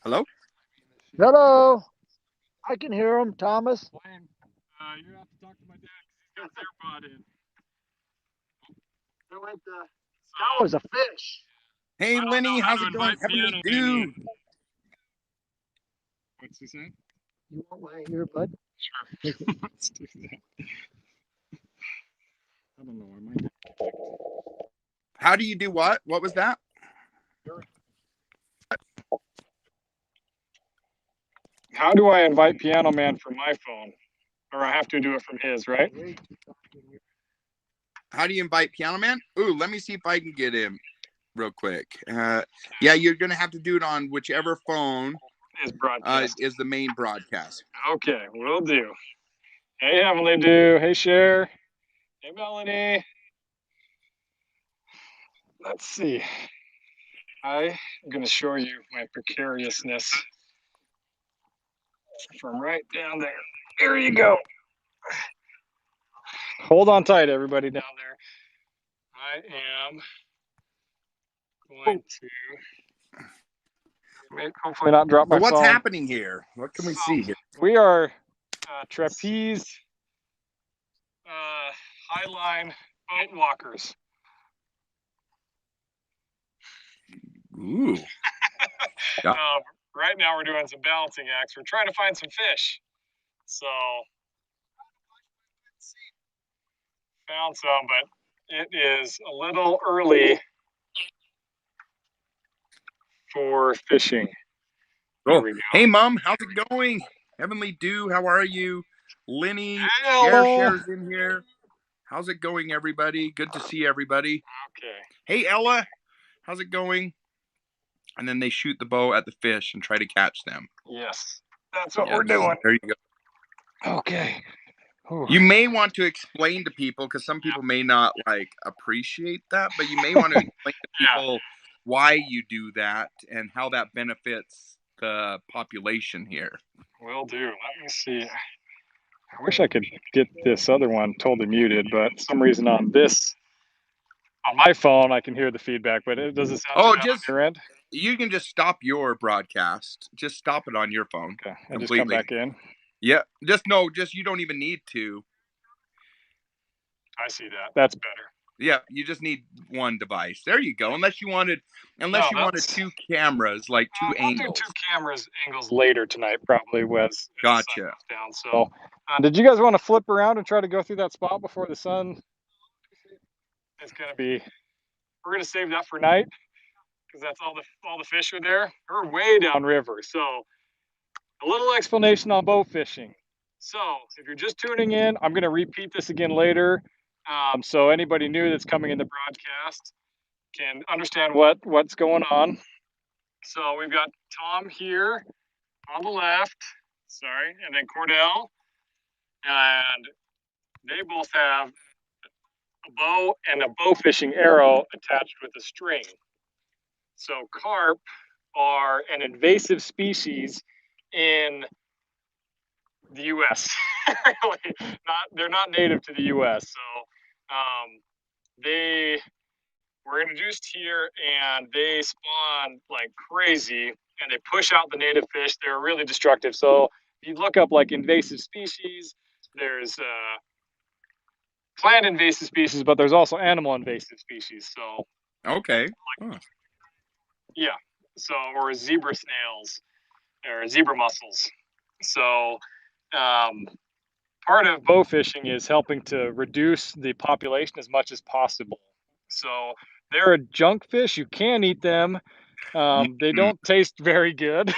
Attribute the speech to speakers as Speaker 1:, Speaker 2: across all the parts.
Speaker 1: Hello?
Speaker 2: Hello. I can hear him, Thomas.
Speaker 3: Blaine, you're gonna have to talk to my dad because he's got his AirPod in.
Speaker 2: That was a fish.
Speaker 1: Hey,
Speaker 3: I don't know
Speaker 1: Lenny,
Speaker 3: how
Speaker 1: how's
Speaker 3: to
Speaker 1: it going?
Speaker 3: invite
Speaker 1: Heavenly
Speaker 3: Piano Man
Speaker 1: Dude.
Speaker 3: in. What's he saying?
Speaker 2: You want my earbud?
Speaker 3: Sure. Let's do that. I don't know where my dad.
Speaker 1: How do you do what? What was that?
Speaker 3: How do I invite Piano Man from my phone? Or I have to do it from his, right?
Speaker 1: How do you invite Piano Man? Ooh, let me see if I can get him real quick. Yeah, you're going to have to do it on whichever phone
Speaker 3: His broadcast.
Speaker 1: is the main broadcast.
Speaker 3: Okay, will do. Hey, Heavenly Dew. Hey, Cher. Hey, Melanie. Let's see. I'm going to show you my precariousness from right down there. There you go. Hold on tight, everybody down there. I am going to hopefully not drop my
Speaker 1: So what's
Speaker 3: phone.
Speaker 1: happening here? What can we see here?
Speaker 3: We are trapeze highline boat walkers.
Speaker 1: Ooh. Yeah.
Speaker 3: Right now we're doing some balancing acts. We're trying to find some fish. So found some, but it is a little early for fishing.
Speaker 1: Oh. Hey, Mom, how's it going? Heavenly Dew, how are you? Lenny, Cher's in here. How's it going, everybody? Good to see everybody.
Speaker 3: Okay.
Speaker 1: Hey, Ella, how's it going? And then they shoot the bow at the fish and try to catch them.
Speaker 3: Yes, that's what we're doing.
Speaker 1: There you go.
Speaker 3: Okay. Ooh.
Speaker 1: You may want to explain to people, because some people may not appreciate that, but you may want to explain to people why you do that and how that benefits the population here.
Speaker 3: Will do. Let me see. I wish I could get this other one totally muted, but for some reason on my phone I can hear the feedback, but it doesn't sound too bad on your end.
Speaker 1: You can just stop your broadcast. Just stop it on your phone.
Speaker 3: Okay, and just come back in.
Speaker 1: Yeah, just you don't even need to.
Speaker 3: I see that. That's better.
Speaker 1: Yeah, you just need one device. There you go. Unless you wanted two cameras, like two angles.
Speaker 3: I'll do two angles later tonight, probably.
Speaker 1: Gotcha.
Speaker 3: Down. So, did you guys want to flip around and try to go through that spot before the sun? It's gonna be. We're gonna save that for night because that's all the fish are there. We're way downriver, so a little explanation on bow fishing. So, if you're just tuning in, I'm gonna repeat this again later. So anybody new that's coming in the broadcast can understand what's going on. So we've got Tom here on the left, and then Cordell, and they both have a bow and a bow fishing arrow attached with a string. So carp are an invasive species in the U.S. They're not native to the U.S. So they were introduced here and they spawn like crazy and they push out the native fish. They're really destructive. So if you look up like invasive species, there's plant invasive species, but there's also animal invasive species. So
Speaker 1: okay,
Speaker 3: yeah. So or zebra snails or zebra mussels. So part of bow fishing is helping to reduce the population as much as possible. So they're a junk fish. You can eat them. They don't taste very good.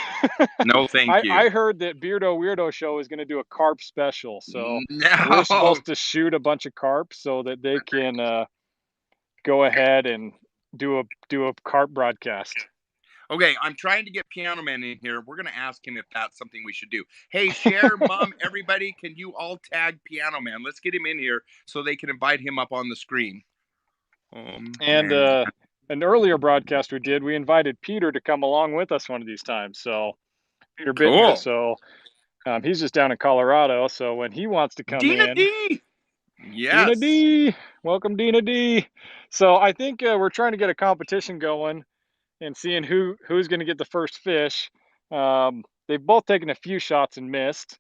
Speaker 1: No, thank you.
Speaker 3: I heard that Beardo Weirdo Show is going to do a carp special. So we're supposed to shoot a bunch of carp so that they can go ahead and do a carp broadcast.
Speaker 1: Okay, I'm trying to get Piano Man in here. We're going to ask him if that's something we should do. Hey, Cher, Mom, everybody, can you all tag Piano Man? Let's get him in here so they can invite him up on the screen.
Speaker 3: And an earlier broadcast we did, we invited Peter to come along with us one of these times. So Peter Bittner, so he's just down in Colorado. So when he wants to come
Speaker 1: Dina
Speaker 3: in,
Speaker 1: D. Yes.
Speaker 3: Dina D, welcome Dina D. So I think we're trying to get a competition going and seeing who's going to get the first fish. They've both taken a few shots and missed.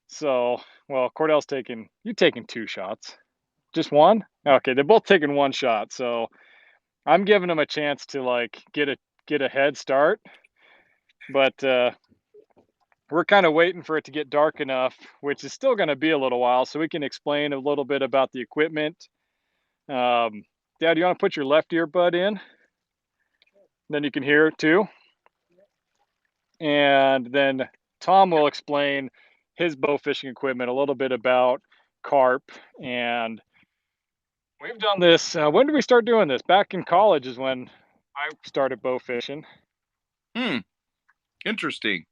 Speaker 3: So, well, Cordell's you taking 2 shots. Just one? Okay, they're both taking 1 shot. So I'm giving them a chance to like get a head start. But we're kind of waiting for it to get dark enough, which is still going to be a little while, so we can explain a little bit about the equipment. Dad, you want to put your left earbud in? Then you can hear it too. And then Tom will explain his bow fishing equipment, a little bit about carp. And we've done this. When did we start doing this? Back in college is when I started bow fishing.
Speaker 1: Interesting.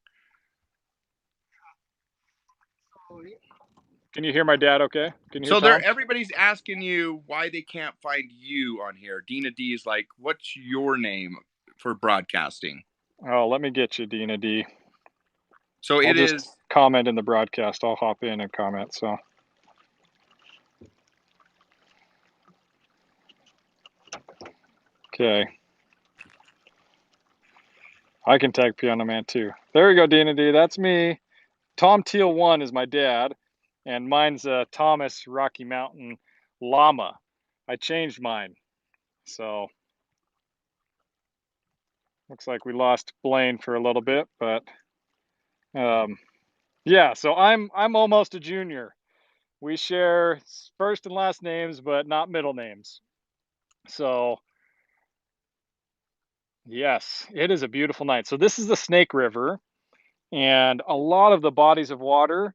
Speaker 3: Can you hear my dad okay? Can you
Speaker 1: So
Speaker 3: hear Tom?
Speaker 1: everybody's asking you why they can't find you on here. Dina D is like, what's your name for broadcasting?
Speaker 3: Oh, let me get you, Dina D.
Speaker 1: So
Speaker 3: I'll
Speaker 1: it
Speaker 3: just
Speaker 1: is
Speaker 3: comment in the broadcast. I'll hop in and comment. So okay. I can tag Piano Man too. There we go, Dina D. That's me. Tom Teal 1 is my dad, and mine's Thomas Rocky Mountain Llama. I changed mine. So looks like we lost Blaine for a little bit, but yeah, so I'm almost a junior. We share first and last names, but not middle names. So yes, it is a beautiful night. So this is the Snake River, and a lot of the bodies of water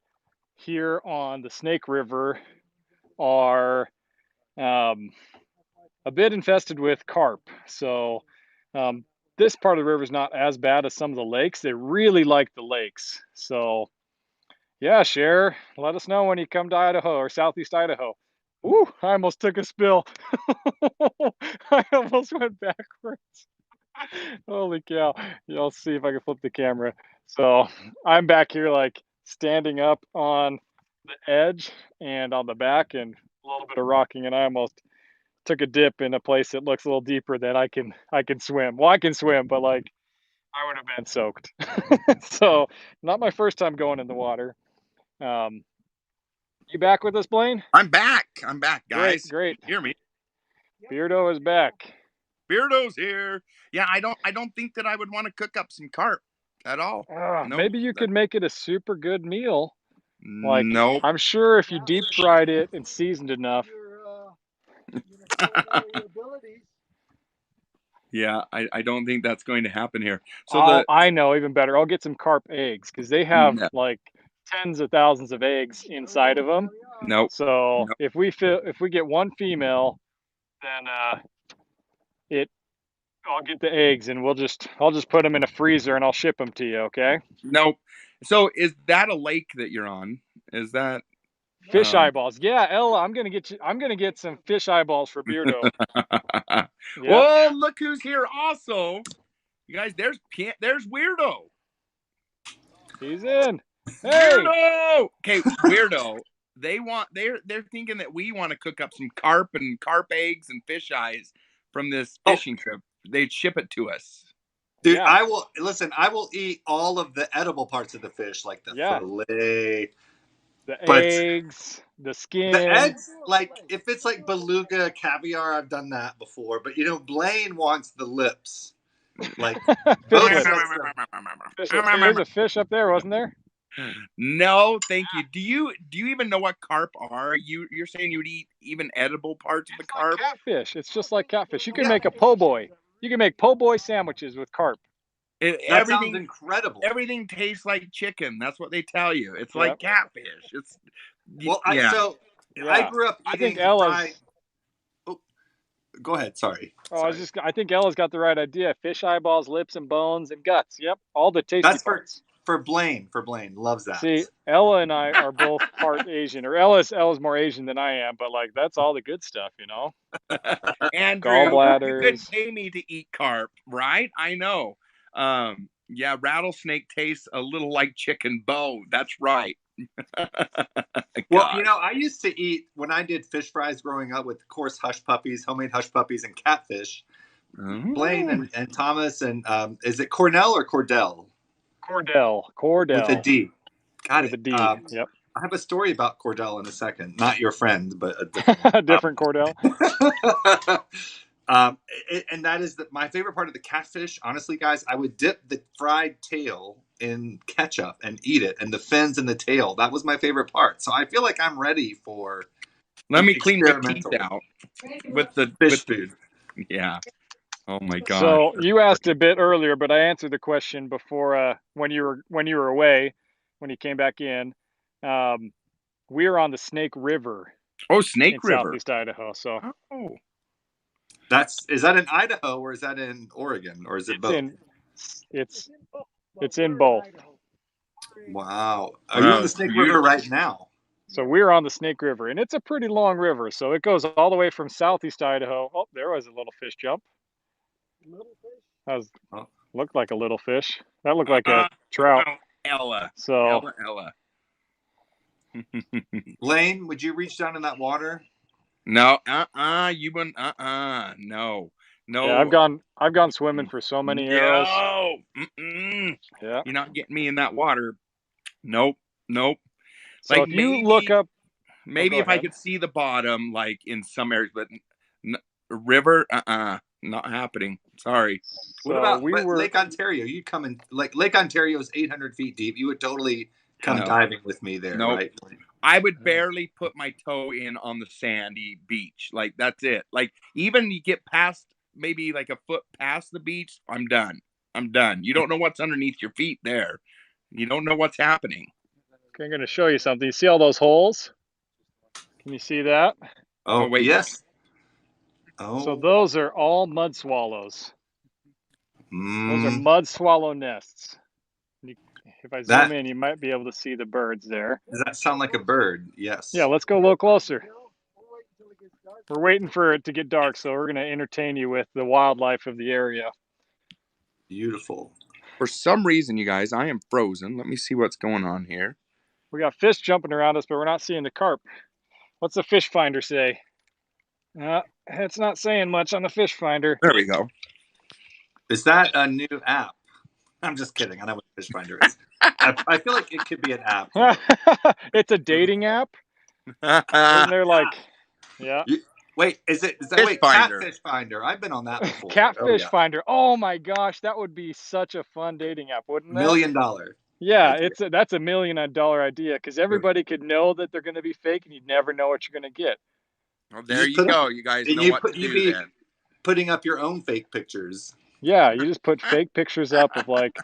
Speaker 3: here on the Snake River are a bit infested with carp. So this part of the river is not as bad as some of the lakes. They really like the lakes. So yeah, Cher, let us know when you come to Idaho or Southeast Idaho. Ooh, I almost took a spill. I almost went backwards. Holy cow. I'll see if I can flip the camera. So I'm back here like standing up on the edge and on the back and a little bit of rocking, and I almost took a dip in a place that looks a little deeper than I can swim. Well, I can swim, but like I would have been soaked. So not my first time going in the water. You back with us, Blaine?
Speaker 1: I'm back, guys.
Speaker 3: Great.
Speaker 1: Hear me?
Speaker 3: Beardo is back.
Speaker 1: Beardo's here. Yeah, I don't think that I would want to cook up some carp at all. Nope.
Speaker 3: Maybe you could make it a super good meal. Like,
Speaker 1: nope.
Speaker 3: I'm sure if you deep fried it and seasoned enough.
Speaker 1: Yeah, I don't think that's going to happen here. So
Speaker 3: I know, even better. I'll get some carp eggs because they have like tens of thousands of eggs inside of them.
Speaker 1: Nope.
Speaker 3: So if we get one female, then I'll get the eggs and I'll just put them in a freezer and I'll ship them to you. Okay.
Speaker 1: Nope. So is that a lake that you're on? Is that
Speaker 3: fish eyeballs? Yeah, Ella, I'm gonna get some fish eyeballs for Beardo.
Speaker 1: Yep. Whoa! Look who's here. Also, you guys, there's Weirdo.
Speaker 3: He's in. Hey,
Speaker 1: Weirdo. Okay, Weirdo. They're thinking that we want to cook up some carp eggs and fish eyes from this fishing trip. They'd ship it to us.
Speaker 4: Dude, yeah. I will eat all of the edible parts of the fish, like the fillet,
Speaker 3: eggs, the skin.
Speaker 4: The eggs, like if it's like beluga, caviar, I've done that before. But Blaine wants the lips. Like
Speaker 3: there's a fish up there, wasn't there?
Speaker 1: No, thank you. Do you even know what carp are? You're saying you'd eat even edible parts of the carp?
Speaker 3: Like catfish. It's just like catfish. You can make a po' boy. You can make po' boy sandwiches with carp.
Speaker 4: That sounds incredible.
Speaker 1: Everything tastes like chicken. That's what they tell you. It's like catfish. It's
Speaker 4: I grew up eating.
Speaker 3: I think Ella's.
Speaker 4: Go ahead. Sorry.
Speaker 3: I think Ella's got the right idea. Fish eyeballs, lips and bones and guts. Yep, all the tasty parts.
Speaker 4: For Blaine, loves that.
Speaker 3: See, Ella and I are both part Asian, or Ella's more Asian than I am, but like that's all the good stuff,
Speaker 1: Andrew,
Speaker 3: gallbladders.
Speaker 1: You could pay me to eat carp, right? I know. Yeah, rattlesnake tastes a little like chicken bone. That's right.
Speaker 4: Well, I used to eat when I did fish fries growing up with, of course, hush puppies, homemade hush puppies, and catfish. Blaine and Thomas and is it Cornell or Cordell?
Speaker 3: Cordell.
Speaker 4: with a D. Got
Speaker 3: With
Speaker 4: it.
Speaker 3: a D. Yep.
Speaker 4: I have a story about Cordell in a second. Not your friend, but a different.
Speaker 3: Different Cordell.
Speaker 4: And that is my favorite part of the catfish. Honestly, guys, I would dip the fried tail in ketchup and eat it, and the fins and the tail. That was my favorite part. So I feel like I'm ready for.
Speaker 1: Let me clean my teeth
Speaker 4: experimental
Speaker 1: out with the
Speaker 4: fish food.
Speaker 1: Yeah. Oh my god.
Speaker 3: So you asked a bit earlier, but I answered the question before when you were away, when you came back in. We are on the Snake River
Speaker 1: Oh,
Speaker 3: in
Speaker 1: Snake River.
Speaker 3: Southeast Idaho. So
Speaker 1: Oh.
Speaker 4: Is that in Idaho or is that in Oregon or is it both?
Speaker 3: it's in both.
Speaker 4: Wow. Are you on the Snake River right now?
Speaker 3: So we're on the Snake River, and it's a pretty long river. So it goes all the way from Southeast Idaho. Oh, there was a little fish jump. Looked like a little fish. That looked like a trout.
Speaker 1: Ella.
Speaker 3: So
Speaker 1: Ella.
Speaker 4: Lane, would you reach down in that water?
Speaker 1: No, you wouldn't. No.
Speaker 3: yeah, I've gone swimming for so many arrows.
Speaker 1: No.
Speaker 3: Yeah.
Speaker 1: You're not getting me in that water. Nope.
Speaker 3: So
Speaker 1: Like
Speaker 3: if you look up,
Speaker 1: maybe if I could see the bottom, like in some areas, but river, not happening. Sorry.
Speaker 4: What about Lake Ontario? You'd come in, like Lake Ontario is 800 feet deep. You would totally come diving with me there, right?
Speaker 1: I would barely put my toe in on the sandy beach. Like that's it. Like even you get past maybe like a foot past the beach, I'm done. You don't know what's underneath your feet there. You don't know what's happening.
Speaker 3: Okay, I'm going to show you something. You see all those holes? Can you see that?
Speaker 4: Oh, wait. Yes.
Speaker 3: Oh. So those are all mud swallows. Those are mud swallow nests. If I zoom in, you might be able to see the birds there.
Speaker 4: Does that sound like a bird? Yes.
Speaker 3: Yeah, let's go a little closer. We're waiting for it to get dark, so we're going to entertain you with the wildlife of the area.
Speaker 4: Beautiful.
Speaker 1: For some reason, you guys, I am frozen. Let me see what's going on here.
Speaker 3: We got fish jumping around us, but we're not seeing the carp. What's the fish finder say? It's not saying much on the fish finder.
Speaker 1: There we go.
Speaker 4: Is that a new app? I'm just kidding. I know what fish finder is. I feel like it could be an app.
Speaker 3: It's a dating app. And they're like, yeah.
Speaker 4: Wait, is that Catfish Finder? I've been on that before.
Speaker 3: Catfish Finder. Oh my gosh, that would be such a fun dating app, wouldn't it?
Speaker 4: $1 million.
Speaker 3: Yeah, that's $1 million idea because everybody could know that they're going to be fake, and you'd never know what you're going to get.
Speaker 1: Well, there you go. You guys know what to do then.
Speaker 4: Putting up your own fake pictures.
Speaker 3: Yeah, you just put fake pictures up of like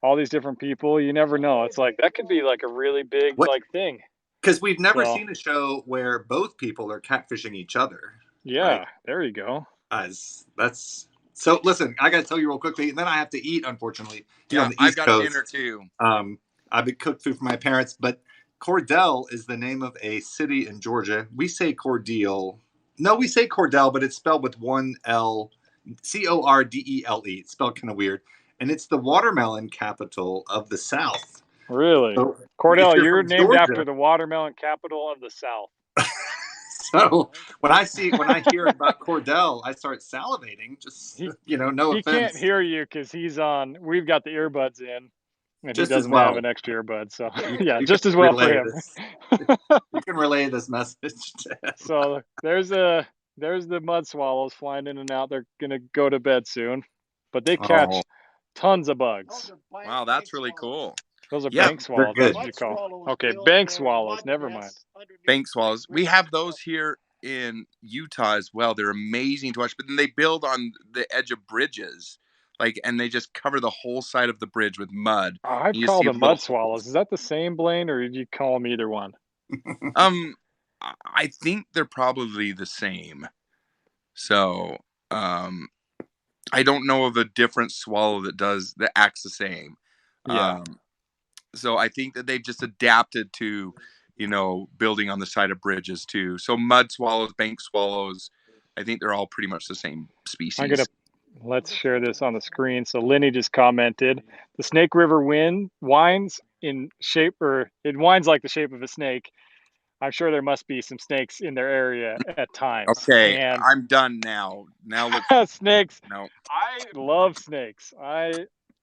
Speaker 3: all these different people. You never know. It's like that could be like a really big like thing.
Speaker 4: Because we've never seen a show where both people are catfishing each other.
Speaker 3: Yeah, right? There you go.
Speaker 4: That's so. Listen, I got to tell you real quickly, and then I have to eat. Unfortunately,
Speaker 1: yeah,
Speaker 4: on the East
Speaker 1: I got
Speaker 4: Coast.
Speaker 1: dinner too.
Speaker 4: I've been cooked food for my parents, but Cordell is the name of a city in Georgia. We say Cordele. No, we say Cordell, but it's spelled with one L, Cordele. It's spelled kind of weird, and it's the watermelon capital of the South.
Speaker 3: Really? So, Cordell, you're named Georgia. After the watermelon capital of the South.
Speaker 4: So when I hear about Cordell, I start salivating. Just no offense.
Speaker 3: He can't hear you because he's on. We've got the earbuds in, and just he doesn't have an extra earbud. So yeah, just as well for him.
Speaker 4: You can relay this message.
Speaker 3: So there's the mud swallows flying in and out. They're gonna go to bed soon, but they catch tons of bugs.
Speaker 1: Wow, that's really cool.
Speaker 3: Those are bank swallows. That's what you call. Okay, bank swallows. Never mind.
Speaker 1: Bank swallows. We have those here in Utah as well. They're amazing to watch. But then they build on the edge of bridges, and they just cover the whole side of the bridge with mud.
Speaker 3: Oh, I've called them mud swallows. Is that the same, Blaine, or did you call them either one?
Speaker 1: I think they're probably the same. So, I don't know of a different swallow that acts the same.
Speaker 3: Yeah.
Speaker 1: So I think that they've just adapted to, building on the side of bridges too. So mud swallows, bank swallows, I think they're all pretty much the same species.
Speaker 3: Let's share this on the screen. So Lenny just commented, the Snake River winds in shape, or it winds like the shape of a snake. I'm sure there must be some snakes in their area at times.
Speaker 1: Okay, I'm done now. Now look.
Speaker 3: Snakes.
Speaker 1: No.
Speaker 3: I love snakes.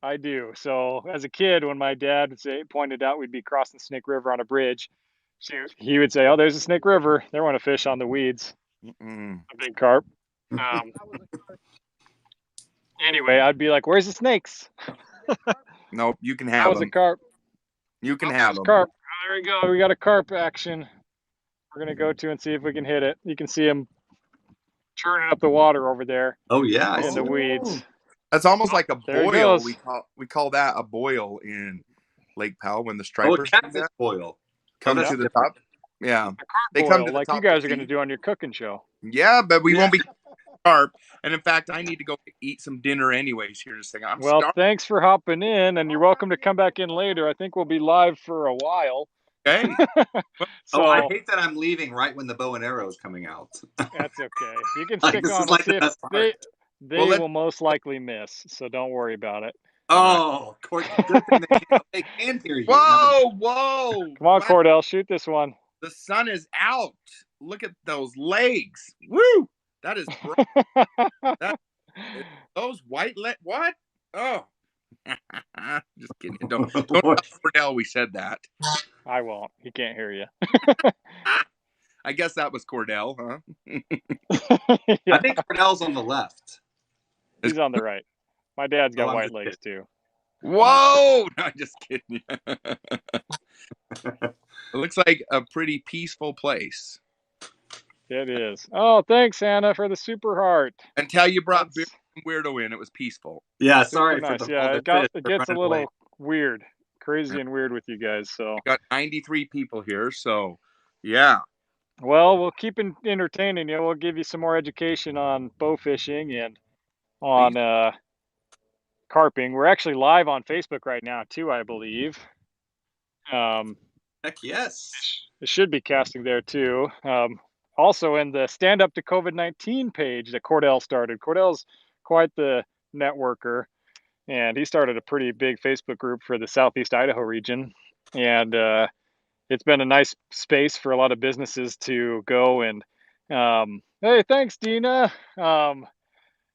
Speaker 3: I do. So as a kid, when my dad would say, pointed out we'd be crossing Snake River on a bridge, he would say, "Oh, there's a Snake River. They want to fish on the weeds,
Speaker 1: Mm-mm.
Speaker 3: a big carp." Um, anyway, I'd be like, "Where's the snakes?"
Speaker 1: Nope, you can
Speaker 3: That
Speaker 1: have
Speaker 3: was a
Speaker 1: them.
Speaker 3: carp.
Speaker 1: You can
Speaker 3: Oh,
Speaker 1: have
Speaker 3: there's
Speaker 1: them.
Speaker 3: carp. Oh, there we go. We got a carp action. We're gonna go to and see if we can hit it. You can see him churning up the water over there
Speaker 4: Oh yeah, I
Speaker 3: in the
Speaker 4: see.
Speaker 3: weeds.
Speaker 1: That's almost
Speaker 3: Oh,
Speaker 1: like a
Speaker 3: there it
Speaker 1: boil.
Speaker 3: goes.
Speaker 1: We call that a boil in Lake Powell when the
Speaker 4: Oh, a
Speaker 1: stripers
Speaker 4: catfish boil.
Speaker 1: come
Speaker 3: that's
Speaker 1: to the
Speaker 3: different.
Speaker 1: top. Yeah,
Speaker 3: A carp
Speaker 1: they come
Speaker 3: boil,
Speaker 1: to the
Speaker 3: like you
Speaker 1: top
Speaker 3: guys
Speaker 1: to
Speaker 3: are gonna
Speaker 1: feed.
Speaker 3: do on your cooking show.
Speaker 1: Yeah, but we
Speaker 4: Yeah.
Speaker 1: won't be carp. And in fact, I need to go eat some dinner anyways here in a second. I'm
Speaker 3: Well,
Speaker 1: starving.
Speaker 3: thanks for hopping in, and you're welcome to come back in later. I think we'll be live for a while.
Speaker 1: Okay.
Speaker 3: So
Speaker 4: Oh, I hate that I'm leaving right when the bow and arrow is coming out.
Speaker 3: that's okay. You can
Speaker 4: Like,
Speaker 3: stick
Speaker 4: this
Speaker 3: on.
Speaker 4: is
Speaker 3: We'll
Speaker 4: like
Speaker 3: see
Speaker 4: the
Speaker 3: if
Speaker 4: best
Speaker 3: they
Speaker 4: part.
Speaker 1: Well,
Speaker 3: will most likely miss. So don't worry about it.
Speaker 4: Oh, good thing they can hear you.
Speaker 1: Whoa!
Speaker 3: Come on,
Speaker 1: Wow,
Speaker 3: Cordell, shoot this one.
Speaker 1: the sun is out. Look at those legs. Woo! That is bright. Those white what? Oh. Just kidding. Don't tell Cordell we said that.
Speaker 3: I won't. He can't hear you.
Speaker 1: I guess that was Cordell, huh?
Speaker 3: Yeah,
Speaker 4: I think Cordell's on the left.
Speaker 3: he's on the right. My dad's got
Speaker 4: I'm
Speaker 3: white
Speaker 4: just
Speaker 3: legs too.
Speaker 1: Whoa! No, I'm just kidding. It looks like a pretty peaceful place.
Speaker 3: It is. Oh, thanks, Anna, for the super heart.
Speaker 1: Until you brought
Speaker 3: That's
Speaker 1: Weirdo in, it was peaceful.
Speaker 4: Yeah,
Speaker 3: super
Speaker 4: sorry
Speaker 3: nice.
Speaker 4: for the
Speaker 3: Yeah,
Speaker 4: all
Speaker 3: it
Speaker 4: the fish.
Speaker 3: gets
Speaker 4: They're
Speaker 3: a
Speaker 4: running
Speaker 3: little
Speaker 4: away.
Speaker 3: weird, crazy and weird with you guys. So,
Speaker 1: We got 93 people here, so yeah.
Speaker 3: well, we'll keep entertaining you. We'll give you some more education on bow fishing and on carping. We're actually live on Facebook right now too, I believe.
Speaker 4: Heck yes.
Speaker 3: It should be casting there too. Also in the Stand Up to COVID-19 page that Cordell started. Cordell's quite the networker, and he started a pretty big Facebook group for the Southeast Idaho region. And it's been a nice space for a lot of businesses to go and, hey, thanks, Dina.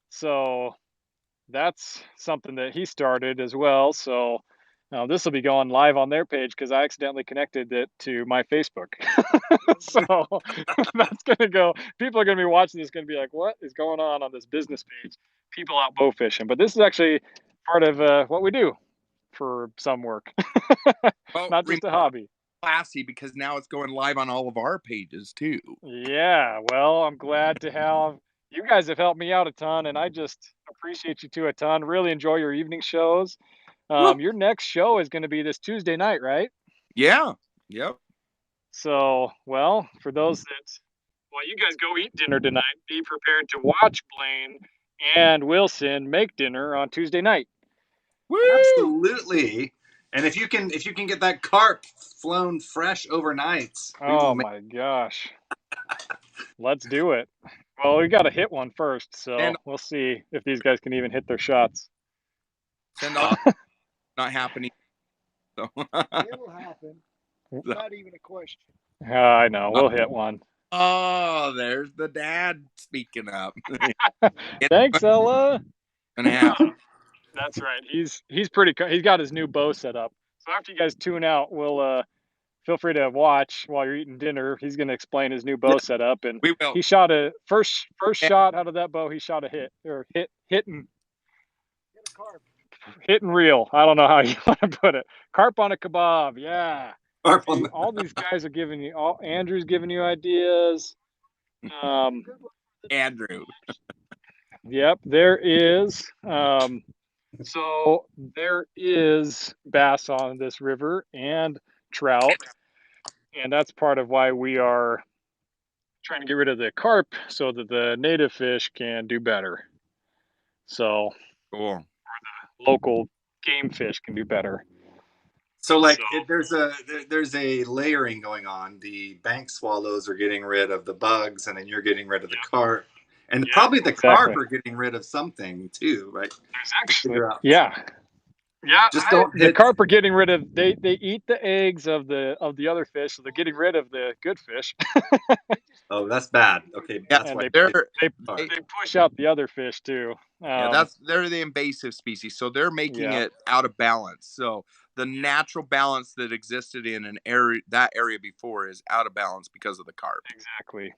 Speaker 3: So that's something that he started as well. So this will be going live on their page because I accidentally connected it to my Facebook. So that's going to go. People are going to be watching this, going to be like, what is going on this business page? People out bow fishing. But this is actually part of what we do for some work,
Speaker 1: Well,
Speaker 3: not just a hobby.
Speaker 1: Classy because now it's going live on all of our pages too.
Speaker 3: Yeah, well, I'm glad to have you guys have helped me out a ton, and I just appreciate you two a ton. Really enjoy your evening shows. Your next show is going to be this Tuesday night, right?
Speaker 1: Yeah. Yep.
Speaker 3: So, well, for those that, well, you guys go eat dinner tonight. Be prepared to watch Blaine and Wilson make dinner on Tuesday night.
Speaker 1: Woo!
Speaker 4: Absolutely. And if you can get that carp flown fresh overnight,
Speaker 3: Oh my gosh. Let's do it. Well, we got to hit one first, so
Speaker 1: And-
Speaker 3: we'll see if these guys can even hit their shots.
Speaker 1: Send off. Not happening. So.
Speaker 2: It will happen. Not even a question.
Speaker 3: I know. We'll hit one.
Speaker 1: Oh, there's the dad speaking up.
Speaker 3: Thanks, Ella.
Speaker 1: Gonna happen.
Speaker 3: That's right. He's pretty. He's got his new bow set up. So after you guys tune out, we'll feel free to watch while you're eating dinner. He's going to explain his new bow setup, and
Speaker 1: We will.
Speaker 3: he shot a first shot out of that bow. He shot a hitting
Speaker 2: Get a carp.
Speaker 3: reel. I don't know how you want to put it. Carp on a kebab. Yeah.
Speaker 4: carp on the
Speaker 3: All these guys are giving you. Andrew's giving you ideas.
Speaker 1: Andrew.
Speaker 3: Yep, there is. So there is bass on this river and trout, and that's part of why we are trying to get rid of the carp so that the native fish can do better. So
Speaker 1: Cool.
Speaker 3: local game fish can do better.
Speaker 4: So like
Speaker 3: So-
Speaker 4: there's a layering going on. The bank swallows are getting rid of the bugs, and then you're getting rid of the carp, and
Speaker 3: Yeah,
Speaker 4: probably the
Speaker 3: exactly.
Speaker 4: carp are getting rid of something too, right?
Speaker 3: There's actually,
Speaker 4: Figure out.
Speaker 3: yeah, Yeah,
Speaker 4: Just don't
Speaker 3: the
Speaker 4: hit.
Speaker 3: carp are getting rid of. They eat the eggs of the other fish, so they're getting rid of the good fish,
Speaker 4: Oh, that's bad. Okay,
Speaker 1: Yeah,
Speaker 4: that's
Speaker 3: and
Speaker 4: why.
Speaker 3: they
Speaker 1: they,
Speaker 3: they push out the other fish too.
Speaker 1: yeah, they're the invasive species, so they're making
Speaker 3: Yeah.
Speaker 1: it out of balance. So the natural balance that existed in an area before is out of balance because of the carp.
Speaker 3: Exactly.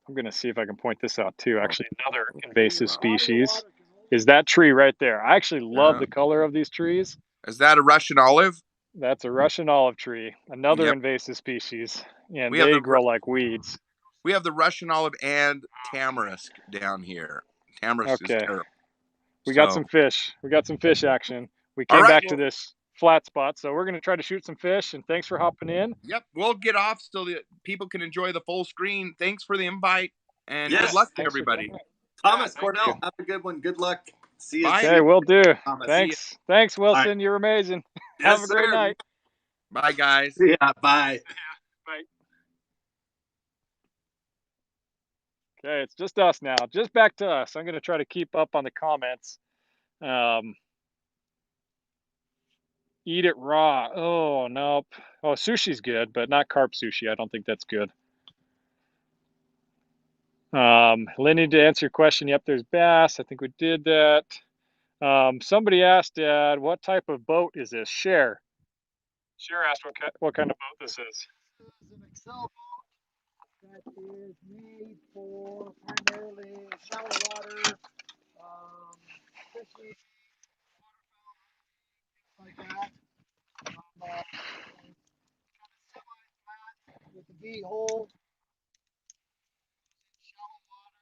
Speaker 3: I'm gonna see if I can point this out too. Actually, another invasive species is that tree right there. I actually love the color of these trees.
Speaker 1: Is that a Russian olive?
Speaker 3: That's a Russian olive tree, another
Speaker 1: Yep.
Speaker 3: invasive species, and
Speaker 1: We have
Speaker 3: they
Speaker 1: the
Speaker 3: grow like weeds.
Speaker 1: we have the Russian olive and tamarisk down here. Tamarisk is
Speaker 3: Okay,
Speaker 1: terrible.
Speaker 3: we got
Speaker 1: So,
Speaker 3: some fish. We got some fish action. We
Speaker 1: all
Speaker 3: came
Speaker 1: right,
Speaker 3: back to
Speaker 1: well,
Speaker 3: this flat spot, so we're gonna try to shoot some fish. And thanks for hopping in.
Speaker 1: yep, we'll get off so that people can enjoy the full screen. Thanks for the invite, and
Speaker 4: Yes,
Speaker 1: good luck to
Speaker 3: Thanks for
Speaker 1: everybody.
Speaker 3: coming.
Speaker 4: Thomas
Speaker 3: thank
Speaker 4: Cordell,
Speaker 3: you.
Speaker 4: have a good one. Good luck. See you.
Speaker 1: Bye.
Speaker 3: Okay, we'll do.
Speaker 4: Thomas.
Speaker 3: Thanks, thanks, Wilson. You're amazing.
Speaker 4: Yes,
Speaker 3: Have a great
Speaker 4: sir.
Speaker 3: night.
Speaker 1: Bye, guys.
Speaker 4: Yeah, bye.
Speaker 3: Bye. Okay, it's just us now. Just back to us. I'm going to try to keep up on the comments. Eat it raw. Oh, nope. Oh, sushi's good, but not carp sushi. I don't think that's good. Lenny, to answer your question, yep, there's bass. I think we did that. Somebody asked, Dad, what type of boat is this? Cher asked what kind of boat this is.
Speaker 2: This is an Excel boat that is made for primarily shallow water, fishing, waterfowl, things like that. Semi-flat with a V hole. Shallow water.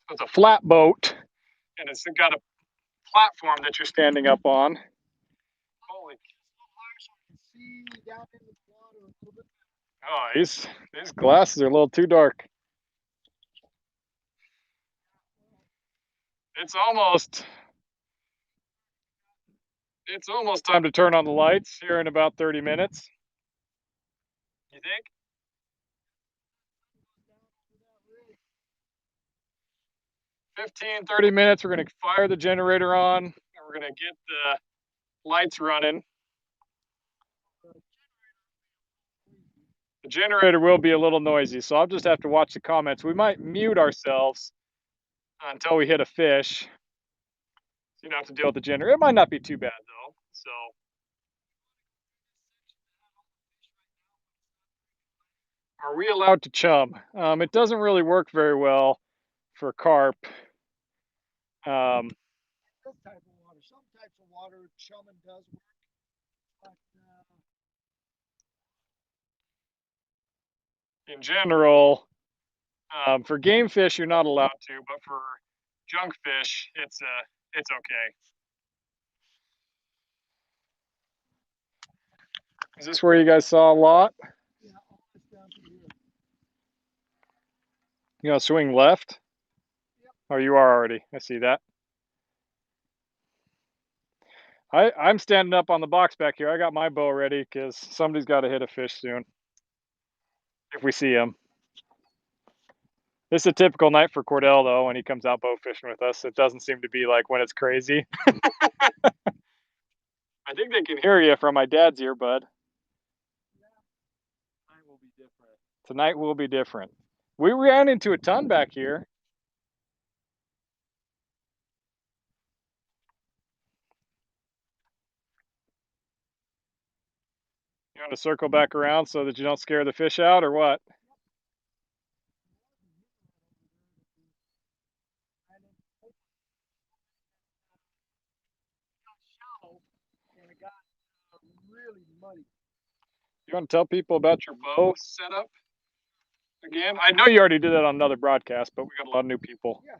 Speaker 3: So it's a flat boat, and it's got a platform that you're standing up on. Holy.
Speaker 2: So I can see down in the water a little bit.
Speaker 3: Oh, these glasses are a little too dark. It's almost time to turn on the lights here in about 30 minutes. You think? 15-30 minutes, we're going to fire the generator on, and we're going to get the lights running. The generator will be a little noisy, so I'll just have to watch the comments. We might mute ourselves until we hit a fish. So you don't have to deal with the generator. It might not be too bad, though. So. Are we allowed to chum? It doesn't really work very well for carp.
Speaker 2: This type of water. Some types of water, chumming does work. But
Speaker 3: in general, for game fish, you're not allowed to, but for junk fish, it's okay. Is this where you guys saw a lot?
Speaker 2: yeah, almost down to here.
Speaker 3: You gonna swing left?
Speaker 2: Yep.
Speaker 3: Oh, you are already. I see that. I'm standing up on the box back here. I got my bow ready because somebody's got to hit a fish soon. If we see him. This is a typical night for Cordell, though, when he comes out bow fishing with us. It doesn't seem to be like when it's crazy. I think they can hear you from my dad's earbud. Tonight will be different. Tonight will be different. We ran into a ton back here. You want to circle back around so that you don't scare the fish out, or what?
Speaker 2: And it got really muddy.
Speaker 3: You want to tell people about your bow setup again? I know you already did that on another broadcast, but we got a lot of new people.
Speaker 2: Yeah.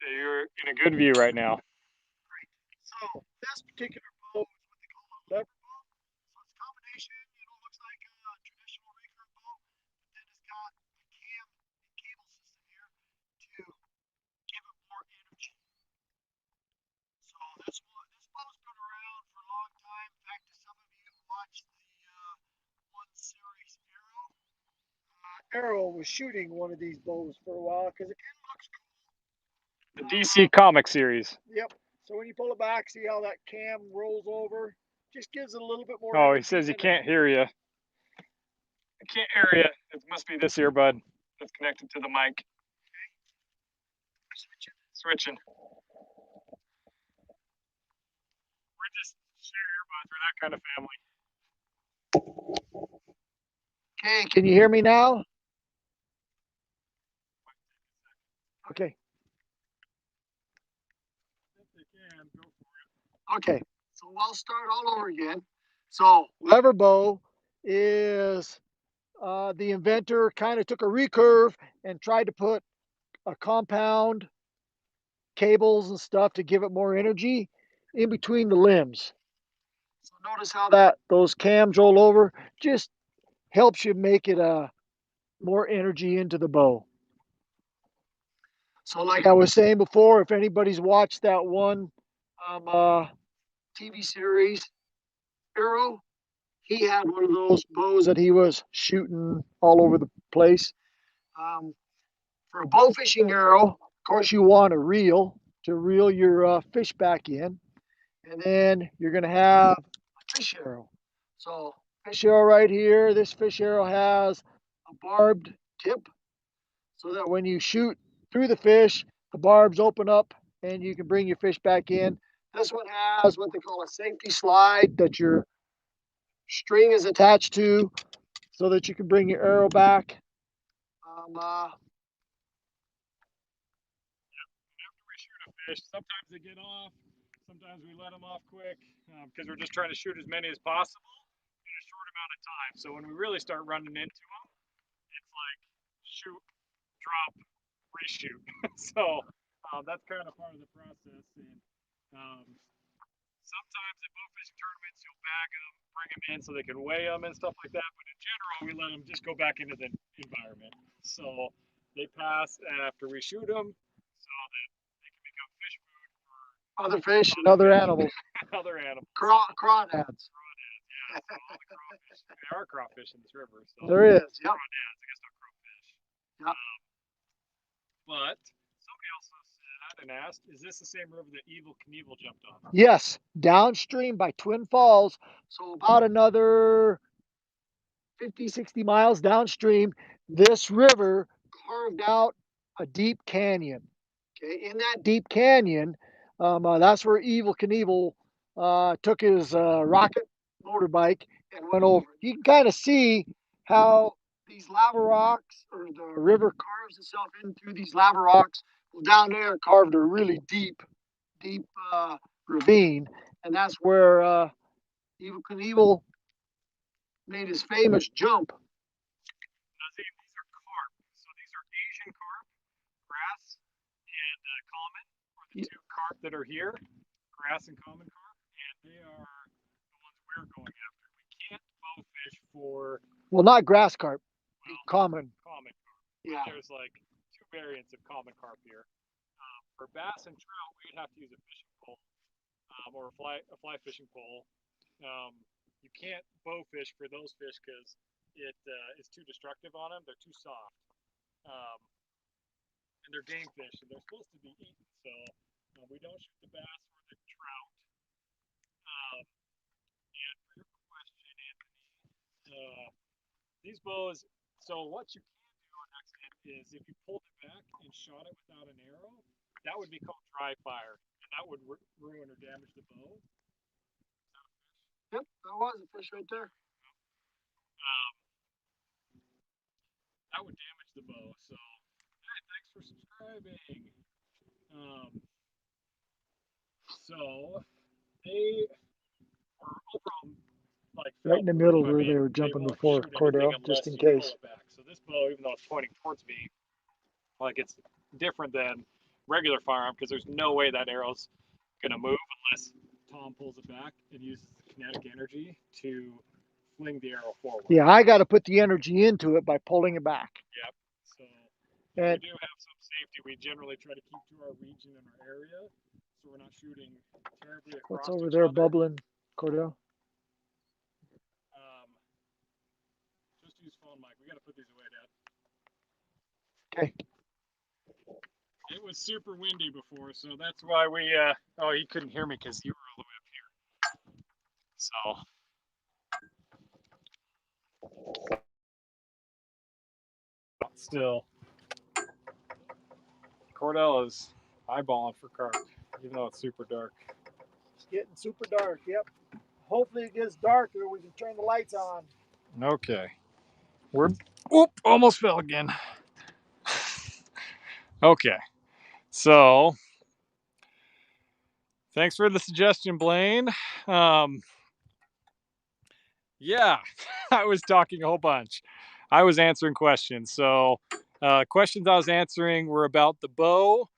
Speaker 3: Okay, you're in a good view right now.
Speaker 2: So this particular bow is what they call a lever bow. So it's a combination, looks like a traditional recurve bow, but then it's got a cam and cable system here to give it more energy. So this bow's been around for a long time. In fact, some of you watched the one series Arrow. Arrow was shooting one of these bows for a while because it kind of looks cool.
Speaker 3: The DC comic series.
Speaker 2: Yep. So when you pull it back, see how that cam rolls over? Just gives it a little bit more.
Speaker 3: Oh, he
Speaker 2: energy
Speaker 3: says he
Speaker 2: than it-
Speaker 3: can't hear you. I can't hear you. It must be this earbud that's connected to the mic. Switching. We're just share earbuds. We're that kind of family.
Speaker 2: Okay, can you hear me now? Okay.
Speaker 3: If they can, go for it.
Speaker 2: Okay, so I'll start all over again. So lever bow is the inventor kind of took a recurve and tried to put a compound cables and stuff to give it more energy in between the limbs. So notice how that those cams roll over, just helps you make it more energy into the bow. So like I was saying before, if anybody's watched that one TV series, Arrow, he had one of those bows that he was shooting all over the place. For a bow fishing arrow, of course, you want a reel to reel your fish back in. And then you're going to have a fish arrow. So, fish arrow right here, this fish arrow has a barbed tip so that when you shoot through the fish, the barbs open up and you can bring your fish back in. This one has what they call a safety slide that your string is attached to so that you can bring your arrow back.
Speaker 3: After we shoot a fish, sometimes they get off. Sometimes we let them off quick because we're just trying to shoot as many as possible in a short amount of time. So when we really start running into them, it's like shoot, drop, reshoot. So that's kind of part of the process. And sometimes at bow fishing tournaments, you'll bag them, bring them in so they can weigh them and stuff like that. But in general, we let them just go back into the environment. So they pass after we shoot them, so that they can become fish food for
Speaker 2: other fish and other animals.
Speaker 3: other animals.
Speaker 2: Crawdads.
Speaker 3: Yeah, so all the crawfish. There are crawfish in this river. So
Speaker 2: There is, yep.
Speaker 3: crawdads, I guess not crawfish.
Speaker 2: Yep.
Speaker 3: But somebody also said and asked, is this the same river that Evel Knievel jumped on?
Speaker 2: Yes, downstream by Twin Falls. So about another 50, 60 miles downstream, this river carved out a deep canyon. Okay, in that deep canyon, that's where Evel Knievel took his rocket motorbike and went over. You can kind of see how these lava rocks, or the river carves itself in through these lava rocks. Well, down there, it carved a really deep ravine, and that's where Evel Knievel made his famous jump.
Speaker 3: Now, see, these are carp. So these are Asian carp, grass and common, or the two carp that are here, grass and common carp, and they are the ones we're going after. We can't bow fish for
Speaker 2: Well, not grass carp,
Speaker 3: well,
Speaker 2: common.
Speaker 3: common carp.
Speaker 2: Yeah.
Speaker 3: There's like two variants of common carp here. For bass and trout, we'd have to use a fishing pole or a fly fishing pole. You can't bow fish for those fish because it's too destructive on them. They're too soft, and they're game fish, and they're supposed to be eaten. So we don't shoot the bass or the trout. And for your question, Anthony, these bows. So what you can do on accident is if you pulled it back and shot it without an arrow, that would be called dry fire, and that would ruin or damage the bow.
Speaker 2: Yep, that was a fish right there.
Speaker 3: That would damage the bow. So, hey, thanks for subscribing. So they are overall like
Speaker 2: Right in the middle
Speaker 3: foolproof.
Speaker 2: where
Speaker 3: I mean,
Speaker 2: they were jumping
Speaker 3: won't
Speaker 2: before,
Speaker 3: shoot
Speaker 2: Cordell,
Speaker 3: anything
Speaker 2: just
Speaker 3: unless
Speaker 2: in
Speaker 3: you pull
Speaker 2: case.
Speaker 3: it back. So this bow, even though it's pointing towards me, like it's different than regular firearm because there's no way that arrow's gonna move unless Tom pulls it back and uses the kinetic energy to fling the arrow forward.
Speaker 2: Yeah, I got to put the energy into it by pulling it back.
Speaker 3: Yep. So
Speaker 2: And
Speaker 3: we do have some safety. We generally try to keep to our region and our area, so we're not shooting terribly across
Speaker 2: what's over
Speaker 3: each
Speaker 2: there
Speaker 3: other.
Speaker 2: bubbling, Cordell?
Speaker 3: Just use phone mic. We got to put these away, Dad.
Speaker 2: Okay.
Speaker 3: Okay. it was super windy before, so that's why we, oh, you couldn't hear me because you were all the way up here. So, still, Cordell is eyeballing for carp, even though it's super dark.
Speaker 2: It's getting super dark. Yep. Hopefully it gets darker. We can turn the lights on.
Speaker 3: Okay. Almost fell again. Okay. So, thanks for the suggestion, Blaine. Yeah, I was talking a whole bunch. I was answering questions. So, questions I was answering were about the bow,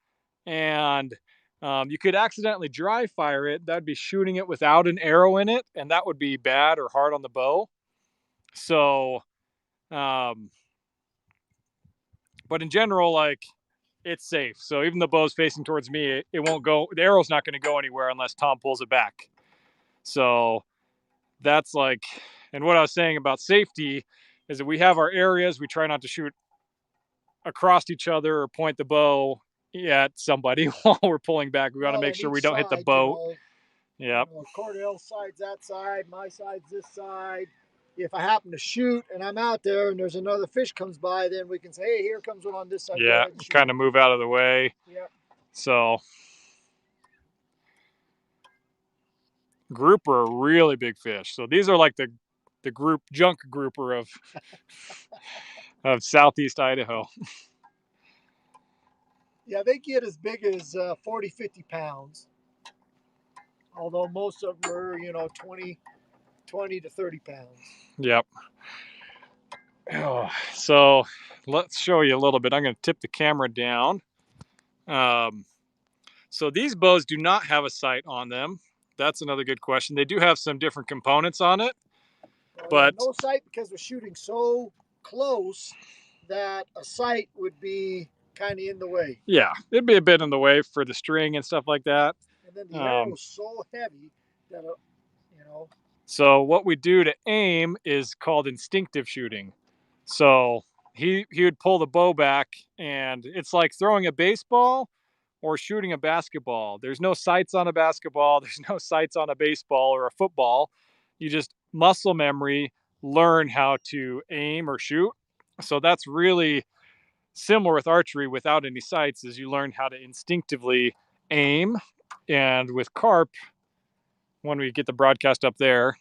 Speaker 3: and you could accidentally dry fire it. That'd be shooting it without an arrow in it, and that would be bad or hard on the bow. So, but in general, like, it's safe. So even the bow's facing towards me, it won't go. The arrow's not going to go anywhere unless Tom pulls it back. So that's like, and what I was saying about safety is that we have our areas. We try not to shoot across each other or point the bow at somebody while we're pulling back. We got to make sure we don't hit the boat.
Speaker 2: Yeah. Cordell's side's that side, my side's this side. If I happen to shoot and I'm out there and there's another fish comes by, then we can say, hey, here comes one on this side.
Speaker 3: Yeah, kind of move out of the way.
Speaker 2: Yep.
Speaker 3: So, grouper are really big fish. So these are like the junk grouper of southeast Idaho.
Speaker 2: Yeah, they get as big as 40, 50 pounds. Although most of them are, 20 to 30 pounds.
Speaker 3: Yep. Oh, so let's show you a little bit. I'm going to tip the camera down. So these bows do not have a sight on them. That's another good question. They do have some different components on it. But
Speaker 2: no sight because we're shooting so close that a sight would be kind of in the way.
Speaker 3: Yeah, it'd be a bit in the way for the string and stuff like that.
Speaker 2: And then the arrow's so heavy that,
Speaker 3: So what we do to aim is called instinctive shooting. So he would pull the bow back, and it's like throwing a baseball or shooting a basketball. There's no sights on a basketball. There's no sights on a baseball or a football. You just muscle memory, learn how to aim or shoot. So that's really similar with archery without any sights, is you learn how to instinctively aim. And with carp, when we get the broadcast up there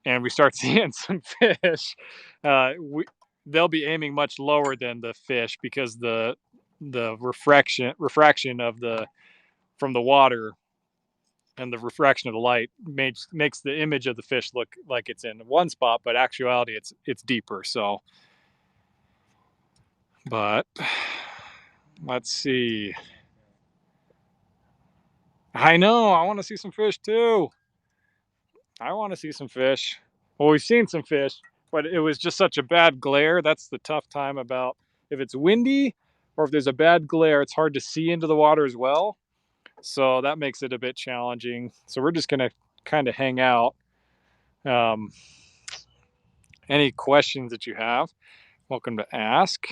Speaker 3: and we start seeing some fish, they'll be aiming much lower than the fish because the refraction of from the water and the refraction of the light makes the image of the fish look like it's in one spot, but actuality it's deeper. So, but let's see. I know, I want to see some fish too. I want to see some fish. Well, we've seen some fish, but it was just such a bad glare. That's the tough time about if it's windy or if there's a bad glare, it's hard to see into the water as well. So that makes it a bit challenging. So we're just going to kind of hang out. Any questions that you have, welcome to ask.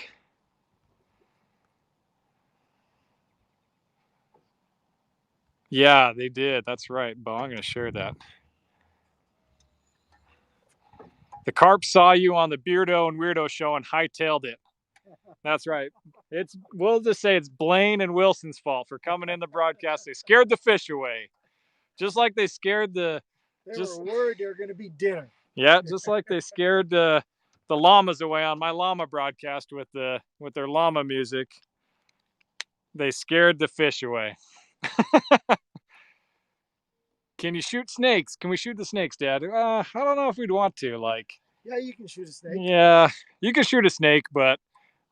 Speaker 3: Yeah, they did. That's right, Bo. I'm going to share that. The carp saw you on the Beardo and Weirdo show and hightailed it. That's right. We'll just say it's Blaine and Wilson's fault for coming in the broadcast. They scared the fish away, just like they scared
Speaker 2: They were worried they were going to be dinner.
Speaker 3: Yeah, just like they scared the llamas away on my llama broadcast with their llama music. They scared the fish away. Can you shoot snakes? Can we shoot the snakes, Dad? I don't know if we'd want to.
Speaker 2: Yeah, you can shoot a snake.
Speaker 3: Yeah, you can shoot a snake, but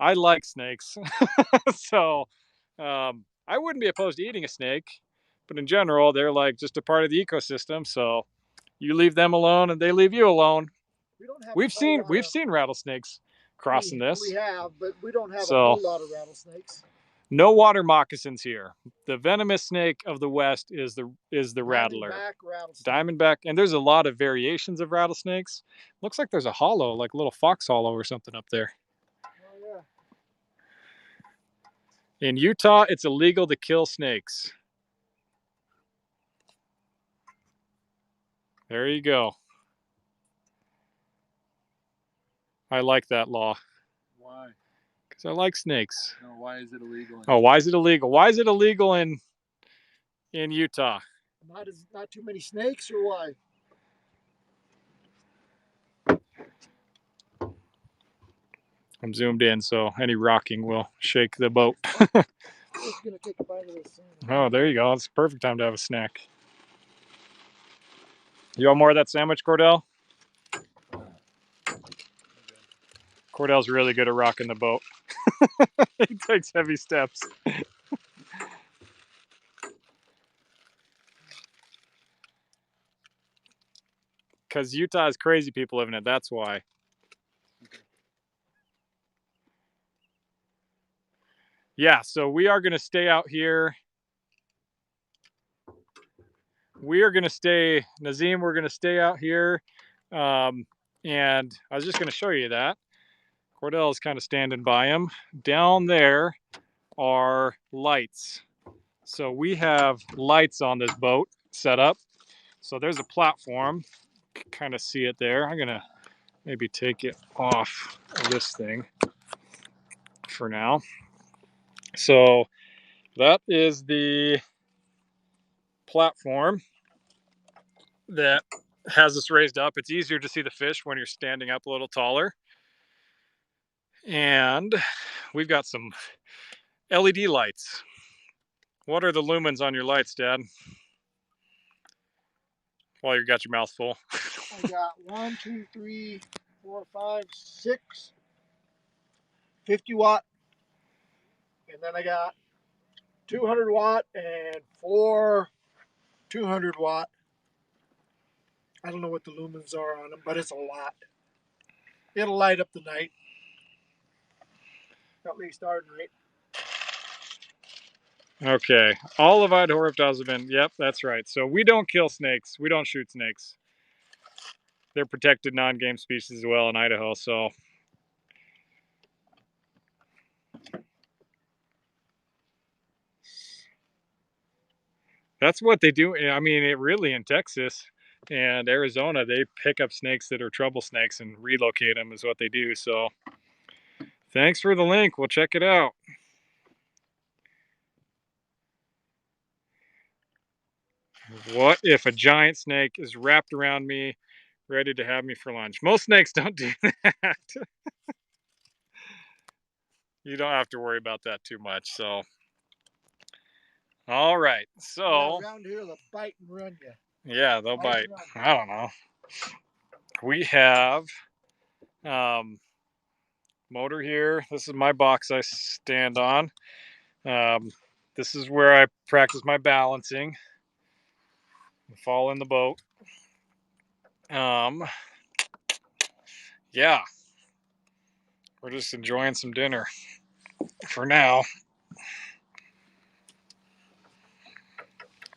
Speaker 3: I like snakes. So I wouldn't be opposed to eating a snake, but in general, they're like just a part of the ecosystem. So you leave them alone and they leave you alone. We've seen rattlesnakes crossing this.
Speaker 2: We have, but we don't have a whole lot of rattlesnakes.
Speaker 3: No water moccasins here. The venomous snake of the West is the rattler. Diamondback, and there's a lot of variations of rattlesnakes. Looks like there's a hollow, like a little fox hollow or something up there.
Speaker 2: Oh
Speaker 3: In Utah, it's illegal to kill snakes. There you go. I like that law.
Speaker 5: Why?
Speaker 3: Because I like snakes.
Speaker 5: No, why is it illegal?
Speaker 3: Oh, why is it illegal? Why is it illegal in Utah?
Speaker 2: Not too many snakes, or why?
Speaker 3: I'm zoomed in, so any rocking will shake the boat.
Speaker 2: I'm just gonna take a bite of this.
Speaker 3: Oh, there you go. It's the perfect time to have a snack. You want more of that sandwich, Cordell? Cordell's really good at rocking the boat. He takes heavy steps. Because Utah has crazy people living in it. That's why. Yeah, so we are going to stay out here. We are going to stay, Nazim, we're going to stay out here. And I was just going to show you that. Cordell is kind of standing by him. Down there are lights. So we have lights on this boat set up. So there's a platform. Kind of see it there. I'm going to maybe take it off of this thing for now. So that is the platform that has us raised up. It's easier to see the fish when you're standing up a little taller. And we've got some LED lights. What are the lumens on your lights, Dad? While you got your mouth full.
Speaker 2: I got 1, 2, 3, 4, 5, 6, 50 watt, and then I got 200 watt and 4 200 watt. I don't know what the lumens are on them, but it's a lot. It'll light up the night. At least our night.
Speaker 3: Okay, all of Idaho reptiles have been, yep, that's right. So we don't kill snakes. We don't shoot snakes. They're protected non-game species as well in Idaho, so. That's what they do. I mean, it really in Texas and Arizona, they pick up snakes that are trouble snakes and relocate them is what they do. So thanks for the link. We'll check it out. What if a giant snake is wrapped around me, ready to have me for lunch? Most snakes don't do that. You don't have to worry about that too much. So, all right. So,
Speaker 2: yeah, around here, they'll bite and run you.
Speaker 3: Yeah, they'll bite. I don't know. We have motor here. This is my box I stand on. This is where I practice my balancing. Fall in the boat. Yeah. We're just enjoying some dinner for now.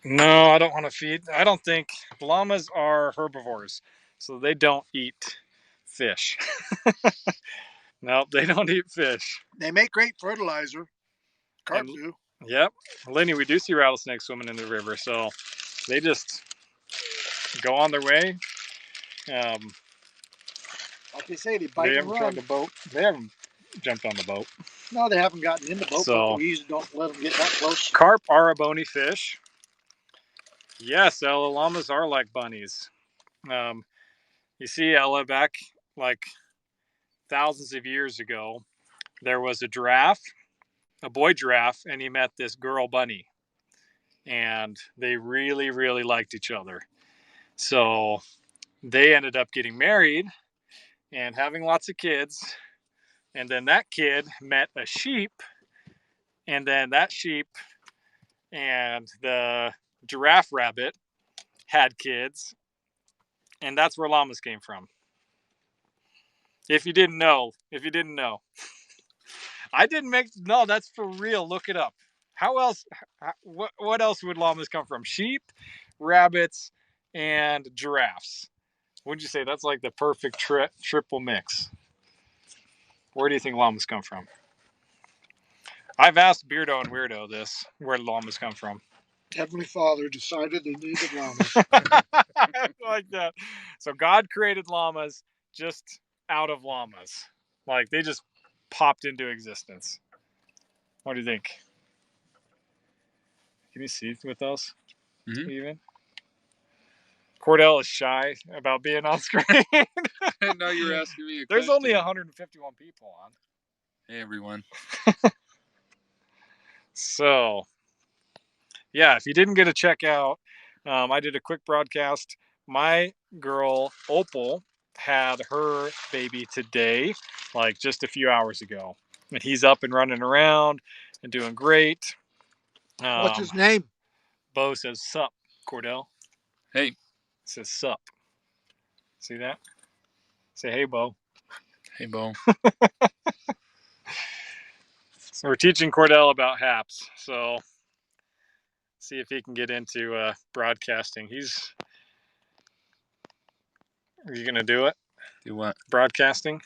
Speaker 3: No, I don't want to feed. I don't think llamas are herbivores, so they don't eat fish. No, they don't eat fish.
Speaker 2: They make great fertilizer. Carp do.
Speaker 3: Yep. Lenny, we do see rattlesnakes swimming in the river, so they just go on their way.
Speaker 2: Like they say, they bite and run.
Speaker 3: The boat. They haven't jumped on the boat.
Speaker 2: No, they haven't gotten in the boat,
Speaker 3: So,
Speaker 2: but we usually don't let them get that close.
Speaker 3: Carp are a bony fish. Yes, Ella, llamas are like bunnies. You see, Ella, back like thousands of years ago, there was a giraffe, a boy giraffe, and he met this girl bunny. And they really, really liked each other. So they ended up getting married and having lots of kids. And then that kid met a sheep. And then that sheep and the giraffe rabbit had kids. And that's where llamas came from. If you didn't know. I didn't make, no, that's for real. Look it up. How else, what else would llamas come from? Sheep, rabbits, and giraffes. Wouldn't you say that's like the perfect triple mix? Where do you think llamas come from? I've asked Beardo and Weirdo this, where llamas come from.
Speaker 2: Heavenly Father decided they needed llamas.
Speaker 3: Like that. So God created llamas just out of llamas. Like they just popped into existence. What do you think? Can you see with those?
Speaker 1: Mhm.
Speaker 3: Even? Cordell is shy about being on screen.
Speaker 1: I didn't know you were asking me a
Speaker 3: There's only
Speaker 1: question.
Speaker 3: 151 people on.
Speaker 1: Hey, everyone.
Speaker 3: So, yeah, if you didn't get to check out, I did a quick broadcast. My girl, Opal, had her baby today, like just a few hours ago. And he's up and running around and doing great.
Speaker 2: What's his name?
Speaker 3: Bo says, sup, Cordell.
Speaker 1: Hey.
Speaker 3: Says, sup. See that? Say, hey, Bo.
Speaker 1: Hey, Bo.
Speaker 3: So we're teaching Cordell about haps. So see if he can get into broadcasting. Are you gonna do it?
Speaker 1: Do what?
Speaker 3: Broadcasting?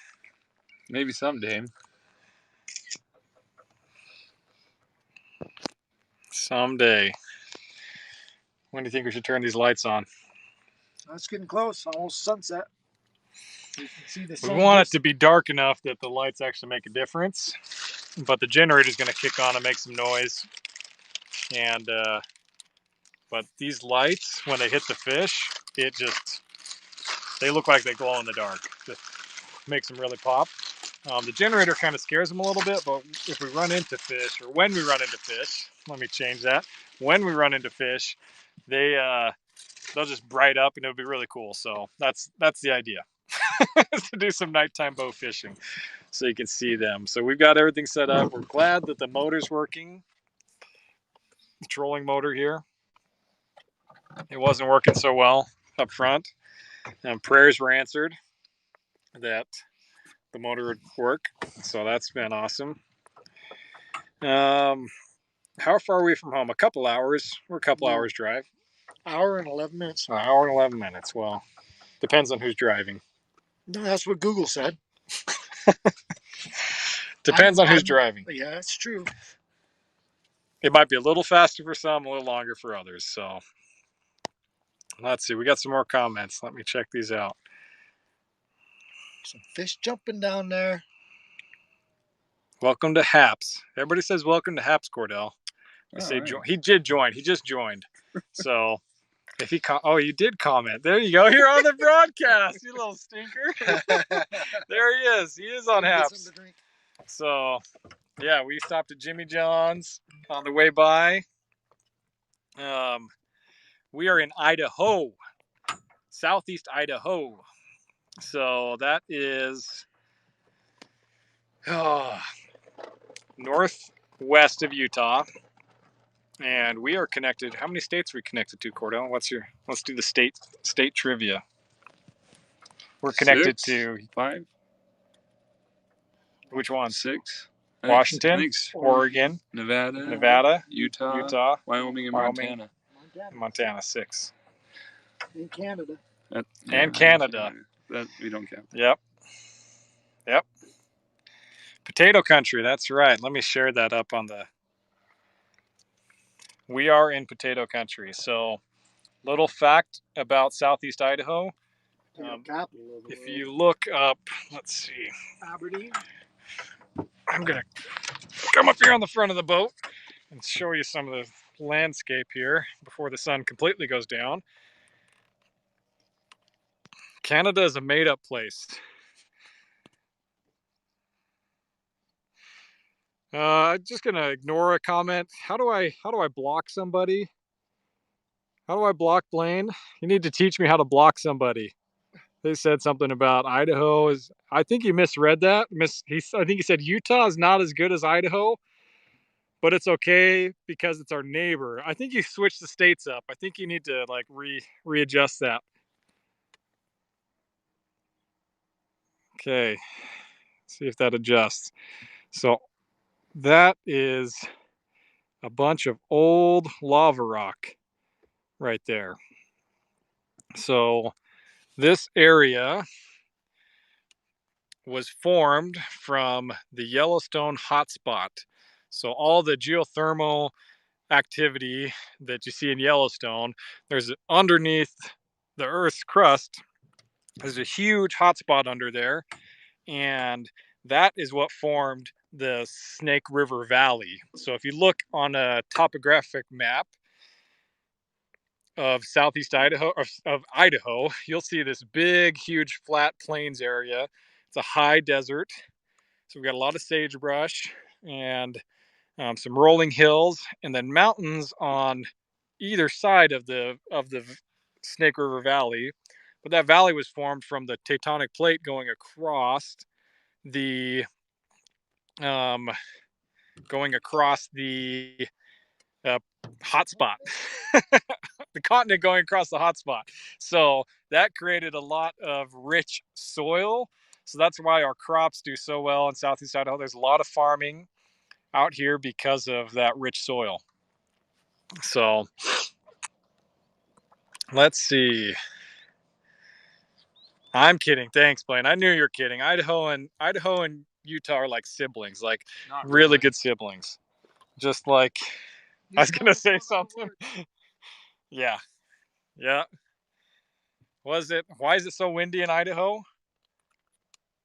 Speaker 1: Maybe someday.
Speaker 3: Someday. When do you think we should turn these lights on?
Speaker 2: That's getting close. Almost sunset. You can see the
Speaker 3: We
Speaker 2: sun.
Speaker 3: want it to be dark enough that the lights actually make a difference. But the generator's gonna kick on and make some noise. And but these lights, when they hit the fish, they look like they glow in the dark. Just makes them really pop. The generator kind of scares them a little bit, but if we run into fish, or when we run into fish, let me change that. When we run into fish, they'll just bright up and it'll be really cool. So that's the idea. To do some nighttime bow fishing so you can see them. So we've got everything set up. We're glad that the motor's working. The trolling motor here. It wasn't working so well up front. Prayers were answered that the motor would work. So that's been awesome. How far are we from home? A couple hours. We're a couple hours drive.
Speaker 2: Hour and 11 minutes.
Speaker 3: An hour and 11 minutes. Well, depends on who's driving.
Speaker 2: No, that's what Google said.
Speaker 3: Depends on who's driving.
Speaker 2: Yeah, that's true.
Speaker 3: It might be a little faster for some, a little longer for others. So let's see. We got some more comments. Let me check these out.
Speaker 2: Some fish jumping down there.
Speaker 3: Welcome to Haps. Everybody says welcome to Haps, Cordell. He did join. He just joined. So if he you did comment. There you go. You're on the broadcast, you little stinker. There he is. He is on Haps. So yeah, we stopped at Jimmy John's on the way by. We are in Idaho, southeast Idaho. So that is northwest of Utah. And we are connected. How many states are we connected to, Cordell? Let's do the state trivia. We're connected to
Speaker 1: 5.
Speaker 3: Which one?
Speaker 1: 6.
Speaker 3: Washington, Oregon,
Speaker 1: Nevada, Utah, Wyoming, and
Speaker 3: Wyoming. Montana 6.
Speaker 2: In Canada.
Speaker 3: And Canada.
Speaker 1: That we don't count.
Speaker 3: Yep. Potato country. That's right. Let me share that up on the. We are in potato country. So, little fact about southeast Idaho. If you look up, let's see.
Speaker 2: Aberdeen.
Speaker 3: I'm gonna come up here on the front of the boat and show you some of the landscape here before the sun completely goes down. Canada is a made-up place. I'm just gonna ignore a comment. How do I block somebody? How do I block Blaine? You need to teach me how to block somebody. They said something about Idaho is. I think you misread that. I think he said Utah is not as good as Idaho, but it's okay because it's our neighbor. I think you switched the states up. I think you need to like readjust that. Okay, see if that adjusts. So that is a bunch of old lava rock right there. So this area was formed from the Yellowstone hotspot. So all the geothermal activity that you see in Yellowstone, there's underneath the Earth's crust, there's a huge hotspot under there, and that is what formed the Snake River Valley. So if you look on a topographic map of southeast Idaho, of Idaho, you'll see this big, huge flat plains area. It's a high desert, so we've got a lot of sagebrush and some rolling hills, and then mountains on either side of the Snake River Valley. But that valley was formed from the tectonic plate going across the um, hot spot, the continent going across the hot spot. So that created a lot of rich soil. So that's why our crops do so well in southeast Idaho. There's a lot of farming out here because of that rich soil. So let's see. I'm kidding. Thanks, Blaine. I knew you were kidding. Idaho and Utah are like siblings, like really good siblings. Just like I was gonna say something. Yeah. Yeah. Was it? Why is it so windy in Idaho?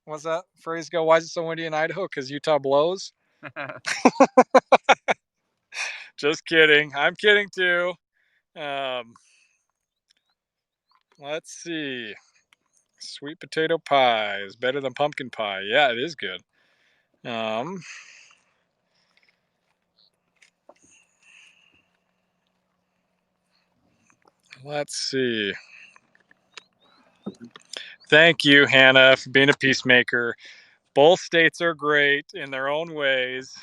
Speaker 3: What's that phrase go? Why is it so windy in Idaho? Because Utah blows. Just kidding. I'm kidding too. Let's see. Sweet potato pie is better than pumpkin pie. Yeah, it is good. Let's see. Thank you, Hannah, for being a peacemaker. Both states are great in their own ways.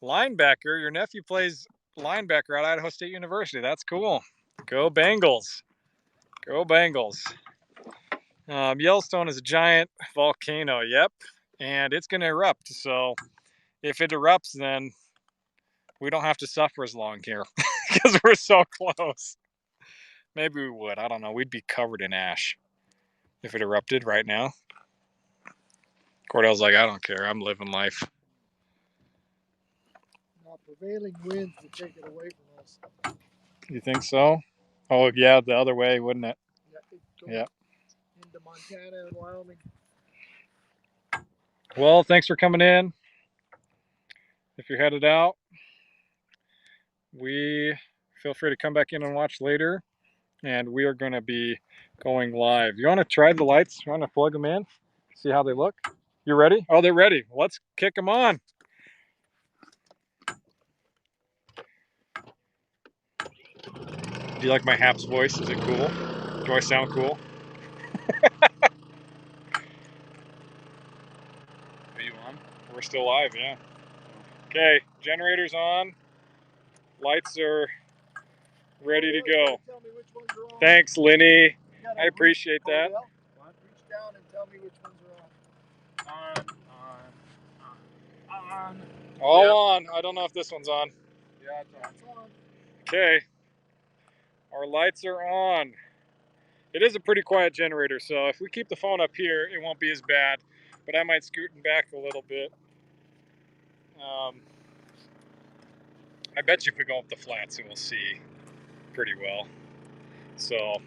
Speaker 3: Linebacker, your nephew plays linebacker at Idaho State University. That's cool. Go Bengals. Go Bengals. Yellowstone is a giant volcano. Yep. And it's going to erupt. So if it erupts, then we don't have to suffer as long here because we're so close. Maybe we would. I don't know. We'd be covered in ash if it erupted right now. Cordell's like, I don't care. I'm living life.
Speaker 2: Now, prevailing winds would take it away from us.
Speaker 3: You think so? Oh, yeah, the other way, wouldn't it? Yeah.
Speaker 2: Into Montana and Wyoming.
Speaker 3: Well, thanks for coming in. If you're headed out, we feel free to come back in and watch later. And we are going to be going live. You want to try the lights? You want to plug them in? See how they look? You ready? Oh, they're ready. Let's kick them on. Do you like my Haps voice? Is it cool? Do I sound cool?
Speaker 1: Are you on?
Speaker 3: We're still live, yeah. Okay, generator's on. Lights are ready to go.
Speaker 2: Tell me which ones are on.
Speaker 3: Thanks, Lenny. I appreciate that.
Speaker 2: Reach down and tell me which ones are on. On.
Speaker 3: All
Speaker 1: Yep.
Speaker 3: on. I don't know if this one's on.
Speaker 1: Yeah, it's
Speaker 2: on.
Speaker 3: Okay. Our lights are on. It is a pretty quiet generator, so if we keep the phone up here, it won't be as bad. But I might scoot back a little bit. I bet you if we go up the flats, it will see pretty well. So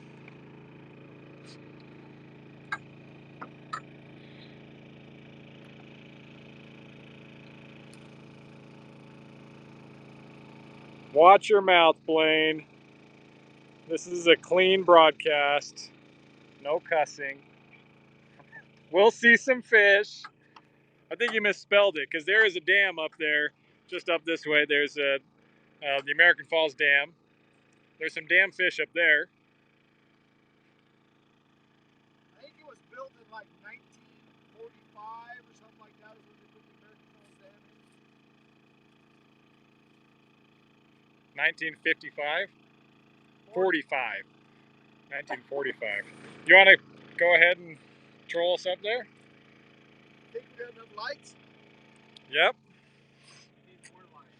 Speaker 3: watch your mouth, Blaine. This is a clean broadcast. No cussing. We'll see some fish. I think you misspelled it because there is a dam up there, just up this way. There's the American Falls Dam. There's some dam fish up there.
Speaker 2: I think it was built in like 1945 or something like that. Is when they put the American Falls Dam in.
Speaker 3: 1955? 45. 1945. You want to go ahead and troll us up there?
Speaker 2: Think we got enough lights?
Speaker 3: Yep.
Speaker 2: We need more lights.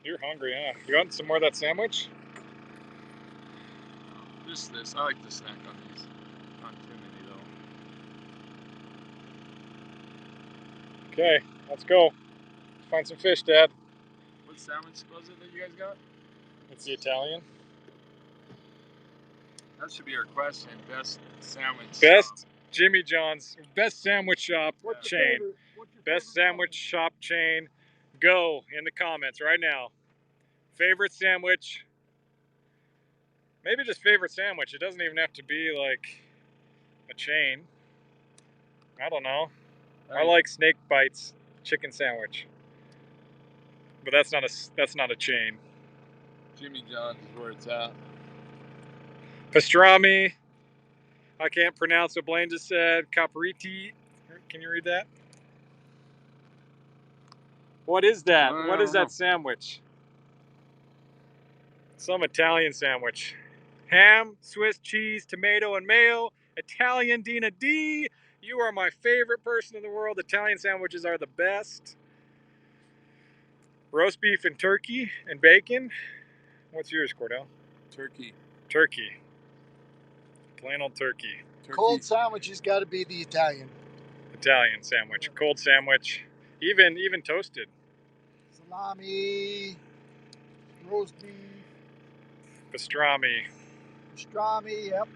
Speaker 3: You're hungry, huh? You want some more of that sandwich?
Speaker 1: Just this. I like to snack on these. Not too many though.
Speaker 3: Okay, let's go. Find some fish, Dad.
Speaker 5: What sandwich was it that you guys got?
Speaker 3: It's the Italian.
Speaker 5: That should be our question. Best sandwich.
Speaker 3: Best Jimmy John's, best sandwich shop
Speaker 2: What's your
Speaker 3: chain.
Speaker 2: favorite? What's your
Speaker 3: Best
Speaker 2: favorite
Speaker 3: sandwich shop chain. Go in the comments right now. Favorite sandwich. Maybe just favorite sandwich. It doesn't even have to be like a chain. I don't know. I like Snake Bites chicken sandwich. But that's not a chain.
Speaker 5: Jimmy John's is where it's at.
Speaker 3: Pastrami. I can't pronounce what Blaine just said. Capriti. Can you read that? What is that?
Speaker 5: I
Speaker 3: What is
Speaker 5: don't know.
Speaker 3: that sandwich? Some Italian sandwich. Ham, Swiss cheese, tomato, and mayo. Italian Dina D. You are my favorite person in the world. Italian sandwiches are the best. Roast beef and turkey and bacon. What's yours, Cordell?
Speaker 5: Turkey.
Speaker 3: Turkey. Plain old turkey.
Speaker 2: Cold sandwich has got to be the Italian.
Speaker 3: Italian sandwich. Cold sandwich. Even toasted.
Speaker 2: Salami, roast beef,
Speaker 3: Pastrami.
Speaker 2: pastrami. Yep.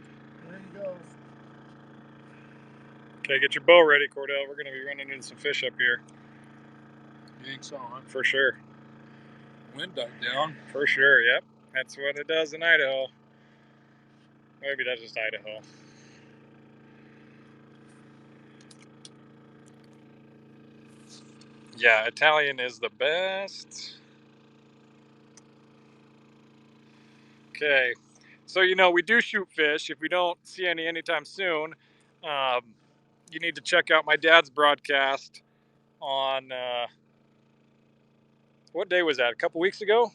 Speaker 2: There you go.
Speaker 3: Okay, get your bow ready, Cordell. We're going to be running into some fish up here.
Speaker 5: You think so, huh?
Speaker 3: For sure.
Speaker 5: Wind died down.
Speaker 3: For sure, yep. That's what it does in Idaho. Maybe that's just Idaho. Yeah, Italian is the best. Okay, so we do shoot fish. If we don't see any anytime soon, you need to check out my dad's broadcast on, what day was that? A couple weeks ago?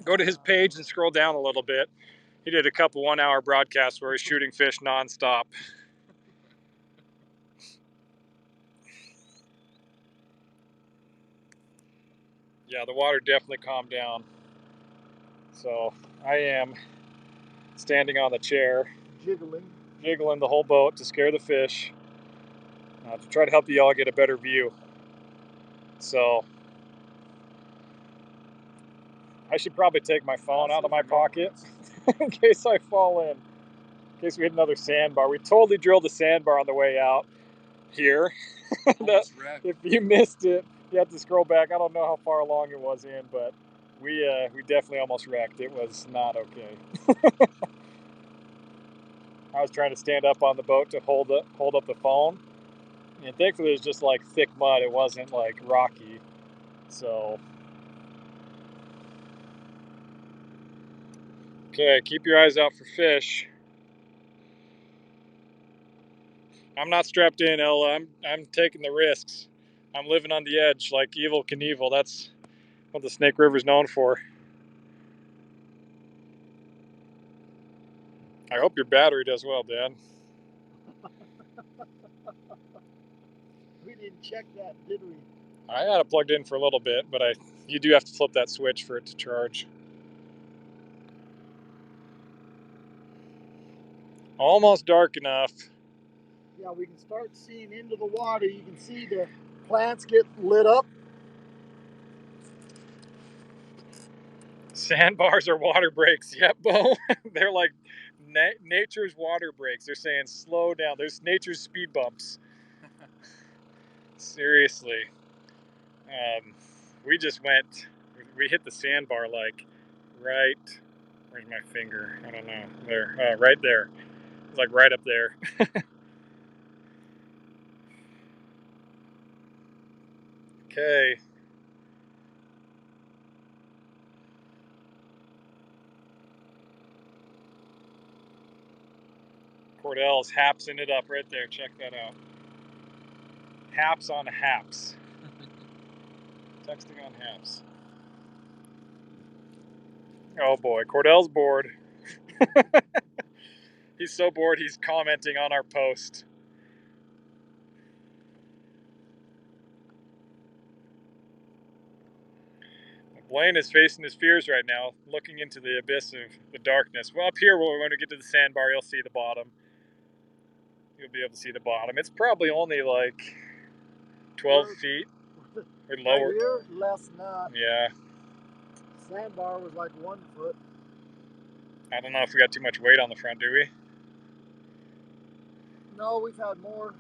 Speaker 3: Go to his page and scroll down a little bit. He did a couple 1-hour broadcasts where he's shooting fish nonstop. Yeah, the water definitely calmed down. So I am standing on the chair, jiggling the whole boat to scare the fish, to try to help you all get a better view. So I should probably take my phone out of my pocket in case I fall in case we hit another sandbar. We totally drilled a sandbar on the way out here. If you missed it, you have to scroll back. I don't know how far along it was in, but we definitely almost wrecked. It was not okay. I was trying to stand up on the boat to hold up the phone, and thankfully it was just like thick mud. It wasn't like rocky. So okay, keep your eyes out for fish. I'm not strapped in, Ella. I'm taking the risks. I'm living on the edge like Evel Knievel. That's what the Snake River's known for. I hope your battery does well, Dad.
Speaker 2: We didn't check that, did we?
Speaker 3: I had it plugged in for a little bit, but you do have to flip that switch for it to charge. Almost dark enough.
Speaker 2: Yeah, we can start seeing into the water. You can see the plants get lit up.
Speaker 3: Sandbars are water breaks. Yep, Bo. They're like nature's water breaks. They're saying slow down. There's nature's speed bumps. Seriously. We hit the sandbar like right, where's my finger? I don't know. There, right there. It's like right up there. Okay. Cordell's hapsing it up right there. Check that out. Haps on haps. Texting on haps. Oh boy, Cordell's bored. He's so bored he's commenting on our post. Blaine is facing his fears right now, looking into the abyss of the darkness. Well, up here, when we get to the sandbar, you'll see the bottom. You'll be able to see the bottom. It's probably only like 12
Speaker 2: We're-
Speaker 3: feet. We're
Speaker 2: Right
Speaker 3: lower.
Speaker 2: here, less than that.
Speaker 3: Yeah.
Speaker 2: Sandbar was like 1 foot.
Speaker 3: I don't know if we got too much weight on the front, do we?
Speaker 2: No, we've had more.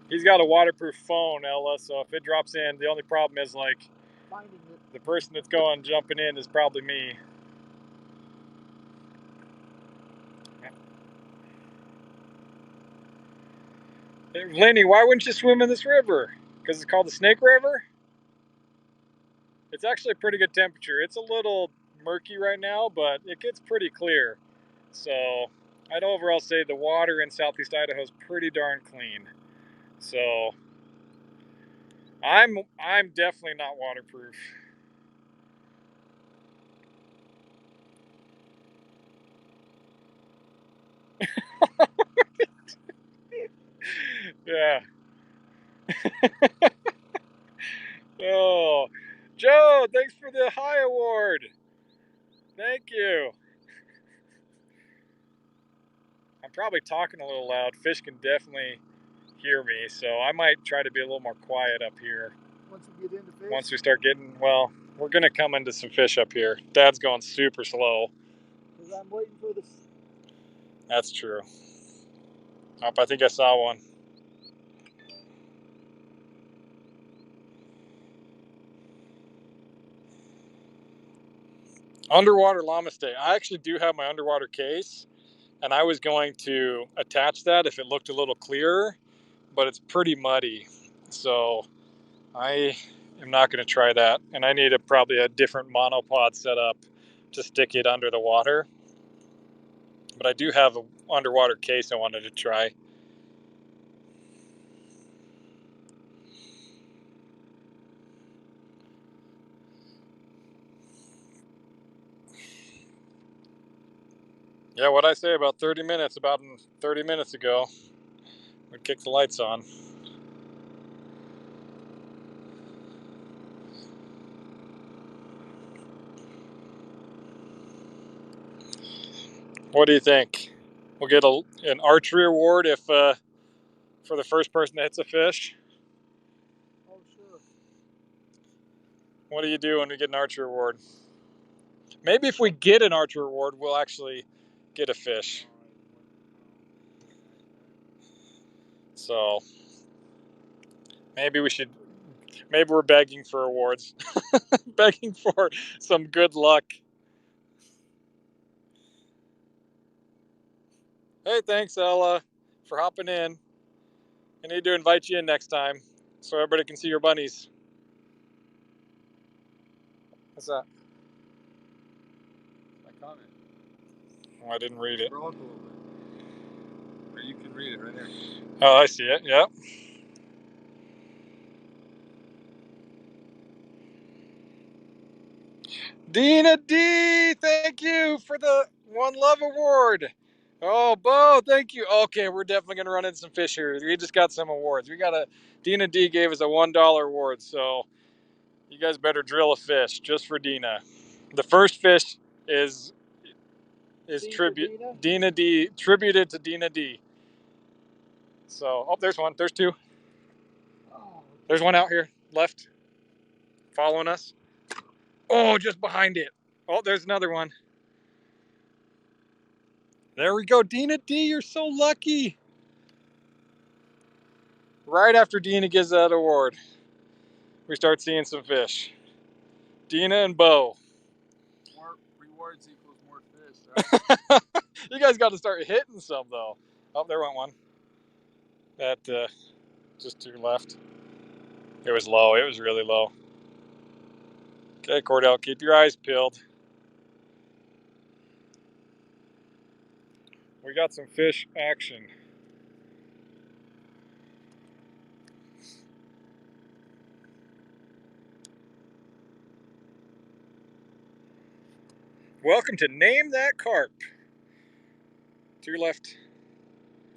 Speaker 3: He's got a waterproof phone, Ella, so if it drops in, the only problem is like
Speaker 2: Finding it.
Speaker 3: the person that's going jumping in is probably me. Hey, Lenny, why wouldn't you swim in this river? Because it's called the Snake River? It's actually a pretty good temperature. It's a little murky right now, but it gets pretty clear. So I'd overall say the water in Southeast Idaho is pretty darn clean. So I'm definitely not waterproof. Yeah. Oh, Joe, thanks for the high award. Thank you. I'm probably talking a little loud. Fish can definitely hear me, so I might try to be a little more quiet up here.
Speaker 2: Once you get into fish.
Speaker 3: Once we start getting, well, we're going to come into some fish up here. Dad's going super slow.
Speaker 2: Because I'm waiting for this.
Speaker 3: That's true. Oh, I think I saw one. Underwater llama stay. I actually do have my underwater case, and I was going to attach that if it looked a little clearer, but it's pretty muddy. So I am not going to try that. And I need probably a different monopod setup to stick it under the water. But I do have an underwater case I wanted to try. Yeah, what'd I say about 30 minutes? About 30 minutes ago, we kicked the lights on. What do you think? We'll get an archery award if for the first person that hits a fish.
Speaker 2: Oh, sure.
Speaker 3: What do you do when we get an archery award? Maybe if we get an archery award, we'll actually get a fish. So maybe we should. Maybe we're begging for awards, begging for some good luck. Hey, thanks, Ella, for hopping in. I need to invite you in next time so everybody can see your bunnies. What's that?
Speaker 5: My comment.
Speaker 3: Oh, I didn't read it.
Speaker 5: Scroll up a little bit. Or you can read it right there.
Speaker 3: Oh, I see it. Yep. Dina D, thank you for the One Love Award. Oh, Bo, thank you. Okay, we're definitely gonna run into some fish here. We just got some awards. Dina D gave us a $1 award, so you guys better drill a fish just for Dina. The first fish is Dina D, tributed to Dina D. So, oh, there's one. There's two.
Speaker 2: Oh,
Speaker 3: There's one out here left, following us. Oh, just behind it. Oh, there's another one. There we go. Dina D, you're so lucky. Right after Dina gives that award, we start seeing some fish. Dina and Bo.
Speaker 5: More rewards equals more fish, right?
Speaker 3: You guys got to start hitting some, though. Oh, there went one. That just to your left. It was low. It was really low. Okay, Cordell, keep your eyes peeled. We got some fish action. Welcome to Name That Carp. To your left.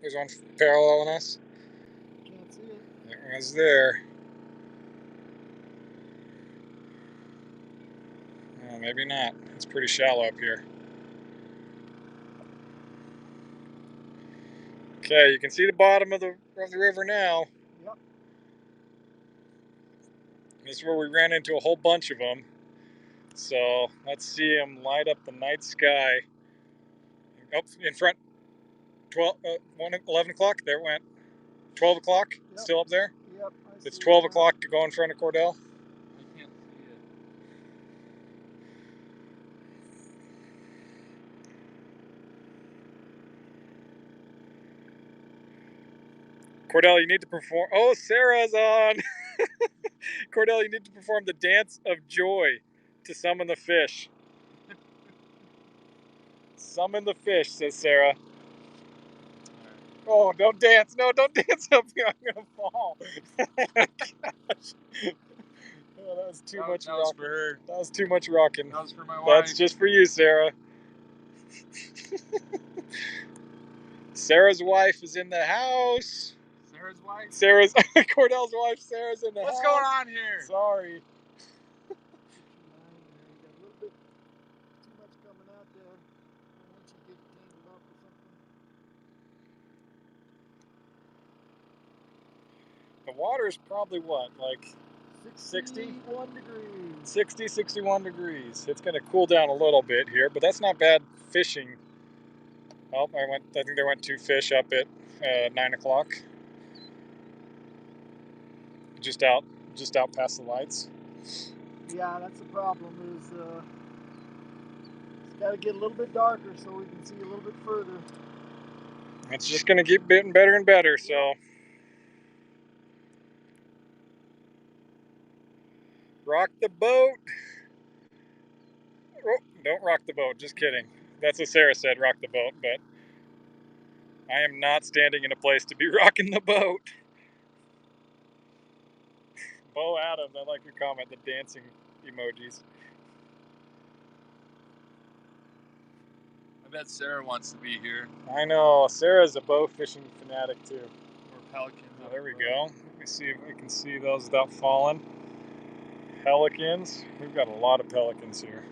Speaker 3: There's one paralleling us.
Speaker 2: can't see it.
Speaker 3: It was there. Oh, maybe not. It's pretty shallow up here. Okay, you can see the bottom of the river now.
Speaker 2: Yep.
Speaker 3: This is where we ran into a whole bunch of them. So let's see them light up the night sky. Oh, in front. 11 o'clock. There it went. 12 o'clock.
Speaker 2: Yep.
Speaker 3: Still up there.
Speaker 2: Yep.
Speaker 3: It's 12 o'clock to go in front of Cordell.
Speaker 5: I can't see it.
Speaker 3: Cordell, you need to perform. Oh, Sarah's on. Cordell, you need to perform the dance of joy to summon the fish. Summon the fish, says Sarah. Oh, don't dance. No, don't dance up here. I'm going to fall. Gosh. Oh, that was too much
Speaker 5: That was
Speaker 3: rocking.
Speaker 5: for her.
Speaker 3: That was too much rocking.
Speaker 5: That was for my wife.
Speaker 3: That's just for you, Sarah. Sarah's wife is in the house.
Speaker 5: Sarah's wife.
Speaker 3: Sarah's Cordell's wife. Sarah's in the
Speaker 5: What's
Speaker 3: house.
Speaker 5: going on here?
Speaker 3: Sorry.
Speaker 2: Got a little bit too much coming out there. Once you get it tangled up or something.
Speaker 3: The water's probably what, like 60?
Speaker 2: 61 degrees.
Speaker 3: 60, 61 degrees. It's going to cool down a little bit here, but that's not bad fishing. Oh, I think there went 2 fish up at 9 o'clock. Just out past the lights.
Speaker 2: Yeah, that's the problem. Is it's got to get a little bit darker so we can see a little bit further.
Speaker 3: It's just going to keep getting better and better. So, rock the boat. Oh, don't rock the boat. Just kidding. That's what Sarah said. Rock the boat, but I am not standing in a place to be rocking the boat. Bo Adams, I like your comment. The dancing emojis.
Speaker 5: I bet Sarah wants to be here.
Speaker 3: I know. Sarah's a bow fishing fanatic too.
Speaker 5: Or pelicans.
Speaker 3: Oh, there we go. Let me see if we can see those without falling. Pelicans. We've got a lot of pelicans here.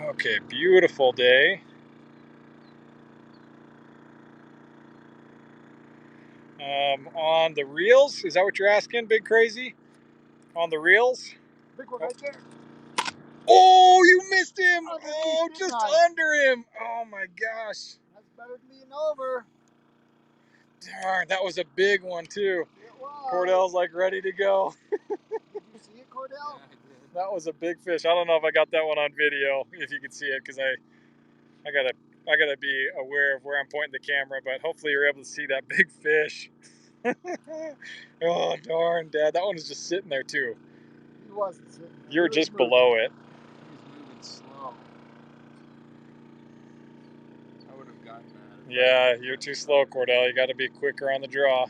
Speaker 3: Okay, beautiful day. On the reels, is that what you're asking, Big Crazy? On the reels?
Speaker 2: Big one right there.
Speaker 3: Oh, you missed him!
Speaker 2: Underneath,
Speaker 3: Oh,
Speaker 2: didn't
Speaker 3: just
Speaker 2: I?
Speaker 3: under him! Oh my gosh.
Speaker 2: That's better than being over.
Speaker 3: Darn, that was a big one too.
Speaker 2: It was.
Speaker 3: Cordell's like ready to go.
Speaker 2: Did you see it, Cordell?
Speaker 5: Yeah, I did.
Speaker 3: That was a big fish. I don't know if I got that one on video, if you can see it, because I gotta be aware of where I'm pointing the camera, but hopefully you're able to see that big fish. Oh darn, Dad, that one was just sitting there too.
Speaker 2: He wasn't sitting there.
Speaker 3: You were
Speaker 2: He was
Speaker 3: just
Speaker 2: moving.
Speaker 3: below it.
Speaker 5: He was moving slow. I would have gotten that.
Speaker 3: Yeah, you're too slow, Cordell. You got to be quicker on the draw.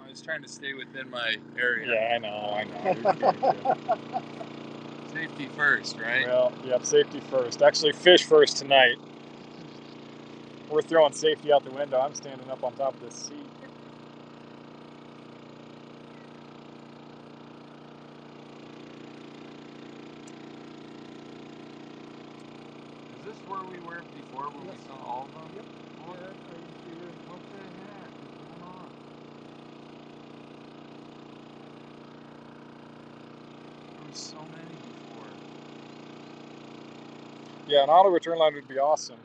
Speaker 5: I was trying to stay within my area.
Speaker 3: Yeah, I know. You're doing good.
Speaker 5: Safety first, right?
Speaker 3: Well, yep, safety first. Actually, fish first tonight. We're throwing safety out the window. I'm standing up on top of this seat.
Speaker 5: Is this where we were before when
Speaker 2: Yes.
Speaker 5: we saw all of them?
Speaker 2: Yep.
Speaker 5: What,
Speaker 2: Yeah, are you here?
Speaker 5: what the heck is going on? There was so many before.
Speaker 3: Yeah, an auto return line would be awesome.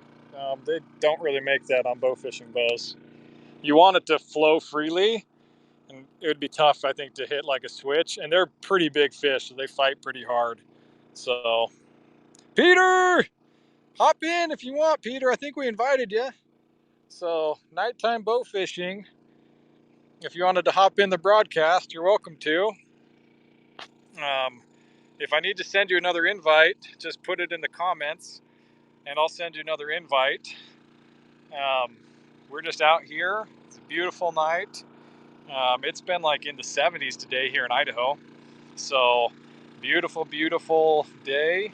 Speaker 3: They don't really make that on bow fishing bows. You want it to flow freely, and it would be tough, I think, to hit like a switch. And they're pretty big fish, so they fight pretty hard. So, Peter, hop in if you want, Peter. I think we invited you. So, nighttime bow fishing. If you wanted to hop in the broadcast, you're welcome to. If I need to send you another invite, just put it in the comments, and I'll send you another invite. We're just out here. It's a beautiful night. It's been like in the 70s today here in Idaho. So beautiful, beautiful day.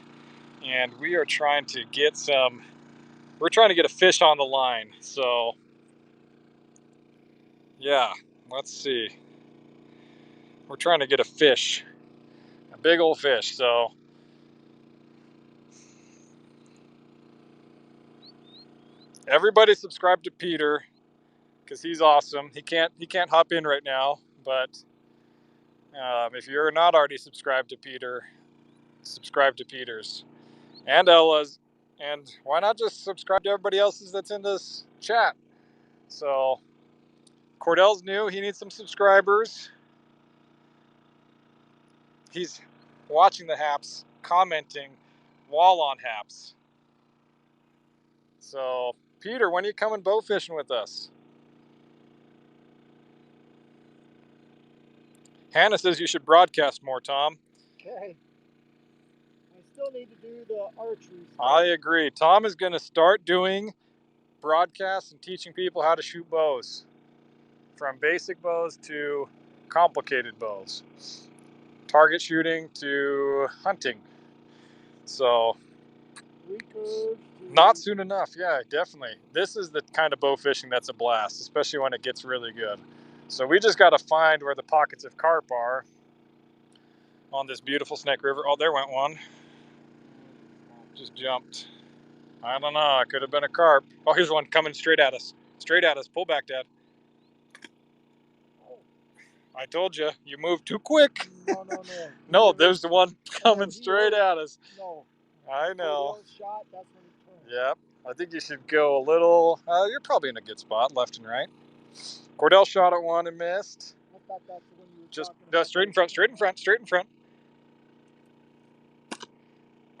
Speaker 3: And we are trying to get a fish on the line. So yeah, let's see. We're trying to get a fish, a big old fish. So everybody subscribe to Peter. because he's awesome. He can't hop in right now, but if you're not already subscribed to Peter, subscribe to Peter's and Ella's, and why not just subscribe to everybody else's that's in this chat? So Cordell's new. He needs some subscribers. He's watching the haps, commenting while on haps. So Peter, when are you coming bow fishing with us? Hannah says you should broadcast more, Tom.
Speaker 2: Okay. I still need to do the archery stuff.
Speaker 3: I agree. Tom is going to start doing broadcasts and teaching people how to shoot bows, from basic bows to complicated bows, target shooting to hunting. So
Speaker 2: Recurves to-
Speaker 3: not soon enough. Yeah, definitely. This is the kind of bow fishing that's a blast, especially when it gets really good. So we just got to find where the pockets of carp are on this beautiful Snake River. Oh, there went one. Just jumped. I don't know. It could have been a carp. Oh, here's one coming straight at us. Straight at us. Pull back, Dad. I told you. You moved too quick.
Speaker 2: No.
Speaker 3: No, there's the one coming
Speaker 2: he
Speaker 3: straight
Speaker 2: was-
Speaker 3: at us.
Speaker 2: No.
Speaker 3: I know.
Speaker 2: Cordell shot, that's when he turned.
Speaker 3: Yep. I think you should go a little. You're probably in a good spot, left and right. Cordell shot at one and missed.
Speaker 2: I thought that's the one you were
Speaker 3: Just
Speaker 2: talking
Speaker 3: no,
Speaker 2: about.
Speaker 3: straight in front, straight in front, straight in front.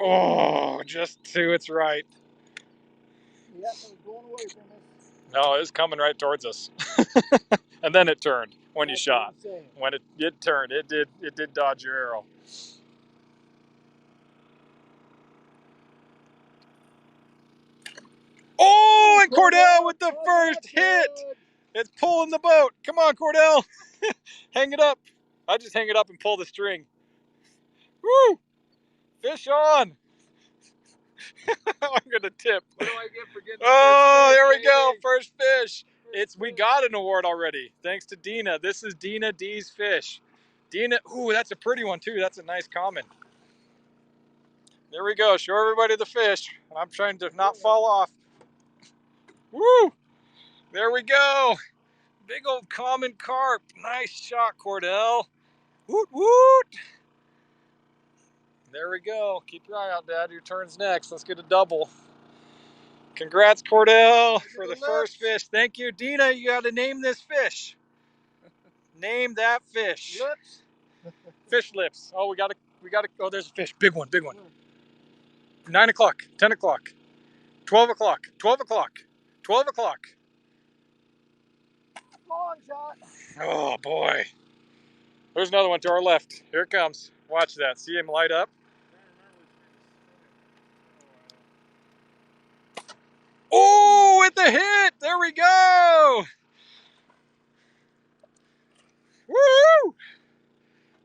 Speaker 3: Oh, just to its right.
Speaker 2: Yeah, it was going away from us.
Speaker 3: No, it was coming right towards us. And then it turned when you
Speaker 2: That's
Speaker 3: shot.
Speaker 2: what I'm saying.
Speaker 3: When it turned, it did dodge your arrow. Oh, and Cordell with the first hit. It's pulling the boat. Come on, Cordell. Hang it up. I just hang it up and pull the string. Woo! Fish on. I'm gonna tip.
Speaker 5: What do I get for getting the
Speaker 3: Oh,
Speaker 5: first fish,
Speaker 3: there we go.
Speaker 5: baby?
Speaker 3: First fish. We got an award already, thanks to Dina. This is Dina D's fish. Dina, ooh, that's a pretty one too. That's a nice comment. There we go. Show everybody the fish. I'm trying to not fall off. Woo! There we go. Big old common carp. Nice shot, Cordell. Woot woot. There we go. Keep your eye out, Dad. Your turn's next. Let's get a double. Congrats, Cordell, for the first fish. Thank you, Dina. You got to name this fish. Name that fish.
Speaker 2: Lips.
Speaker 3: Fish lips. Oh, we got to. Oh, there's a fish. Big one. 9 o'clock. 10 o'clock. 12 o'clock. 12 o'clock. 12 o'clock.
Speaker 2: Long shot.
Speaker 3: Oh boy. There's another one to our left. Here it comes. Watch that. See him light up. Oh, with the hit! There we go! Woo!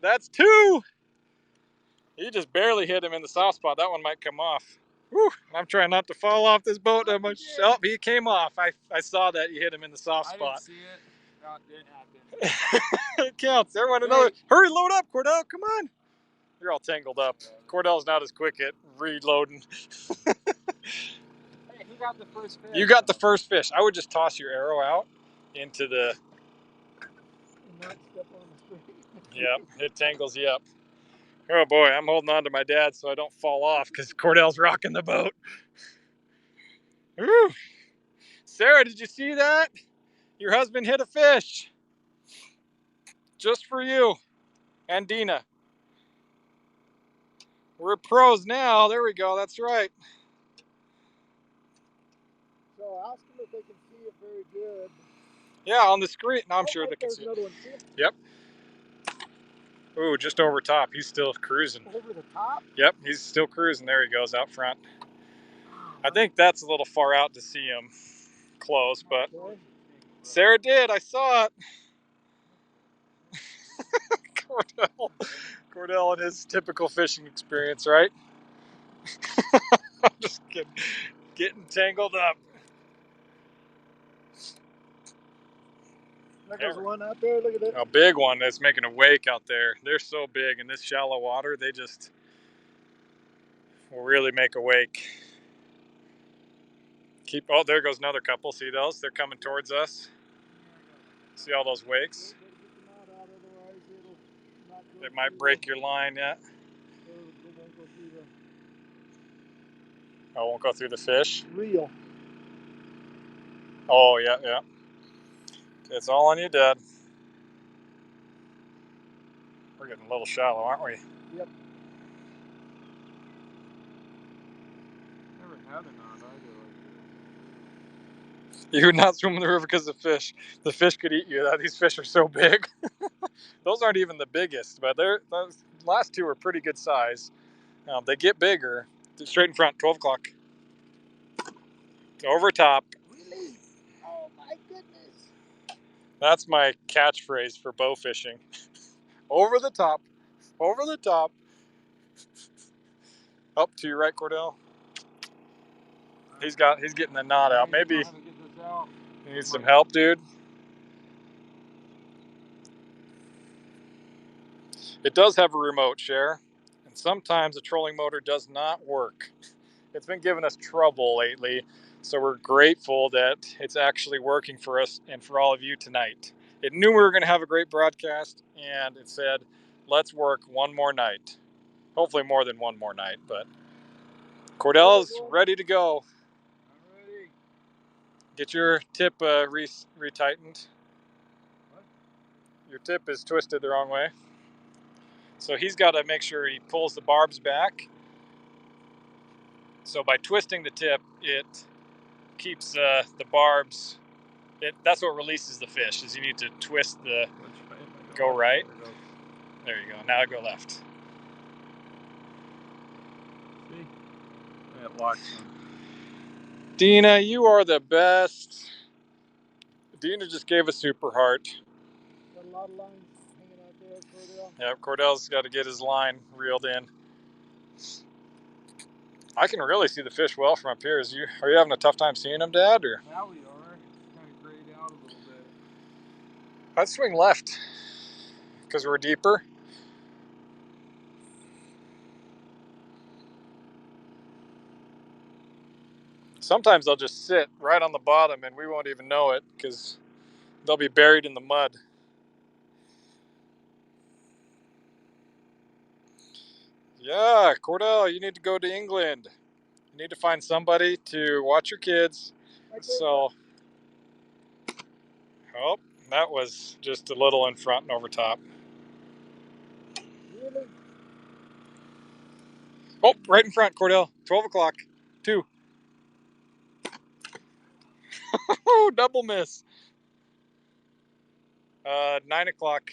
Speaker 3: That's two! He just barely hit him in the soft spot. That one might come off. Woo! I'm trying not to fall off this boat that much. Oh, he came off. I saw that you hit him in the soft
Speaker 5: I
Speaker 3: spot.
Speaker 5: didn't see it. No, it didn't happen.
Speaker 3: It counts. There went another. Hurry, load up, Cordell. Come on. You're all tangled up. Cordell's not as quick at reloading.
Speaker 5: Hey, who got the first fish?
Speaker 3: You got the first fish. I would just toss your arrow out into the.
Speaker 2: Not step on the string.
Speaker 3: Yep, it tangles you up. Oh boy, I'm holding on to my dad so I don't fall off because Cordell's rocking the boat. Woo. Sarah, did you see that? Your husband hit a fish. Just for you and Dina. We're pros now. There we go. That's right.
Speaker 2: So ask them if they can see it very good.
Speaker 3: Yeah, on the screen. No, I'm
Speaker 2: Oh,
Speaker 3: sure
Speaker 2: look,
Speaker 3: they can
Speaker 2: there's
Speaker 3: see.
Speaker 2: another one. See it?
Speaker 3: Yep. Ooh, just over top. He's still cruising.
Speaker 2: Over the top.
Speaker 3: Yep, he's still cruising. There he goes out front. I think that's a little far out to see him close, but
Speaker 2: Okay.
Speaker 3: Sarah did. I saw it. Cordell and his typical fishing experience, right? I'm just getting tangled up.
Speaker 2: There's one out there. Look at it.
Speaker 3: A big one that's making a wake out there. They're so big in this shallow water, they just will really make a wake. Oh, there goes another couple. See those? They're coming towards us. See all those wakes?
Speaker 2: Better get the knot out, otherwise it'll not go
Speaker 3: It might
Speaker 2: through
Speaker 3: break your line, yeah.
Speaker 2: It won't go through the
Speaker 3: I won't go through the fish.
Speaker 2: reel.
Speaker 3: Oh, yeah, yeah. It's all on you, Dad. We're getting a little shallow, aren't we?
Speaker 2: Yep.
Speaker 5: Never had a knot either like
Speaker 3: You would not swim in the river because of fish. The fish could eat you. These fish are so big. Those aren't even the biggest, but those last two are pretty good size. They get bigger. Straight in front, 12 o'clock. Over top.
Speaker 2: Really? Oh my goodness.
Speaker 3: That's my catchphrase for bow fishing. Over the top. Over the top. Up to your right, Cordell. He's getting the knot out. Maybe
Speaker 5: How to get this out.
Speaker 3: you need some help, dude. It does have a remote share, and sometimes the trolling motor does not work. It's been giving us trouble lately, so we're grateful that it's actually working for us and for all of you tonight. It knew we were going to have a great broadcast, and it said, let's work one more night. Hopefully more than one more night, but Cordell's ready to go.
Speaker 5: I'm ready.
Speaker 3: Get your tip retightened.
Speaker 5: What?
Speaker 3: Your tip is twisted the wrong way. So he's got to make sure he pulls the barbs back. So by twisting the tip, it keeps the barbs. That's what releases the fish. Is you need to twist the.
Speaker 5: Which way am I
Speaker 3: Go
Speaker 5: going?
Speaker 3: right.
Speaker 5: There it goes.
Speaker 3: There you go. Now I go left.
Speaker 5: See? It locks on.
Speaker 3: Dina, you are the best. Dina just gave a super heart.
Speaker 2: Got a lot of lines hanging out there, Cordell.
Speaker 3: Yeah, Cordell's got to get his line reeled in. I can really see the fish well from up here. Are you having a tough time seeing them, Dad? Or
Speaker 5: Now we are. It's kind of grayed out a little bit.
Speaker 3: I'd swing left because we're deeper. Sometimes they'll just sit right on the bottom and we won't even know it because they'll be buried in the mud. Yeah, Cordell, you need to go to England. You need to find somebody to watch your kids. So, oh, that was just a little in front and over top.
Speaker 2: Really?
Speaker 3: Oh, right in front, Cordell. 12 o'clock. 2. Oh, double miss. 9 o'clock.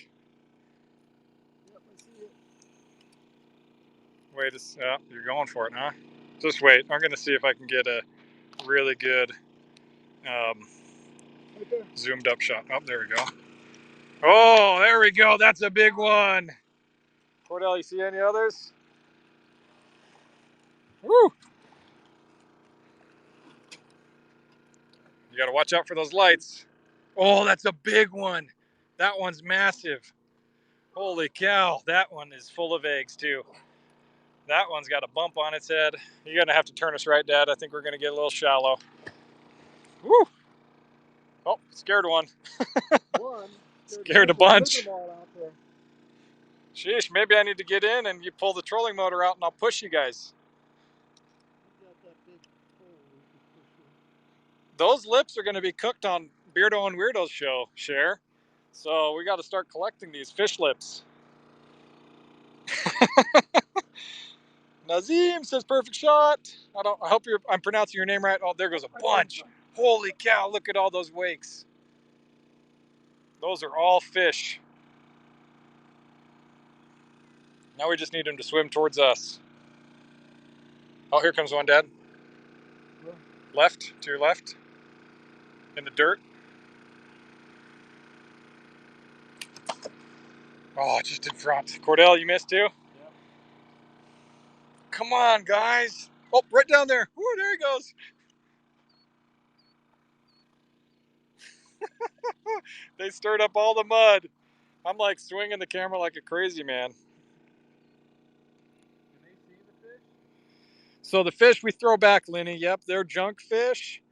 Speaker 2: Yep, I see it.
Speaker 3: Wait, you're going for it, huh? Just wait. I'm going to see if I can get a really good
Speaker 2: Right there.
Speaker 3: zoomed up shot. Oh, there we go. Oh, there we go. That's a big one. Cordell, you see any others? Woo! You got to watch out for those lights. Oh, that's a big one. That one's massive. Holy cow. That one is full of eggs, too. That one's got a bump on its head. You're going to have to turn us right, Dad. I think we're going to get a little shallow. Woo! Oh, scared one.
Speaker 2: One.
Speaker 3: Scared a bunch.
Speaker 2: Them all out there.
Speaker 3: Sheesh, maybe I need to get in and you pull the trolling motor out and I'll push you guys.
Speaker 2: You got that big hole we can push in.
Speaker 3: Those lips are going to be cooked on Beardo and Weirdo's show, Cher. So we got to start collecting these fish lips. Nazim says perfect shot. I hope I'm pronouncing your name right. Oh, there goes a bunch. Holy cow, look at all those wakes. Those are all fish. Now we just need them to swim towards us. Oh, here comes one, Dad.
Speaker 2: Where?
Speaker 3: Left, to your left. In the dirt. Oh, just in front. Cordell, you missed too?
Speaker 5: Yep.
Speaker 3: Come on, guys. Oh, right down there. Woo, there he goes. They stirred up all the mud. I'm like swinging the camera like a crazy man.
Speaker 5: Can they see the fish?
Speaker 3: So the fish we throw back, Lenny, yep, they're junk fish.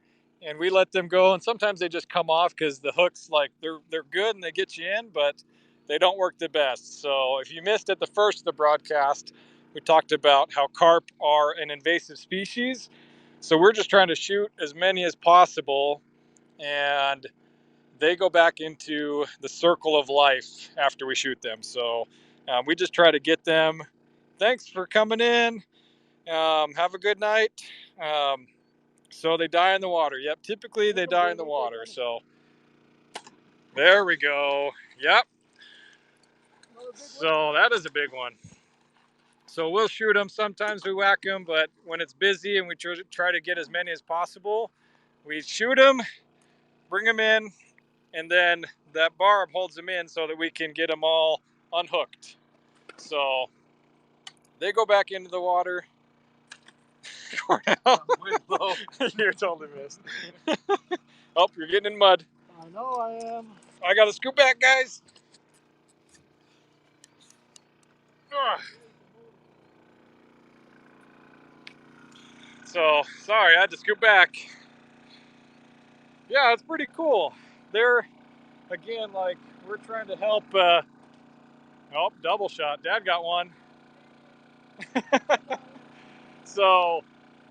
Speaker 3: and we let them go. And sometimes they just come off because the hooks, like they're good and they get you in, but they don't work the best. So if you missed at the first of the broadcast, we talked about how carp are an invasive species. So we're just trying to shoot as many as possible, and they go back into the circle of life after we shoot them. So we just try to get them. Thanks for coming in. Have a good night. So they die in the water. Yep, typically they die in the water. So there we go. Yep. So that is a big one. So we'll shoot them. Sometimes we whack them, but when it's busy and we try to get as many as possible, we shoot them, bring them in, and then that barb holds them in so that we can get them all unhooked. So they go back into the water. You're totally missed. Oh, you're getting in mud.
Speaker 2: I know I am.
Speaker 3: I gotta scoot back, guys. Ugh. So, sorry, I had to scoot back. Yeah, it's pretty cool. They're, again, like, we're trying to help. Oh, double shot. Dad got one. So,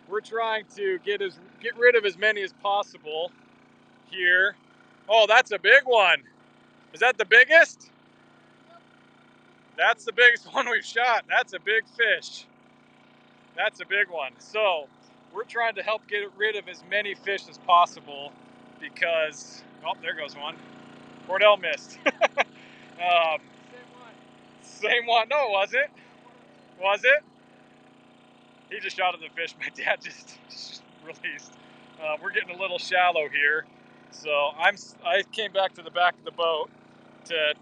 Speaker 3: we're trying to get rid of as many as possible here. Oh, that's a big one. Is that the biggest? That's the biggest one we've shot. That's a big fish. That's a big one. So we're trying to help get rid of as many fish as possible because, oh, there goes one. Cordell missed. Same one. No, was it? Was it? He just shot at the fish my dad just released. We're getting a little shallow here. So I came back to the back of the boat to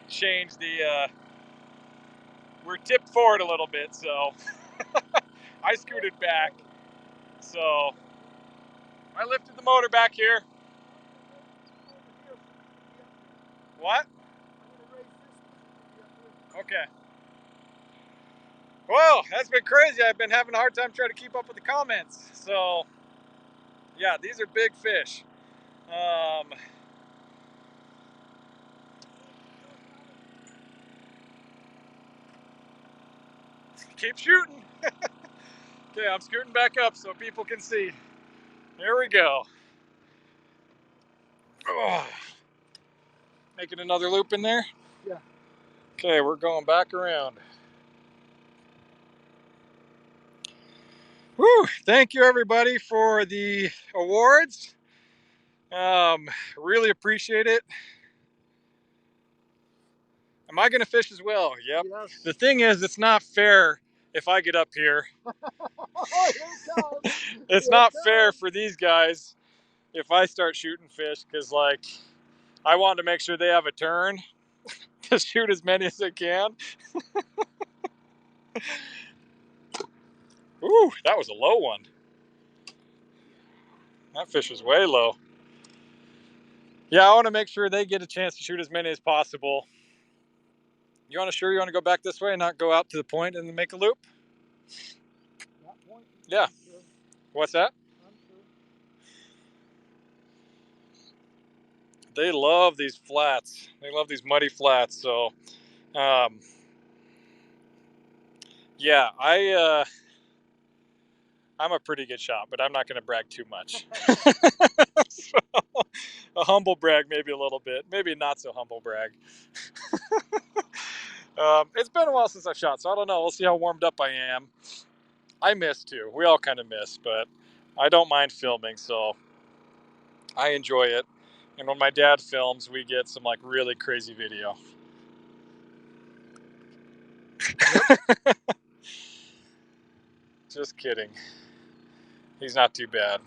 Speaker 3: change the, we're tipped forward a little bit, so I scooted back. So I lifted the motor back here. What? Okay. Well, that's been crazy. I've been having a hard time trying to keep up with the comments. So, yeah, these are big fish. Keep shooting. Okay, I'm scooting back up so people can see. There we go. Oh. Making another loop in there?
Speaker 2: Yeah.
Speaker 3: Okay, we're going back around. Whew, thank you everybody for the awards. Really appreciate it. Am I gonna fish as well? Yep.
Speaker 2: Yes.
Speaker 3: The thing is, it's not fair if I get up here.
Speaker 2: Oh, here it comes.
Speaker 3: It's not fair for these guys if I start shooting fish because, like, I want to make sure they have a turn to shoot as many as they can. Ooh, that was a low one. That fish was way low. Yeah, I want to make sure they get a chance to shoot as many as possible. You want to go back this way and not go out to the point and make a loop?
Speaker 2: That point?
Speaker 3: Yeah.
Speaker 2: Sure.
Speaker 3: What's that?
Speaker 2: I'm sure.
Speaker 3: They love these flats. They love these muddy flats. So, yeah, I'm a pretty good shot, but I'm not going to brag too much. So, a humble brag, maybe a little bit, maybe not so humble brag. It's been a while since I've shot, so I don't know. We'll see how warmed up I am. I miss too. We all kind of miss, but I don't mind filming, so I enjoy it. And when my dad films, we get some like really crazy video. Just kidding. He's not too bad.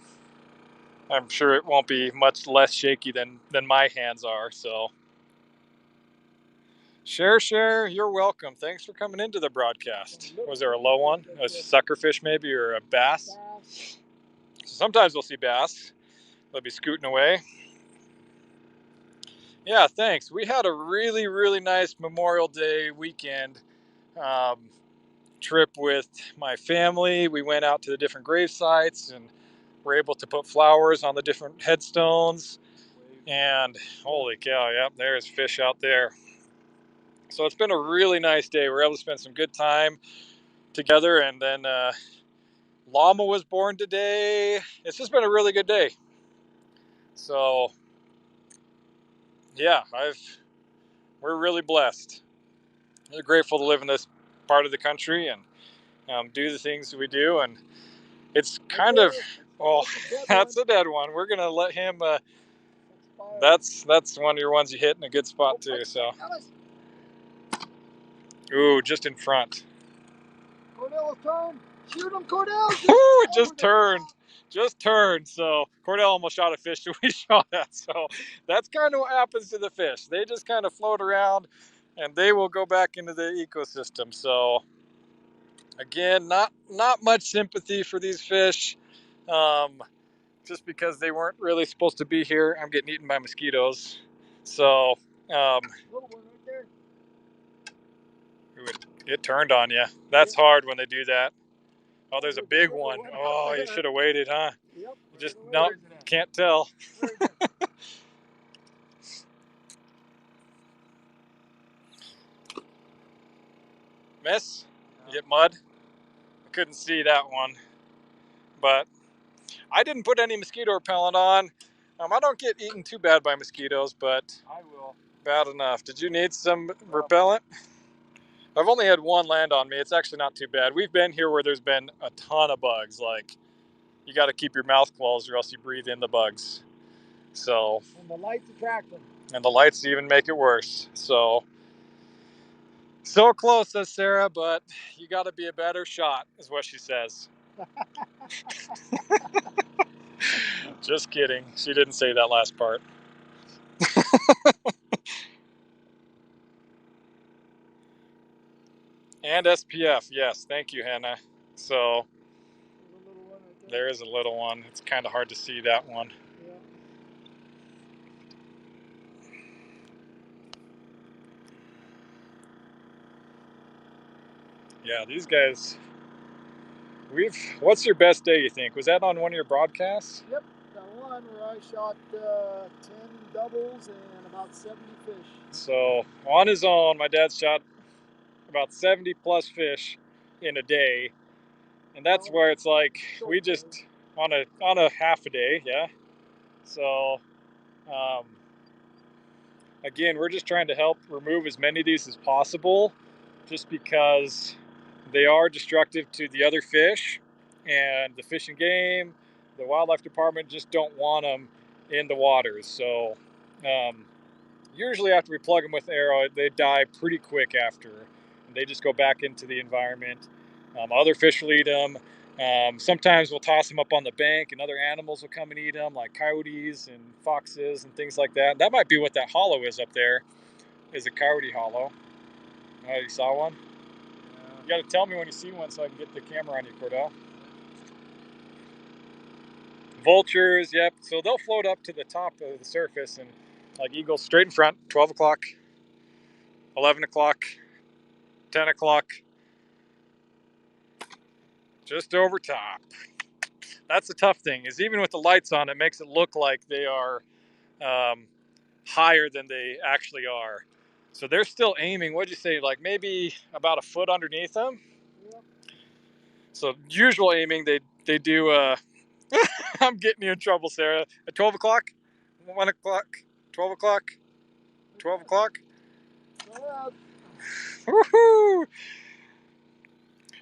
Speaker 3: I'm sure it won't be much less shaky than my hands are, so. Share, you're welcome. Thanks for coming into the broadcast. Was there a low one? A suckerfish maybe, or a bass? So sometimes we'll see bass. They'll be scooting away. Yeah, thanks. We had a really, really nice Memorial Day weekend trip with my family. We went out to the different grave sites and we're able to put flowers on the different headstones. And holy cow, yep, there's fish out there. So it's been a really nice day. We're able to spend some good time together. And then Llama was born today. It's just been a really good day. So yeah, we're really blessed. We're grateful to live in this part of the country and do the things that we do. And it's kind of, well, that's a dead one. We're gonna let him. That's one of your ones you hit in a good spot too. So, ooh, just in front.
Speaker 2: Cordell, turn. Shoot him, Cordell.
Speaker 3: Ooh, it just turned. Just turned. So Cordell almost shot a fish that we shot at. So that's kind of what happens to the fish. They just kind of float around and they will go back into the ecosystem. So again, not much sympathy for these fish. Just because they weren't really supposed to be here. I'm getting eaten by mosquitoes. So it turned on you. That's hard when they do that. Oh, there's a big one. Oh, you should have waited, huh?
Speaker 2: Yep.
Speaker 3: Just no, can't tell. Miss? You get mud? I couldn't see that one. But I didn't put any mosquito repellent on. I don't get eaten too bad by mosquitoes, but
Speaker 5: I will.
Speaker 3: bad enough. Did you need some repellent? I've only had one land on me. It's actually not too bad. We've been here where there's been a ton of bugs. Like, you got to keep your mouth closed or else you breathe in the bugs. So,
Speaker 2: And the lights attract them.
Speaker 3: and the lights even make it worse. So close, says Sarah, but you got to be a better shot, is what she says. Just kidding. She didn't say that last part. And SPF, yes. Thank you, Hannah. So there is a little one. It's kind of hard to see that one. Yeah, these guys. What's your best day, you think? Was that on one of your broadcasts?
Speaker 2: Yep, got one where I shot 10 doubles and about 70 fish.
Speaker 3: So on his own, my dad shot about 70 plus fish in a day, and that's where it's like we just on a half a day, yeah. So again, we're just trying to help remove as many of these as possible, just because they are destructive to the other fish, and the Fish and Game, the wildlife department just don't want them in the waters. So usually after we plug them with arrow, they die pretty quick after. They just go back into the environment. Other fish will eat them. Sometimes we'll toss them up on the bank and other animals will come and eat them, like coyotes and foxes and things like that. That might be what that hollow is up there, is a coyote hollow. Oh, you saw one? You got to tell me when you see one so I can get the camera on you, Cordell. Vultures, yep. So they'll float up to the top of the surface and like eagles straight in front, 12 o'clock, 11 o'clock, 10 o'clock, just over top. That's the tough thing, is even with the lights on, it makes it look like they are higher than they actually are. So they're still aiming, what'd you say, like maybe about a foot underneath them? Yep. So usual aiming, they do, I'm getting you in trouble, Sarah. At 12 o'clock? 1 o'clock? 12 o'clock? 12 o'clock? Woohoo!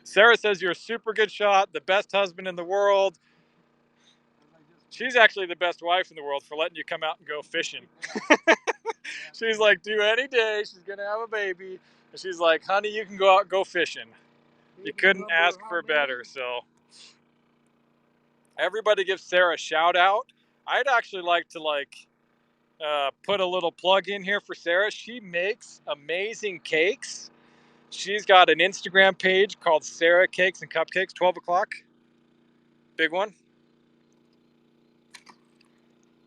Speaker 3: Sarah says you're a super good shot, the best husband in the world. She's actually the best wife in the world for letting you come out and go fishing. She's like, do any day. She's going to have a baby. And she's like, honey, you can go out and go fishing. You couldn't ask for better. So everybody gives Sarah a shout out. I'd actually like to put a little plug in here for Sarah. She makes amazing cakes. She's got an Instagram page called Sarah Cakes and Cupcakes, 12 o'clock. Big one.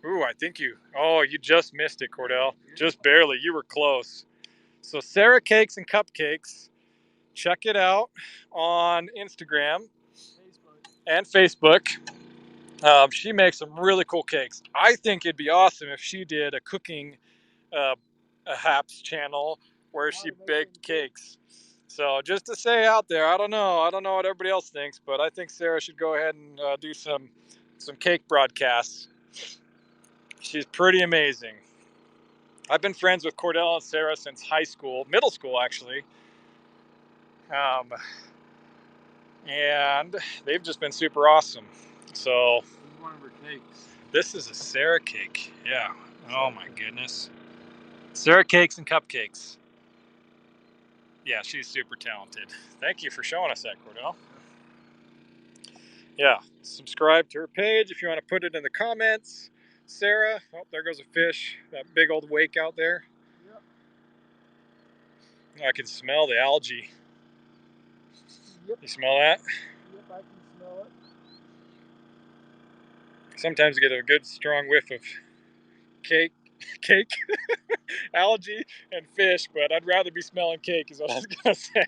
Speaker 3: Ooh, I think you just missed it, Cordell. Just barely. You were close. So Sarah Cakes and Cupcakes, check it out on Instagram and Facebook. She makes some really cool cakes. I think it'd be awesome if she did a cooking, a Haps channel where she baked cakes. So just to say out there, I don't know what everybody else thinks, but I think Sarah should go ahead and do some cake broadcasts. She's pretty amazing. I've been friends with Cordell and Sarah since high school, middle school actually, and they've just been super awesome. So
Speaker 5: This is one of her cakes.
Speaker 3: this is a Sarah cake. Yeah. Oh my goodness. Sarah cakes and cupcakes. Yeah, she's super talented. Thank you for showing us that, Cordell. Yeah, subscribe to her page if you want to put it in the comments. Sarah, oh, there goes a fish. That big old wake out there.
Speaker 2: Yep.
Speaker 3: I can smell the algae.
Speaker 2: Yep.
Speaker 3: You smell that?
Speaker 2: Yep, I can smell it.
Speaker 3: Sometimes you get a good strong whiff of cake, algae, and fish, but I'd rather be smelling cake is what I was gonna say.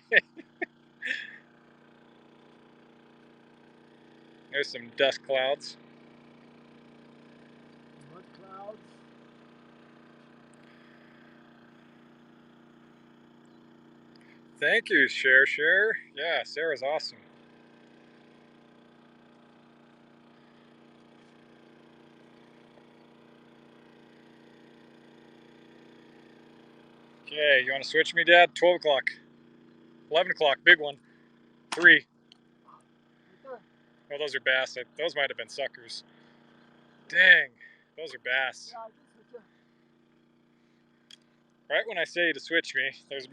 Speaker 3: There's some dust clouds.
Speaker 2: Mud clouds.
Speaker 3: Thank you, Share. Yeah, Sarah's awesome. Okay, you want to switch me, Dad? 12 o'clock. 11 o'clock, big one. 3.
Speaker 2: Right there.
Speaker 3: Oh, those are bass. Those might have been suckers. Dang, those are bass.
Speaker 2: Yeah, I can switch it.
Speaker 3: Right when I say to switch me, there's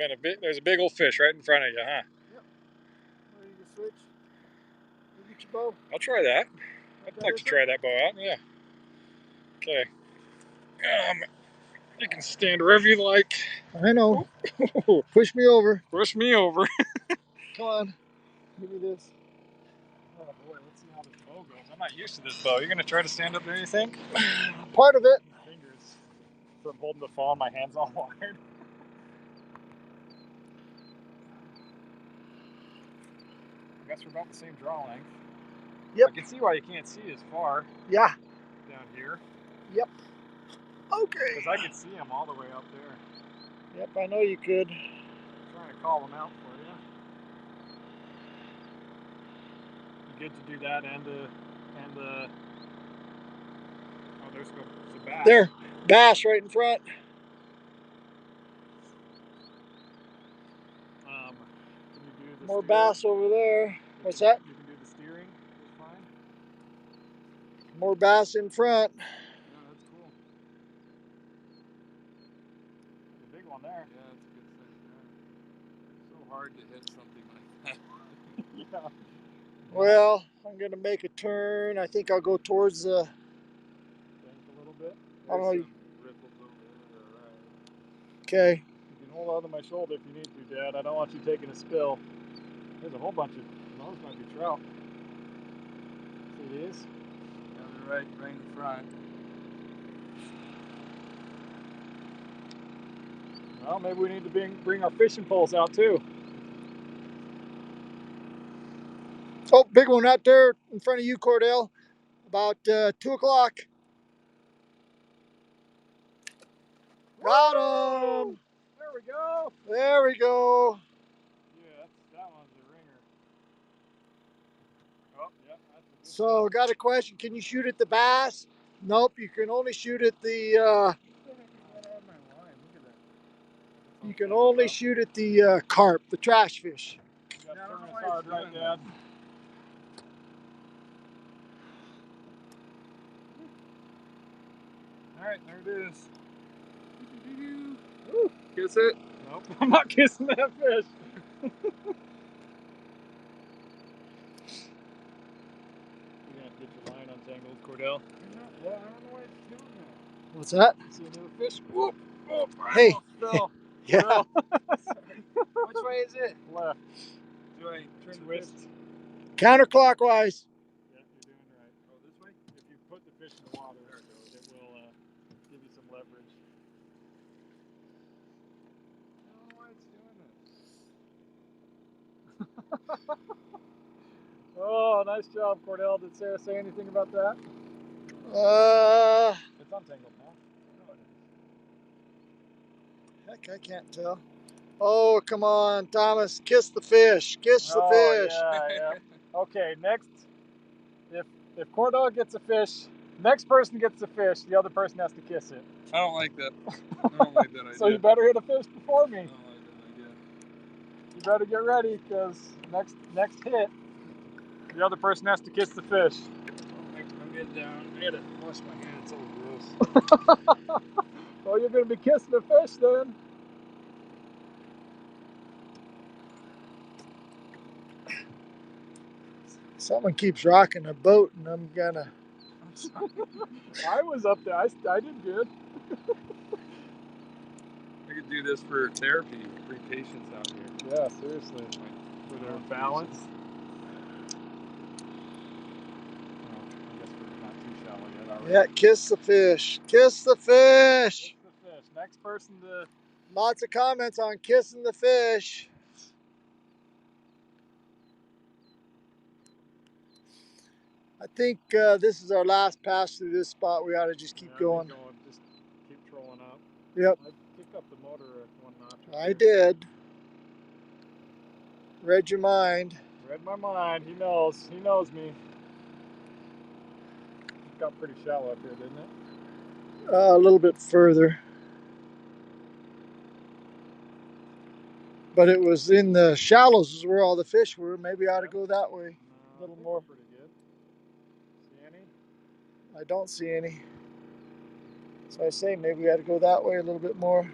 Speaker 3: a big old fish right in front of you, huh?
Speaker 2: Ready to switch? You get your bow.
Speaker 3: I'll try that. I'd
Speaker 2: Got
Speaker 3: like to
Speaker 2: it
Speaker 3: try that bow out. Yeah. Okay. You can stand wherever you like.
Speaker 2: I know. Push me over.
Speaker 3: Push me over.
Speaker 2: Come on. Give me this.
Speaker 3: Oh boy, let's see how this bow goes. I'm not used to this bow. You're gonna try to stand up there, you think?
Speaker 2: Part of it.
Speaker 3: Fingers. So I'm holding the phone, my hands all wide. I guess we're about the same draw length.
Speaker 2: Yep.
Speaker 3: I can see why you can't see as far
Speaker 2: Yeah.
Speaker 3: down here.
Speaker 2: Yep. Okay.
Speaker 3: Because I could see them all the way up there.
Speaker 2: Yep, I know you could.
Speaker 3: I'm trying to call them out for you. You good to do that and the oh, there's some bass.
Speaker 2: There. Bass right in front.
Speaker 3: Can you do the
Speaker 2: More
Speaker 3: steer?
Speaker 2: bass over there. What's that?
Speaker 3: You can do the steering just fine.
Speaker 2: More bass in front.
Speaker 3: Yeah, that's cool. There's a big one there.
Speaker 5: Yeah, that's a good fish. Yeah. So hard to hit something like that.
Speaker 3: Yeah.
Speaker 2: Well, I'm going to make a turn. I think I'll go towards the...
Speaker 3: Bank a little bit.
Speaker 2: I don't know.
Speaker 5: There's some ripples over there. Alright.
Speaker 2: Okay.
Speaker 3: You can hold on to my shoulder if you need to, Dad. I don't want you taking a spill. There's a whole bunch of those might be trout. See these?
Speaker 5: Yeah, they're right in front.
Speaker 3: Well, maybe we need to bring our fishing poles out too.
Speaker 2: Oh, big one out there in front of you, Cordell. About 2 o'clock. Got him.
Speaker 3: There we go.
Speaker 2: There we go.
Speaker 3: Yeah, that one's a ringer. Oh, yeah, that's a good
Speaker 2: So, got a question. Can you shoot at the bass? Nope, you can only shoot at the... you can only shoot at the carp, the trash fish.
Speaker 3: You got to turn us hard, right, Dad? All right, there it is.
Speaker 5: Woo, kiss it.
Speaker 3: Nope, I'm not kissing that fish. You're gonna have to get your line untangled, Cordell.
Speaker 5: Yeah, I don't know why it's doing that.
Speaker 2: What's that?
Speaker 3: You see another fish? Whoop, whoop.
Speaker 2: Hey.
Speaker 3: Fell.
Speaker 2: Yeah.
Speaker 3: Fell.
Speaker 5: Which way is it?
Speaker 3: Left.
Speaker 5: Do I turn the
Speaker 3: Twist.
Speaker 5: fish?
Speaker 2: Counterclockwise.
Speaker 3: Yeah, you're doing right. Oh, this way? If you put the fish in the water, it will give you some leverage.
Speaker 5: I don't know why it's doing this.
Speaker 3: Oh, Nice job, Cordell. Did Sarah say anything about that? It's untangled now.
Speaker 2: Heck, I can't tell. Oh, come on, Thomas. Kiss the fish. Kiss the fish.
Speaker 3: Yeah. Okay, next, if Cordell gets a fish, next person gets the fish, the other person has to kiss it.
Speaker 5: I don't like that. I don't like that idea.
Speaker 3: So you better hit a fish before me.
Speaker 5: I don't like that idea.
Speaker 3: You better get ready, because next hit, the other person has to kiss the fish.
Speaker 5: I'm getting down. I gotta wash my hands. It's all gross.
Speaker 3: Well, you're gonna be kissing the fish then.
Speaker 2: Someone keeps rocking the boat, and I'm gonna.
Speaker 3: I was up there. I did good.
Speaker 5: I could do this for therapy, free patients out here.
Speaker 3: Yeah, seriously. For their balance. Oh, I guess we're not too shallow yet, are we?
Speaker 2: Yeah, kiss the fish. Kiss the fish.
Speaker 3: Kiss the fish. Next person to.
Speaker 2: Lots of comments on kissing the fish. I think this is our last pass through this spot. We ought to just keep going.
Speaker 3: Just keep trolling up.
Speaker 2: Yep,
Speaker 3: I picked up the motor one notch.
Speaker 2: I did. Read your mind.
Speaker 3: Read my mind. He knows. He knows me. It got pretty shallow up here, didn't it?
Speaker 2: A little bit further. But it was in the shallows is where all the fish were. Maybe I ought to go that way.
Speaker 3: No,
Speaker 2: A little
Speaker 3: I think
Speaker 2: more.
Speaker 3: we're pretty good. See any?
Speaker 2: I don't see any. So I say maybe we ought to go that way a little bit more.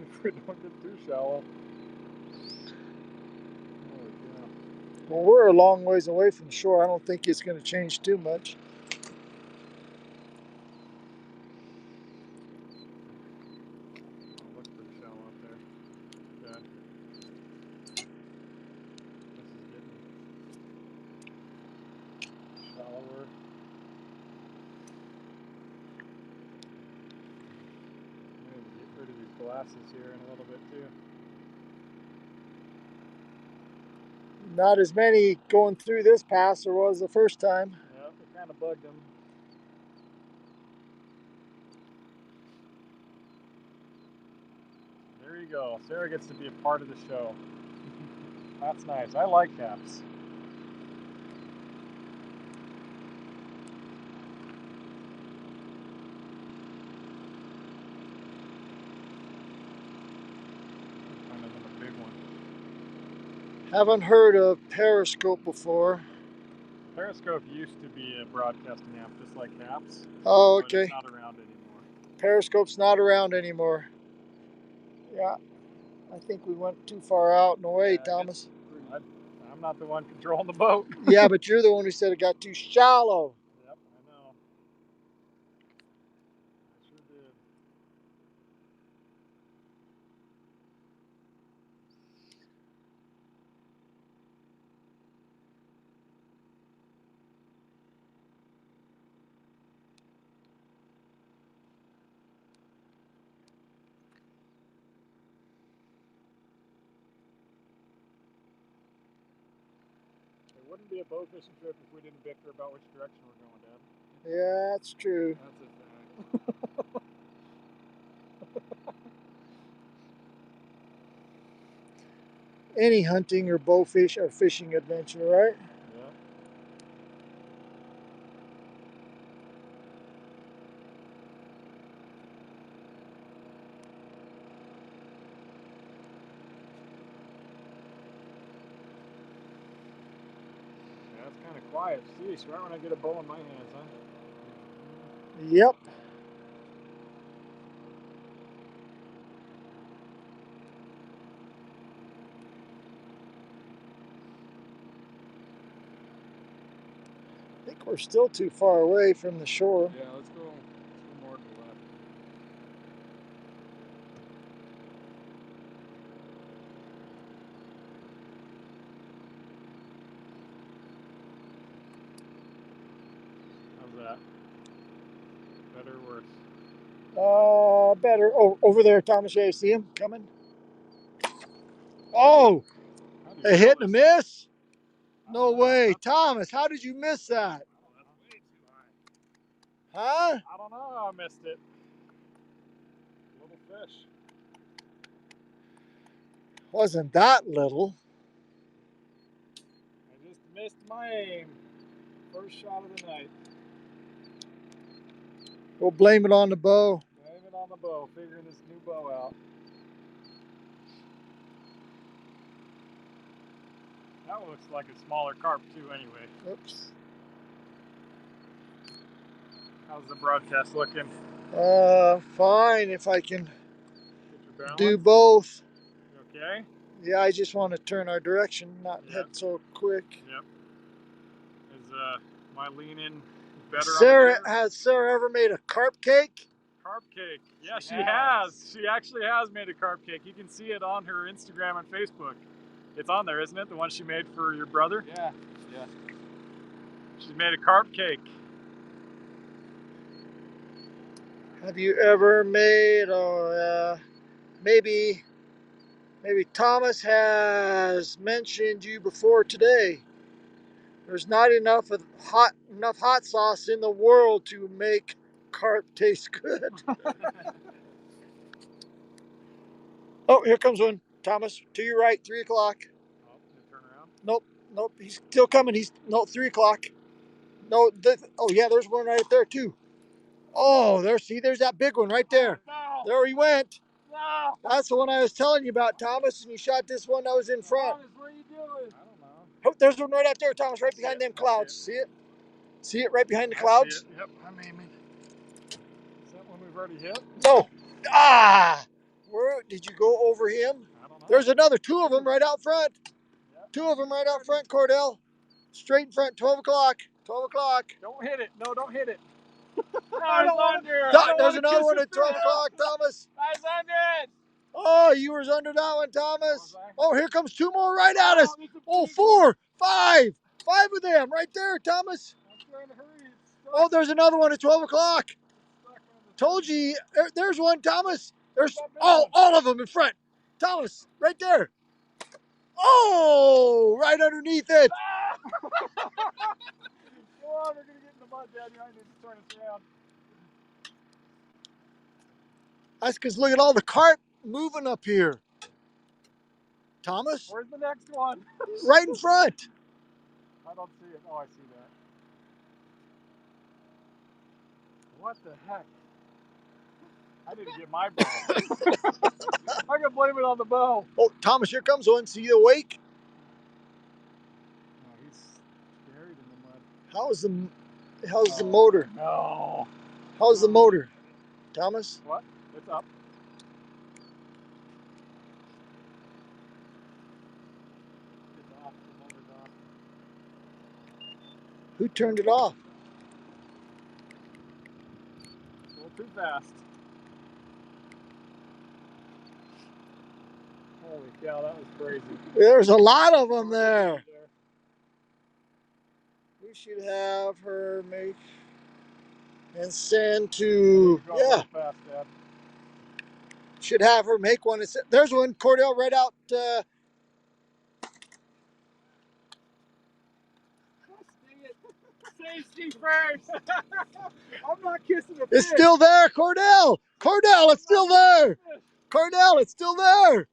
Speaker 3: If we don't get too shallow. Holy cow.
Speaker 2: Well, we're a long ways away from shore. I don't think it's going to change too much.
Speaker 3: Oh, looks pretty shallow up there. Okay. This is getting shallower. Maybe get rid of these glasses here in a little bit too.
Speaker 2: Not as many going through this pass there was the first time.
Speaker 3: Yeah, we kind of bugged them. There you go. Sarah gets to be a part of the show. That's nice. I like caps. Find another big one.
Speaker 2: Haven't heard of Periscope before.
Speaker 3: Periscope used to be a broadcasting app just like caps.
Speaker 2: Oh,
Speaker 3: But
Speaker 2: okay.
Speaker 3: it's not around anymore.
Speaker 2: Periscope's not around anymore. Yeah, I think we went too far out and away,
Speaker 3: Yeah,
Speaker 2: Thomas.
Speaker 3: I'm not the one controlling the boat.
Speaker 2: Yeah, but you're the one who said it got too shallow.
Speaker 3: Yep, I know. I sure did. It wouldn't be a bow fishing trip if we didn't bicker about which direction we're going, Dad.
Speaker 2: Yeah, that's true.
Speaker 5: That's a fact.
Speaker 2: Any hunting or bow fish or fishing adventure, right?
Speaker 3: Yeah. Yeah, it's kind of quiet. Sheesh, right when I get a bow in my hands, huh?
Speaker 2: Yep. I think we're still too far away from the shore.
Speaker 5: Yeah, let's go more to the left.
Speaker 3: How's that? Better or worse?
Speaker 2: Better. Oh, over there, Thomas. Yeah, you see him coming? Oh,
Speaker 3: How do you
Speaker 2: a
Speaker 3: know
Speaker 2: hit and a
Speaker 3: this?
Speaker 2: miss. No way. Thomas, how did you miss that? Huh?
Speaker 3: I don't know how I missed it. Little fish.
Speaker 2: Wasn't that little.
Speaker 3: I just missed my aim. First shot of the night.
Speaker 2: We'll blame it on the bow.
Speaker 3: Blame it on the bow. Figuring this new bow out. That looks like a smaller carp too anyway.
Speaker 2: Oops.
Speaker 3: How's the broadcast looking?
Speaker 2: Fine if I can
Speaker 3: Get your balance?
Speaker 2: do both.
Speaker 3: You okay?
Speaker 2: Yeah, I just want to turn our direction, not
Speaker 3: Yep.
Speaker 2: head so quick.
Speaker 3: Yep. Is my lean in better
Speaker 2: Sarah,
Speaker 3: on the
Speaker 2: has Sarah ever made a carp cake?
Speaker 3: carp cake? Yeah, she has. She actually has made a carp cake. You can see it on her Instagram and Facebook. It's on there, isn't it? The one she made for your brother?
Speaker 5: Yeah. Yeah.
Speaker 3: She's made a carp cake.
Speaker 2: Have you ever made, maybe Thomas has mentioned you before today. There's not enough hot sauce in the world to make carp taste good. Oh, here comes one, Thomas. To your right, 3 o'clock.
Speaker 3: Oh, you turn around.
Speaker 2: Nope, he's still coming. 3 o'clock. No, oh yeah, there's one right there too. Oh, there's that big one right there.
Speaker 3: No!
Speaker 2: There he went.
Speaker 3: No!
Speaker 2: That's the one I was telling you about, Thomas, and you shot this one that was in front.
Speaker 3: Thomas, what are you doing? I don't know.
Speaker 2: Oh, there's one right out there, Thomas, right behind them clouds. See it? See it right behind the
Speaker 3: I
Speaker 2: clouds?
Speaker 3: see it. Yep, I'm aiming. Is that one we've already hit?
Speaker 2: No. Ah! Where did you go over him?
Speaker 3: I don't know.
Speaker 2: There's another 2 of them right out front.
Speaker 3: Yep.
Speaker 2: 2 of them right out front, Cordell. Straight in front, 12 o'clock. 12 o'clock.
Speaker 3: Don't hit it. No, don't hit it.
Speaker 5: I don't want
Speaker 2: There's another one at 12 o'clock, Thomas.
Speaker 3: I was under it.
Speaker 2: Oh, you was under that one, Thomas.
Speaker 3: Was I?
Speaker 2: Oh, here comes 2 more right at us. Oh, 4, 5. 5 of them right there, Thomas.
Speaker 3: I'm trying to hurry.
Speaker 2: Oh, there's another one at 12 o'clock. Told you, there's one, Thomas. There's all of them in front. Thomas, right there. Oh, right underneath it.
Speaker 3: Come on, we're going to get in the mud, Daniel. I need to turn us around.
Speaker 2: That's because look at all the carp moving up here. Thomas,
Speaker 3: Where's the next one?
Speaker 2: right in front.
Speaker 3: I don't see it. Oh, I see that. What the heck? I didn't get my bow. I can blame it on the bow.
Speaker 2: Oh, Thomas, here comes one. See you awake?
Speaker 3: No, he's buried in the mud.
Speaker 2: How's the motor?
Speaker 3: No.
Speaker 2: How's the motor, Thomas?
Speaker 3: What? It's up. It's off. The motor's off.
Speaker 2: Who turned it off?
Speaker 3: A little too fast. Holy cow, that was crazy.
Speaker 2: There's a lot of them there. We should have her make and send to,
Speaker 3: Going
Speaker 2: yeah,
Speaker 3: real fast, Dad.
Speaker 2: should have her make one. There's one, Cordell, right out.
Speaker 3: Safety first. I'm not kissing the
Speaker 2: It's
Speaker 3: fish.
Speaker 2: still there, Cordell. Cordell, it's still there. Cordell, it's still there.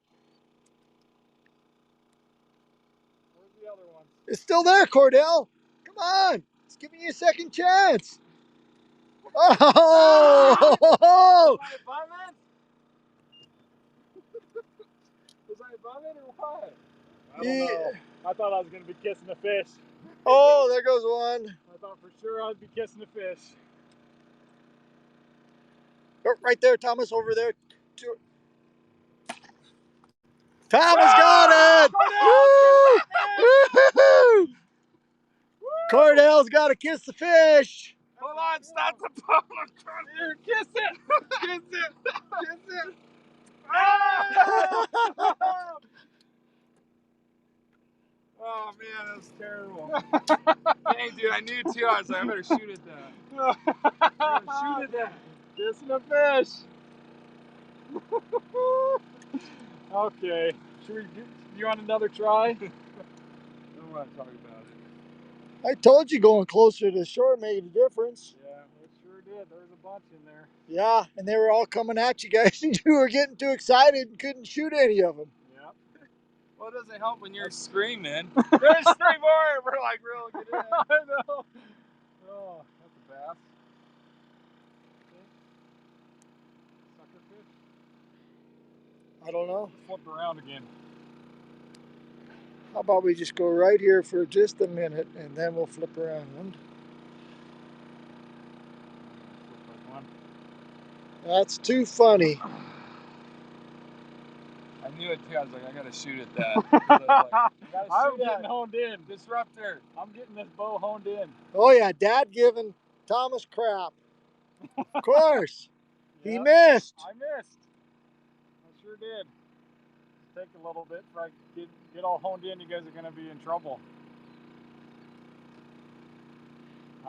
Speaker 3: Where's the other one?
Speaker 2: It's still there, Cordell. Come on. It's giving you a second chance. Oh!
Speaker 3: Was I above it? Was I above it or what? I don't know. I thought I was going to be kissing a fish.
Speaker 2: Oh, there goes one.
Speaker 3: I thought for sure I'd be kissing a fish.
Speaker 2: Oh, right there, Thomas, over there. Thomas got it! Woo! Cordell's got to kiss the fish.
Speaker 3: Hold on, stop the boat. Here, kiss it. Kiss it. Kiss it. Ah! Oh man, that was terrible.
Speaker 5: Dang, dude, I knew too. I was like, I better shoot at that.
Speaker 3: Shoot at that. Kissing a fish. Okay. Should we do you want another try?
Speaker 5: don't want to talk about it.
Speaker 2: I told you going closer to the shore made a difference.
Speaker 3: Yeah, it sure did. There was a bunch in there.
Speaker 2: Yeah, and they were all coming at you guys, and you were getting too excited and couldn't shoot any of them.
Speaker 3: Yep.
Speaker 5: Well, it doesn't help when you're screaming. There's 3 more. We're like, real, get in.
Speaker 3: I know. Oh, that's a bass. Okay. Sucker fish.
Speaker 2: I don't know.
Speaker 3: Flip around again.
Speaker 2: How about we just go right here for just a minute, and then we'll flip around.
Speaker 3: Flip like one.
Speaker 2: That's too funny.
Speaker 5: I knew it too. I was like, I gotta shoot at that. I was like, gotta
Speaker 3: I'm
Speaker 5: shoot
Speaker 3: getting
Speaker 5: that
Speaker 3: honed in.
Speaker 5: disruptor.
Speaker 3: I'm getting this bow honed in.
Speaker 2: Oh yeah, Dad giving Thomas crap. Of course. He
Speaker 3: Yep,
Speaker 2: missed.
Speaker 3: I missed. I sure did. Take a little bit before I get all honed in. You guys are gonna be in trouble.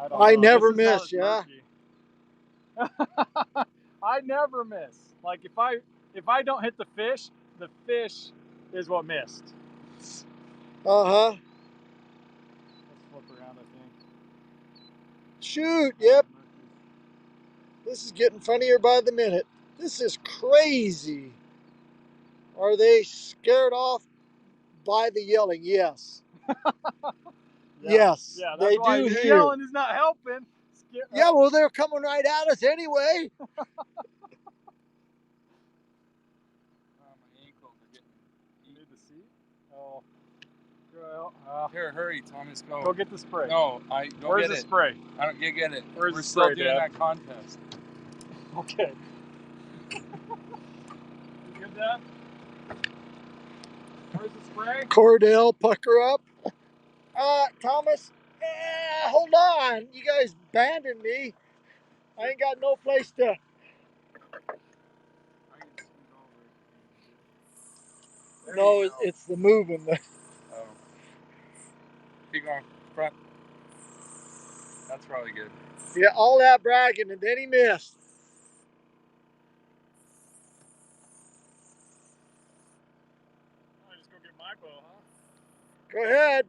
Speaker 3: don't
Speaker 2: I
Speaker 3: know.
Speaker 2: never
Speaker 3: This is not
Speaker 2: miss,
Speaker 3: as
Speaker 2: yeah.
Speaker 3: murky. I never miss. Like if I don't hit the fish is what missed.
Speaker 2: Uh-huh.
Speaker 3: Let's flip around, I think.
Speaker 2: Shoot, yep. This is getting funnier by the minute. This is crazy. Are they scared off by the yelling? Yes. Yes,
Speaker 3: Yeah, that's
Speaker 2: they
Speaker 3: why
Speaker 2: do
Speaker 3: your
Speaker 2: hear.
Speaker 3: yelling is not helping.
Speaker 2: Yeah, well, they're coming right at us anyway.
Speaker 5: Oh, my ankles are getting.
Speaker 3: You need the seat? Oh. Well,
Speaker 5: Here, hurry, Thomas, go.
Speaker 3: go get the spray.
Speaker 5: No, go
Speaker 3: Where's
Speaker 5: get
Speaker 3: the
Speaker 5: it.
Speaker 3: spray?
Speaker 5: I don't get it.
Speaker 3: Where's
Speaker 5: We're
Speaker 3: the
Speaker 5: still
Speaker 3: spray,
Speaker 5: doing
Speaker 3: Dad?
Speaker 5: that contest.
Speaker 3: Okay. You good, Dad? Where's the spray?
Speaker 2: Cordell, pucker up. Thomas, hold on. You guys abandoned me. I ain't got no place to.
Speaker 5: I can scoot over. There
Speaker 2: No,
Speaker 5: you go.
Speaker 2: it's the moving.
Speaker 5: Oh. Keep going. Front. That's probably good.
Speaker 2: Yeah, all that bragging, and then he missed.
Speaker 3: I'll just go get my bow, huh?
Speaker 2: Go ahead.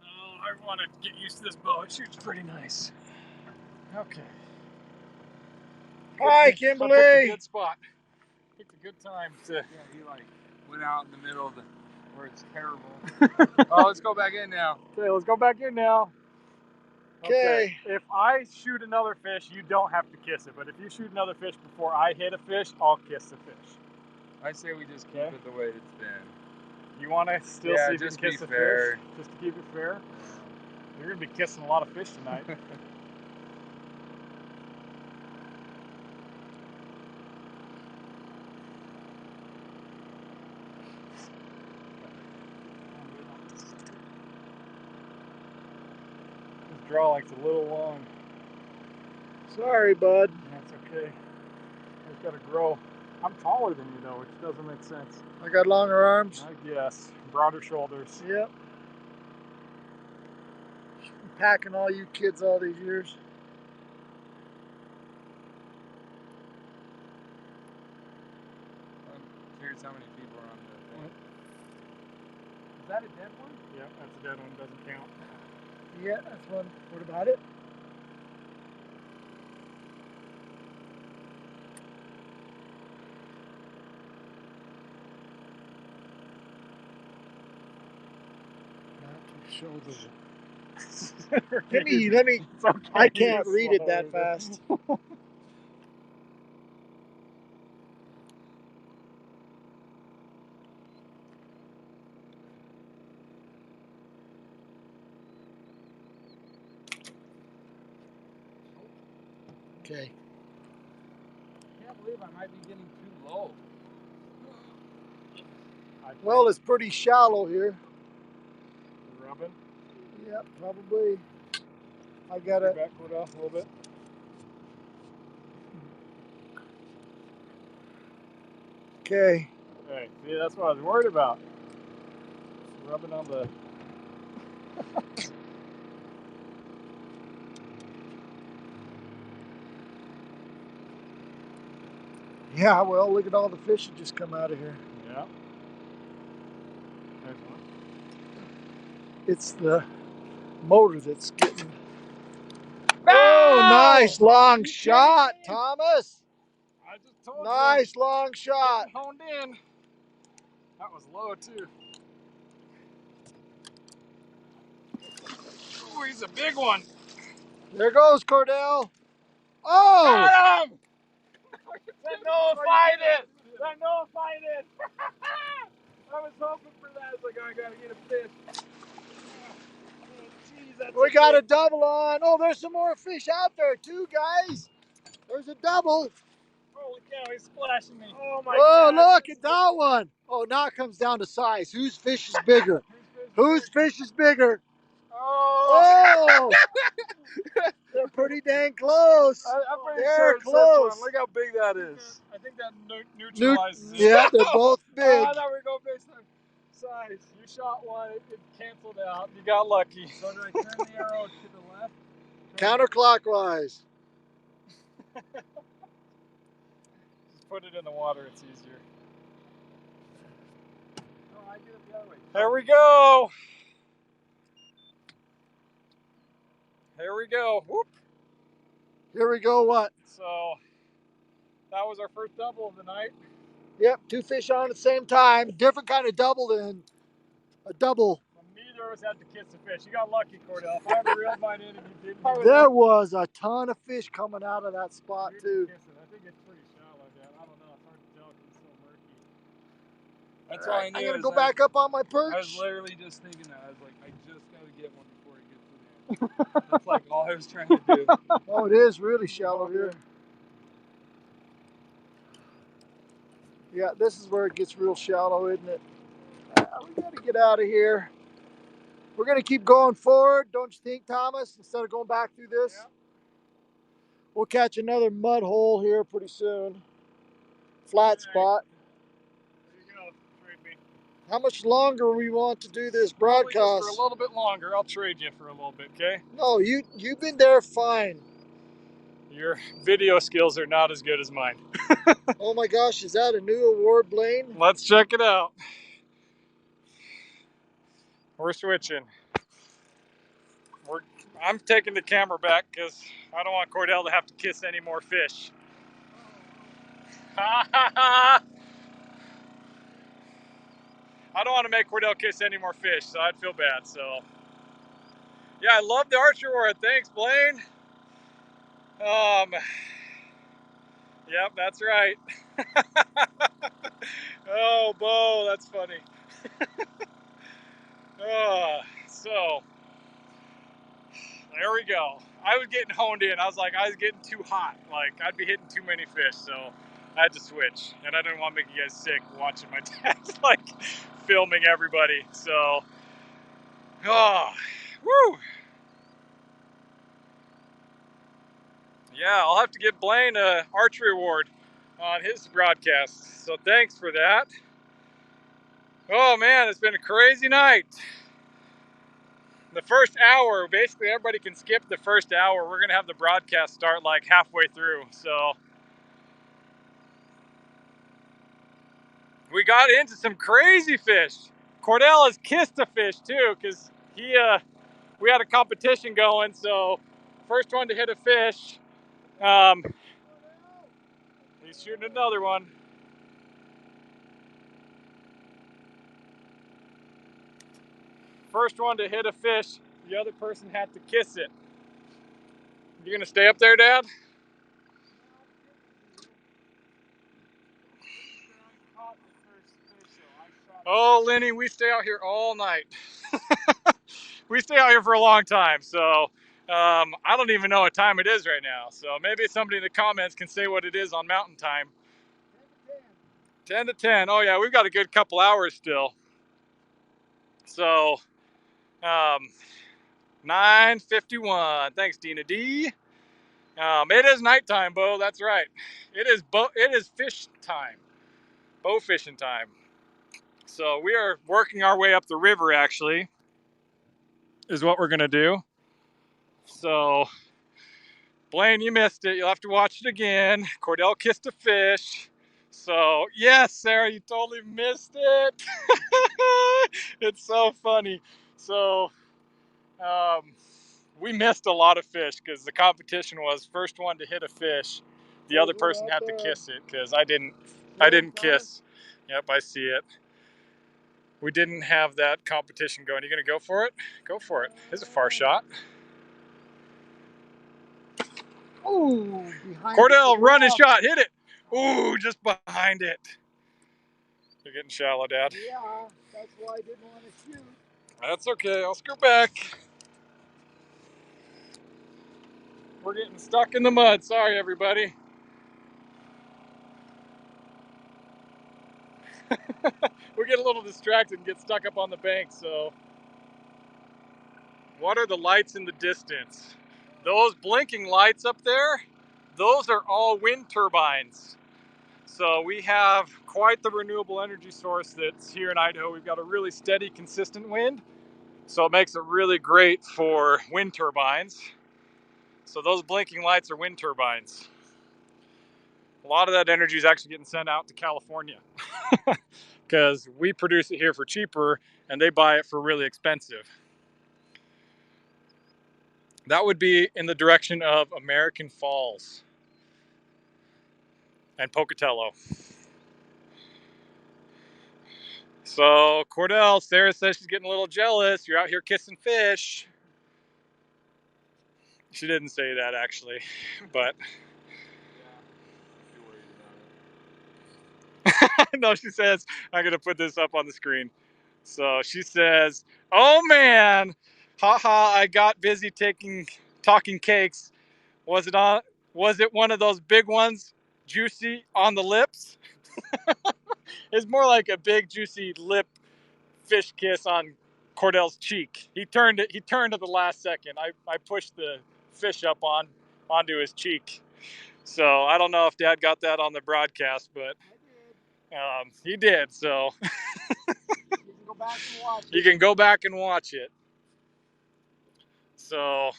Speaker 3: Oh, I want to get used to this bow. It shoots pretty nice. Okay.
Speaker 2: Hi,
Speaker 3: I picked a
Speaker 2: Kimberly.
Speaker 3: good spot. Picked a good time to.
Speaker 5: Yeah, he like went out in the middle of where it's terrible. Oh, let's go back in now.
Speaker 3: Okay, let's go back in now.
Speaker 2: Okay.
Speaker 3: If I shoot another fish, you don't have to kiss it. But if you shoot another fish before I hit a fish, I'll kiss the fish.
Speaker 5: I say we just keep
Speaker 3: Okay.
Speaker 5: it the way it's been.
Speaker 3: You want to still
Speaker 5: Yeah,
Speaker 3: see if you
Speaker 5: just
Speaker 3: can
Speaker 5: be
Speaker 3: kiss the
Speaker 5: fair.
Speaker 3: fish? Just to keep it fair? You're going to be kissing a lot of fish tonight. This draw like's a little long.
Speaker 2: Sorry, bud.
Speaker 3: That's okay. I just got to grow. I'm taller than you, though, which doesn't make sense.
Speaker 2: I got longer arms.
Speaker 3: I guess. Broader shoulders.
Speaker 2: Yep. Packing all you kids all these years.
Speaker 5: I'm curious how many people are on the thing.
Speaker 3: What?
Speaker 5: Is that a dead one?
Speaker 3: Yeah, that's a dead one. Doesn't count.
Speaker 2: Yeah, that's one. What about it? Not to show the. Let me.
Speaker 3: It's okay.
Speaker 2: I can't
Speaker 3: You
Speaker 2: read it
Speaker 3: swallowed
Speaker 2: that fast. Okay.
Speaker 5: I can't believe I might be getting too low.
Speaker 2: Well, it's pretty shallow here.
Speaker 3: Rubbing.
Speaker 2: Yep, probably. I got
Speaker 3: Your
Speaker 2: it.
Speaker 3: backwood off a little bit.
Speaker 2: Okay.
Speaker 3: Okay. Hey, see, that's what I was worried about. Rubbing on the.
Speaker 2: Yeah, well, look at all the fish that just come out of here.
Speaker 3: Yeah. There's one.
Speaker 2: It's the motor that's getting. Oh, nice long shot, Thomas.
Speaker 3: I just told
Speaker 2: Nice long
Speaker 3: you.
Speaker 2: shot.
Speaker 3: Getting honed in. That was low too. Oh, he's a big one.
Speaker 2: There goes Cordell. Oh!
Speaker 3: Got him! That nullified it! That nullified it! I was hoping for that. I was like, oh, I gotta get a fish. Jeez, that's
Speaker 2: We got a double on. Oh, there's some more fish out there too, guys. There's a double.
Speaker 3: Holy cow, he's splashing me. Oh my
Speaker 2: Oh,
Speaker 3: gosh.
Speaker 2: look at that one. Oh, now it comes down to size. Whose fish is bigger? Whose fish is bigger?
Speaker 3: Oh!
Speaker 2: Oh! They're pretty dang close.
Speaker 3: I'm pretty
Speaker 2: They're
Speaker 3: sure it's this
Speaker 2: close.
Speaker 3: one. Look how big that is. I think that neutralizes it.
Speaker 2: Yeah, they're both big.
Speaker 3: Oh, I thought we were going based on size. You shot one, it canceled out. You got lucky. So do I turn the arrow to the left?
Speaker 2: Counterclockwise.
Speaker 3: Just put it in the water, it's easier.
Speaker 5: No, I did it the other way.
Speaker 3: There we go. Here we go. Whoop.
Speaker 2: Here we go, what?
Speaker 3: So that was our first double of the night.
Speaker 2: Yep, two fish on at the same time. Different kind of double than a double.
Speaker 3: So neither of us had to kiss the fish. You got lucky, Cordell. If I would have reeled mine in and you didn't,
Speaker 2: There was a ton of fish coming out of that spot
Speaker 3: you
Speaker 2: too.
Speaker 3: didn't kiss it. I think it's pretty shallow, Dan. I don't know. It's hard to tell because it's so murky. That's all I knew.
Speaker 2: I'm gonna
Speaker 3: is
Speaker 2: go back up on my perch.
Speaker 5: I was literally just thinking that. I was like, I just gotta get one before it gets to the end. That's like all I was trying to do.
Speaker 2: Oh, it is really shallow here. Yeah, this is where it gets real shallow, isn't it? We gotta get out of here. We're gonna keep going forward, don't you think, Thomas? Instead of going back through this,
Speaker 3: Yeah.
Speaker 2: we'll catch another mud hole here pretty soon. Flat spot.
Speaker 3: There you go. Trade me.
Speaker 2: How much longer we want to do this
Speaker 3: Probably just
Speaker 2: broadcast?
Speaker 3: for a little bit longer. I'll trade you for a little bit, okay?
Speaker 2: No, you've been there fine.
Speaker 3: Your video skills are not as good as mine.
Speaker 2: Oh my gosh, is that a new award, Blaine?
Speaker 3: Let's check it out. We're switching. I'm taking the camera back because I don't want Cordell to have to kiss any more fish. I don't want to make Cordell kiss any more fish, so I'd feel bad. So, yeah, I love the Archer Award. Thanks, Blaine. Yep, that's right. Oh, Bo, that's funny. So, there we go. I was getting honed in. I was like, I was getting too hot. Like, I'd be hitting too many fish, so I had to switch. And I didn't want to make you guys sick watching my dad, like, filming everybody. So, woo. Yeah, I'll have to give Blaine an archery award on his broadcast. So thanks for that. Oh man, it's been a crazy night. The first hour, basically everybody can skip the first hour. We're gonna have the broadcast start like halfway through. So we got into some crazy fish. Cordell has kissed a fish too, because we had a competition going. So first one to hit a fish. He's shooting another one. First one to hit a fish, the other person had to kiss it. You gonna stay up there, Dad? Oh, Lenny, we stay out here all night. We stay out here for a long time, so I don't even know what time it is right now. So maybe somebody in the comments can say what it is on mountain time. 10 to 10. Oh yeah, we've got a good couple hours still. So 9:51. Thanks, Dina D. It is nighttime, Bo. That's right. It is fish time. Bow fishing time. So we are working our way up the river, actually, is what we're going to do. So, Blaine, you missed it. You'll have to watch it again. Cordell kissed a fish. So, yes, Sarah, you totally missed it. It's so funny. So, we missed a lot of fish because the competition was first one to hit a fish. The other person had to kiss it because I didn't kiss. Yep, I see it. We didn't have that competition going. You gonna go for it? Go for it. It's a far shot.
Speaker 2: Oh, behind
Speaker 3: Cordell,
Speaker 2: it.
Speaker 3: run his shot. Hit it. Ooh, just behind it. You're getting shallow, Dad.
Speaker 2: Yeah, that's why I didn't want to shoot.
Speaker 3: That's okay. I'll scoot back. We're getting stuck in the mud. Sorry, everybody. We get a little distracted and get stuck up on the bank. So, what are the lights in the distance? Those blinking lights up there, those are all wind turbines. So we have quite the renewable energy source that's here in Idaho. We've got a really steady, consistent wind. So it makes it really great for wind turbines. So those blinking lights are wind turbines. A lot of that energy is actually getting sent out to California because we produce it here for cheaper and they buy it for really expensive. That would be in the direction of American Falls and Pocatello. So, Cordell, Sarah says she's getting a little jealous. You're out here kissing fish. She didn't say that, actually, but... No, she says, I'm going to put this up on the screen. So, she says, oh, man, haha, I got busy talking cakes. Was it one of those big ones, juicy on the lips? It's more like a big, juicy lip fish kiss on Cordell's cheek. He turned at the last second. I pushed the fish up onto his cheek. So I don't know if Dad got that on the broadcast, but he did. So you can go back and watch it. So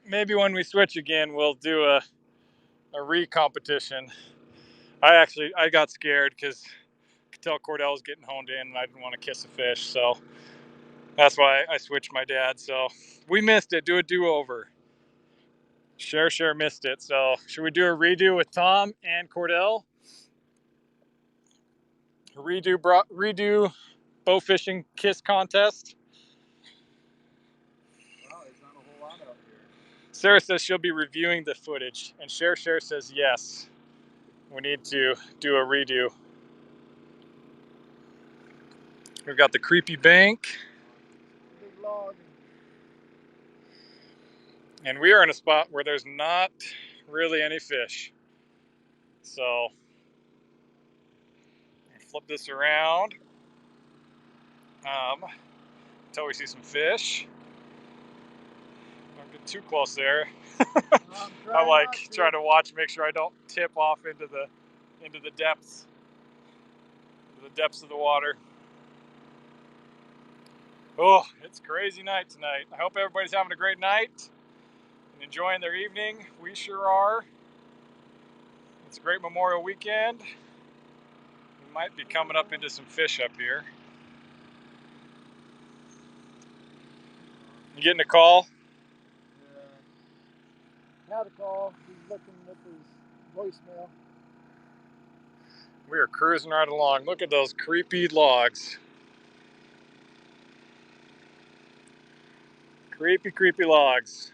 Speaker 3: maybe when we switch again, we'll do a re-competition. I got scared because I could tell Cordell was getting honed in and I didn't want to kiss a fish. So that's why I switched my dad. So we missed it. Do a do-over. Share missed it. So should we do a redo with Tom and Cordell? Redo bow fishing kiss contest.
Speaker 5: Well, there's not a whole lot out here.
Speaker 3: Sarah says she'll be reviewing the footage, and Share says yes. We need to do a redo. We've got the creepy bank.
Speaker 2: Big log.
Speaker 3: And we are in a spot where there's not really any fish. So, flip this around until we see some fish. Don't get too close there. I like trying to watch, make sure I don't tip off into the depths of the water. Oh, it's a crazy night tonight. I hope everybody's having a great night and enjoying their evening. We sure are. It's a great Memorial weekend. We might be coming up into some fish up here. You getting a call?
Speaker 2: Yeah. Had a call. He's looking at his voicemail.
Speaker 3: We are cruising right along. Look at those creepy logs. Creepy, creepy logs.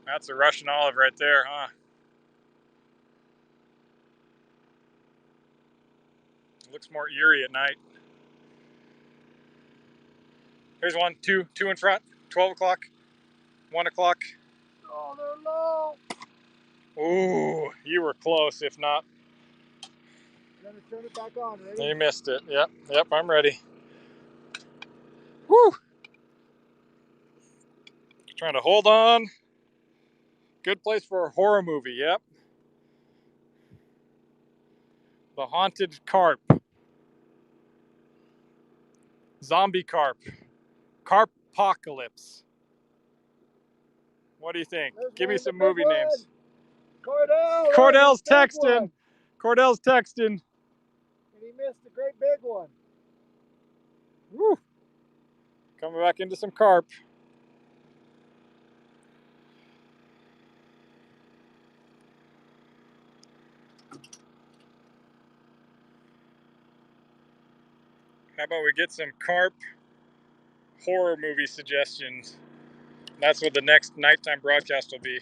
Speaker 3: That's a Russian olive right there, huh? It looks more eerie at night. Here's one, two in front, 12 o'clock, 1 o'clock.
Speaker 2: Oh, they're low.
Speaker 3: Ooh, you were close, if not.
Speaker 2: I'm gonna turn it back on, ready?
Speaker 3: You missed it. Yep, I'm ready. Woo! Trying to hold on. Good place for a horror movie, yep. The Haunted Carp. Zombie carp. Carpocalypse. What do you think?
Speaker 2: There's
Speaker 3: Give
Speaker 2: one,
Speaker 3: me
Speaker 2: the
Speaker 3: some
Speaker 2: big
Speaker 3: movie
Speaker 2: one.
Speaker 3: names.
Speaker 2: Cordell.
Speaker 3: Cordell's
Speaker 2: there's the big
Speaker 3: texting.
Speaker 2: one.
Speaker 3: Cordell's texting.
Speaker 2: And he missed a great big one.
Speaker 3: Woo. Coming back into some carp. How about we get some carp horror movie suggestions? That's what the next nighttime broadcast will be.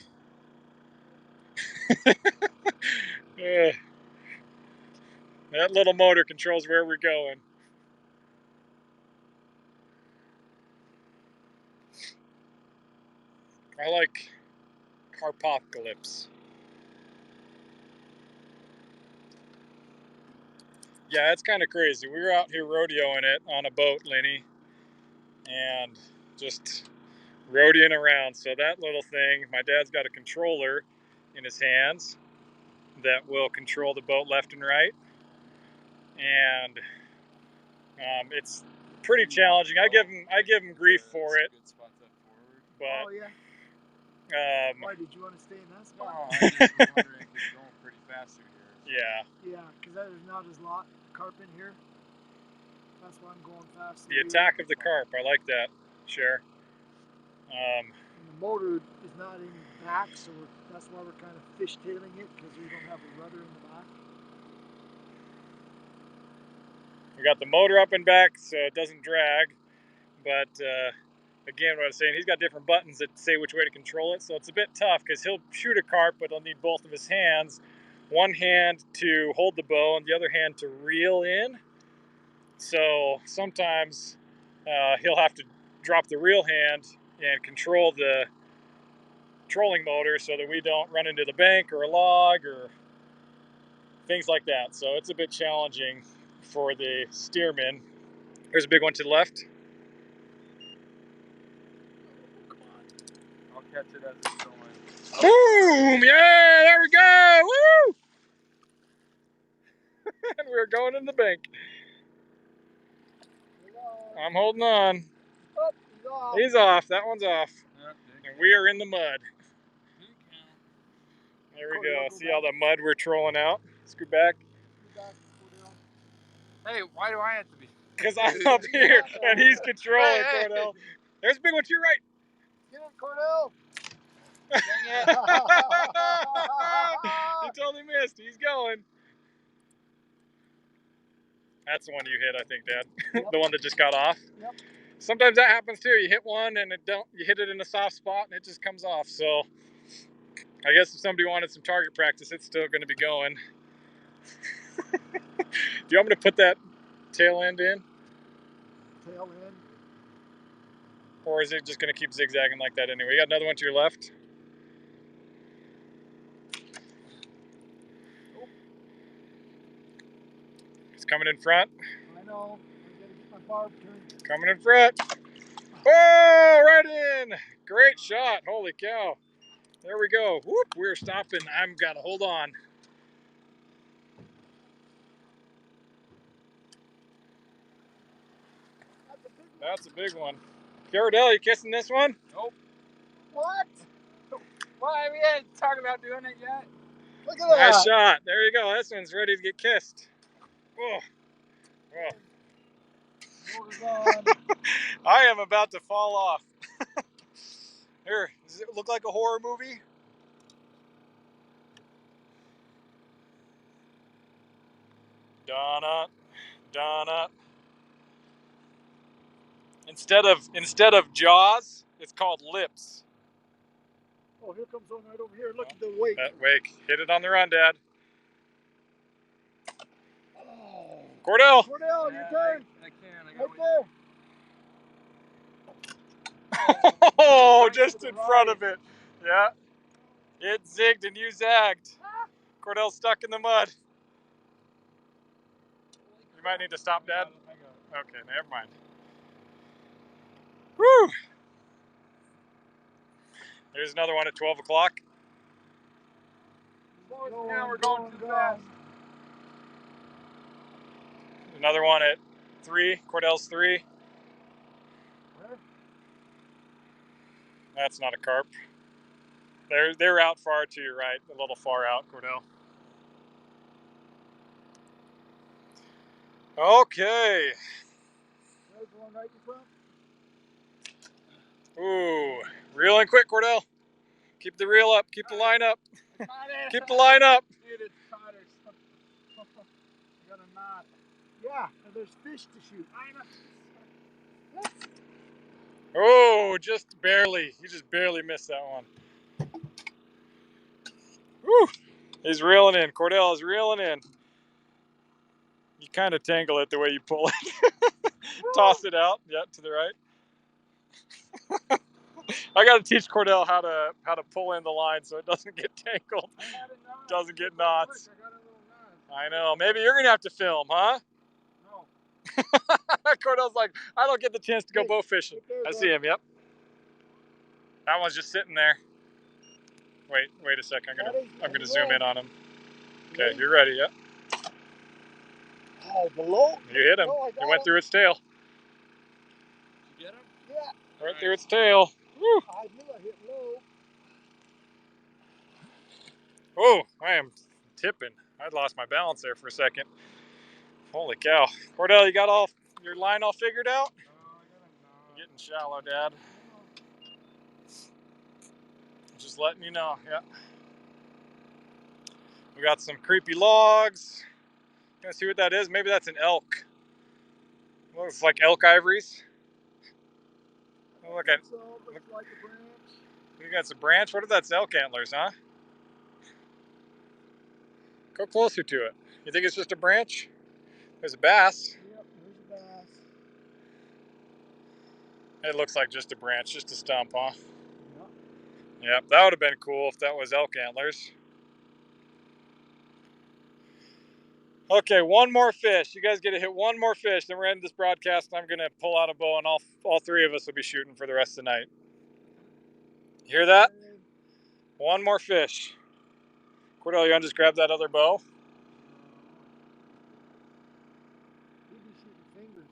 Speaker 3: That little motor controls where we're going. I like Carpocalypse. Yeah, it's kind of crazy. We were out here rodeoing it on a boat, Lenny, and just rodeoing around. So that little thing, my dad's got a controller in his hands that will control the boat left and right, and it's pretty challenging. I give him grief for it, but
Speaker 2: Oh, yeah. Why, did you want to stay in that
Speaker 5: No,
Speaker 2: spot?
Speaker 5: I just was wondering because you're going pretty fast through here.
Speaker 3: yeah,
Speaker 2: Yeah, because there's not as lot carp in here. That's why I'm going fast.
Speaker 3: the attack of the carp. I like that. Sure.
Speaker 2: And the motor is not in back, so that's why we're kind of fishtailing it, because we don't have a rudder in the back.
Speaker 3: We got the motor up and back so it doesn't drag, but again, what I was saying, he's got different buttons that say which way to control it, so it's a bit tough because he'll shoot a carp, but he'll need both of his hands. One hand to hold the bow and the other hand to reel in. So sometimes he'll have to drop the reel hand and control the trolling motor so that we don't run into the bank or a log or things like that. So it's a bit challenging for the steerman. Here's a big one to the left.
Speaker 5: I'll catch it as it's going.
Speaker 3: Boom! Yeah, there we go! Woo! And we're going in the bank. I'm holding on.
Speaker 2: Oh, he's off.
Speaker 3: He's off. That one's off.
Speaker 5: Yeah,
Speaker 3: And we are in the mud. There we go. See all the mud we're trolling out? Scoot back.
Speaker 5: Hey, why do I have to be?
Speaker 3: Because I'm up here and he's controlling,
Speaker 5: Hey.
Speaker 3: Cordell. There's a big one to your right.
Speaker 2: Get him, Cordell.
Speaker 3: He totally missed. He's going. That's the one you hit, I think, Dad.
Speaker 2: Yep.
Speaker 3: The one that just got off.
Speaker 2: Yep.
Speaker 3: Sometimes that happens too. You hit one and you hit it in a soft spot and it just comes off. So I guess if somebody wanted some target practice, it's still going to be going. Do you want me to put that tail end in?
Speaker 2: Tail end.
Speaker 3: Or is it just going to keep zigzagging like that anyway? You got another one to your left? It's coming in front.
Speaker 2: I know. I gotta get my barb turned.
Speaker 3: Coming in front. Oh, right in. Great shot. Holy cow. There we go. Whoop, we're stopping. I've got to hold on. That's a big one. Cordell, you kissing this one?
Speaker 5: Nope.
Speaker 2: What?
Speaker 5: Why we ain't talking about doing it yet?
Speaker 2: Look at
Speaker 3: Nice
Speaker 2: that.
Speaker 3: shot. There you go. This one's ready to get kissed. Oh. Oh.
Speaker 2: Motor's on.
Speaker 3: I am about to fall off. Here, does it look like a horror movie? Donut, donut. Instead of Jaws, it's called Lips.
Speaker 2: Oh, here comes one right over here. Look at the wake.
Speaker 3: That wake. Hit it on the run, Dad.
Speaker 2: Oh.
Speaker 3: Cordell.
Speaker 2: Cordell, your turn.
Speaker 5: I can. I
Speaker 2: Right
Speaker 5: got
Speaker 2: there.
Speaker 3: Oh, just in front of it. Yeah. It zigged and you zagged. Cordell's stuck in the mud. You might need to stop, Dad. Okay, never mind. Woo! There's another one at 12 o'clock.
Speaker 5: Now we're going too fast.
Speaker 3: Another one at 3. Cordell's 3. That's not a carp. They're out far to your right, a little far out, Cordell. Okay.
Speaker 2: There's one right in front.
Speaker 3: Ooh, reeling quick, Cordell. Keep the reel up. Keep the line up. Keep the line up.
Speaker 2: Dude, it's tighter. I got a knot. Yeah, and there's fish to shoot. I know.
Speaker 3: Oh, just barely. You just barely missed that one. Woo! He's reeling in. Cordell is reeling in. You kind of tangle it the way you pull it. Toss it out. Yep, to the right. I got to teach Cordell how to pull in the line so it doesn't get tangled, doesn't get knots. I know. Maybe you're gonna have to film, huh?
Speaker 2: No.
Speaker 3: Cordell's like, I don't get the chance to go bow fishing. I see him. Yep. That one's just sitting there. Wait a second. I'm gonna zoom in on him. Okay, you're ready. Yep.
Speaker 2: Oh, below?
Speaker 3: You hit him.
Speaker 2: Oh,
Speaker 3: It went through its tail.
Speaker 5: Did you get him?
Speaker 2: Yeah.
Speaker 3: Right through its tail. Woo!
Speaker 2: I knew I hit low.
Speaker 3: Oh, I am tipping. I lost my balance there for a second. Holy cow. Cordell, you got all your line all figured out? You're getting shallow, Dad. Just letting you know, yeah. We got some creepy logs. Gonna see what that is. Maybe that's an elk. Looks like elk ivories. Oh, look at
Speaker 2: So, looks like a branch.
Speaker 3: you got some branch. What if that's elk antlers, huh? Go closer to it. You think it's just a branch? There's a bass.
Speaker 2: Yep, there's a bass.
Speaker 3: It looks like just a branch, just a stump, huh?
Speaker 2: Yep.
Speaker 3: Yep, that would have been cool if that was elk antlers. Okay, one more fish. You guys get to hit one more fish, then we're ending this broadcast, and I'm going to pull out a bow, and all three of us will be shooting for the rest of the night. You hear that? One more fish. Cordell, you want to just grab that other bow?
Speaker 2: You'd be shooting fingers.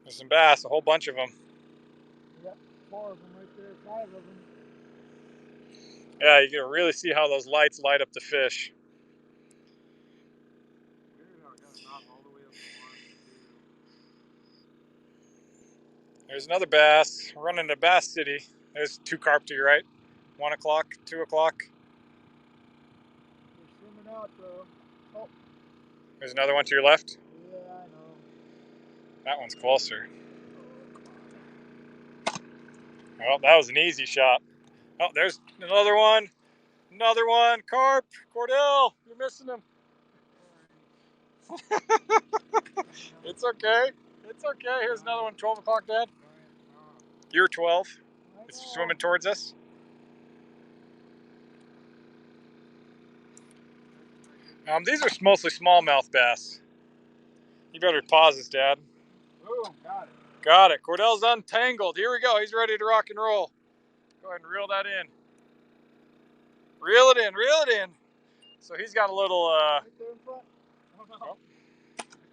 Speaker 3: There's some bass, a whole bunch of them.
Speaker 2: Yep, 4 of them right there, 5 of them.
Speaker 3: Yeah, you can really see how those lights light up the fish. There's another bass. We're running to Bass City. There's 2 carp to your right. 1 o'clock, 2 o'clock.
Speaker 2: They're swimming out though. Oh.
Speaker 3: There's another one to your left.
Speaker 2: Yeah, I know.
Speaker 3: That one's closer. Well, that was an easy shot. Oh, there's another one. Another one. Carp. Cordell, you're missing him. It's okay. It's okay. Here's another one. 12 o'clock, Dad. You're 12. It's swimming towards us. These are mostly smallmouth bass. You better pause this, Dad.
Speaker 2: Boom, got it.
Speaker 3: Got it. Cordell's untangled. Here we go. He's ready to rock and roll. Go ahead and reel that in. Reel it in. Reel it in. So he's got a little,
Speaker 2: Right there in front.
Speaker 3: Oh.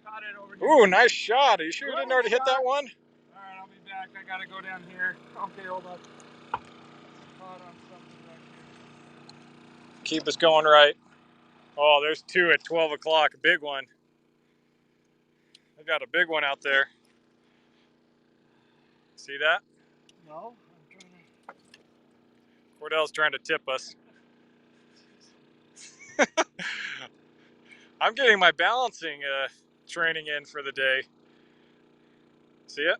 Speaker 2: Got it over here.
Speaker 3: Ooh, nice shot. Are you sure you didn't already hit that one?
Speaker 5: All right, I'll be back. I gotta go down here.
Speaker 2: Okay, hold on.
Speaker 5: Caught on something back here.
Speaker 3: Keep us going right. Oh, there's 2 at 12 o'clock. A big one. I got a big one out there. See that?
Speaker 2: No, I'm trying to.
Speaker 3: Cordell's trying to tip us. I'm getting my balancing training in for the day. See it?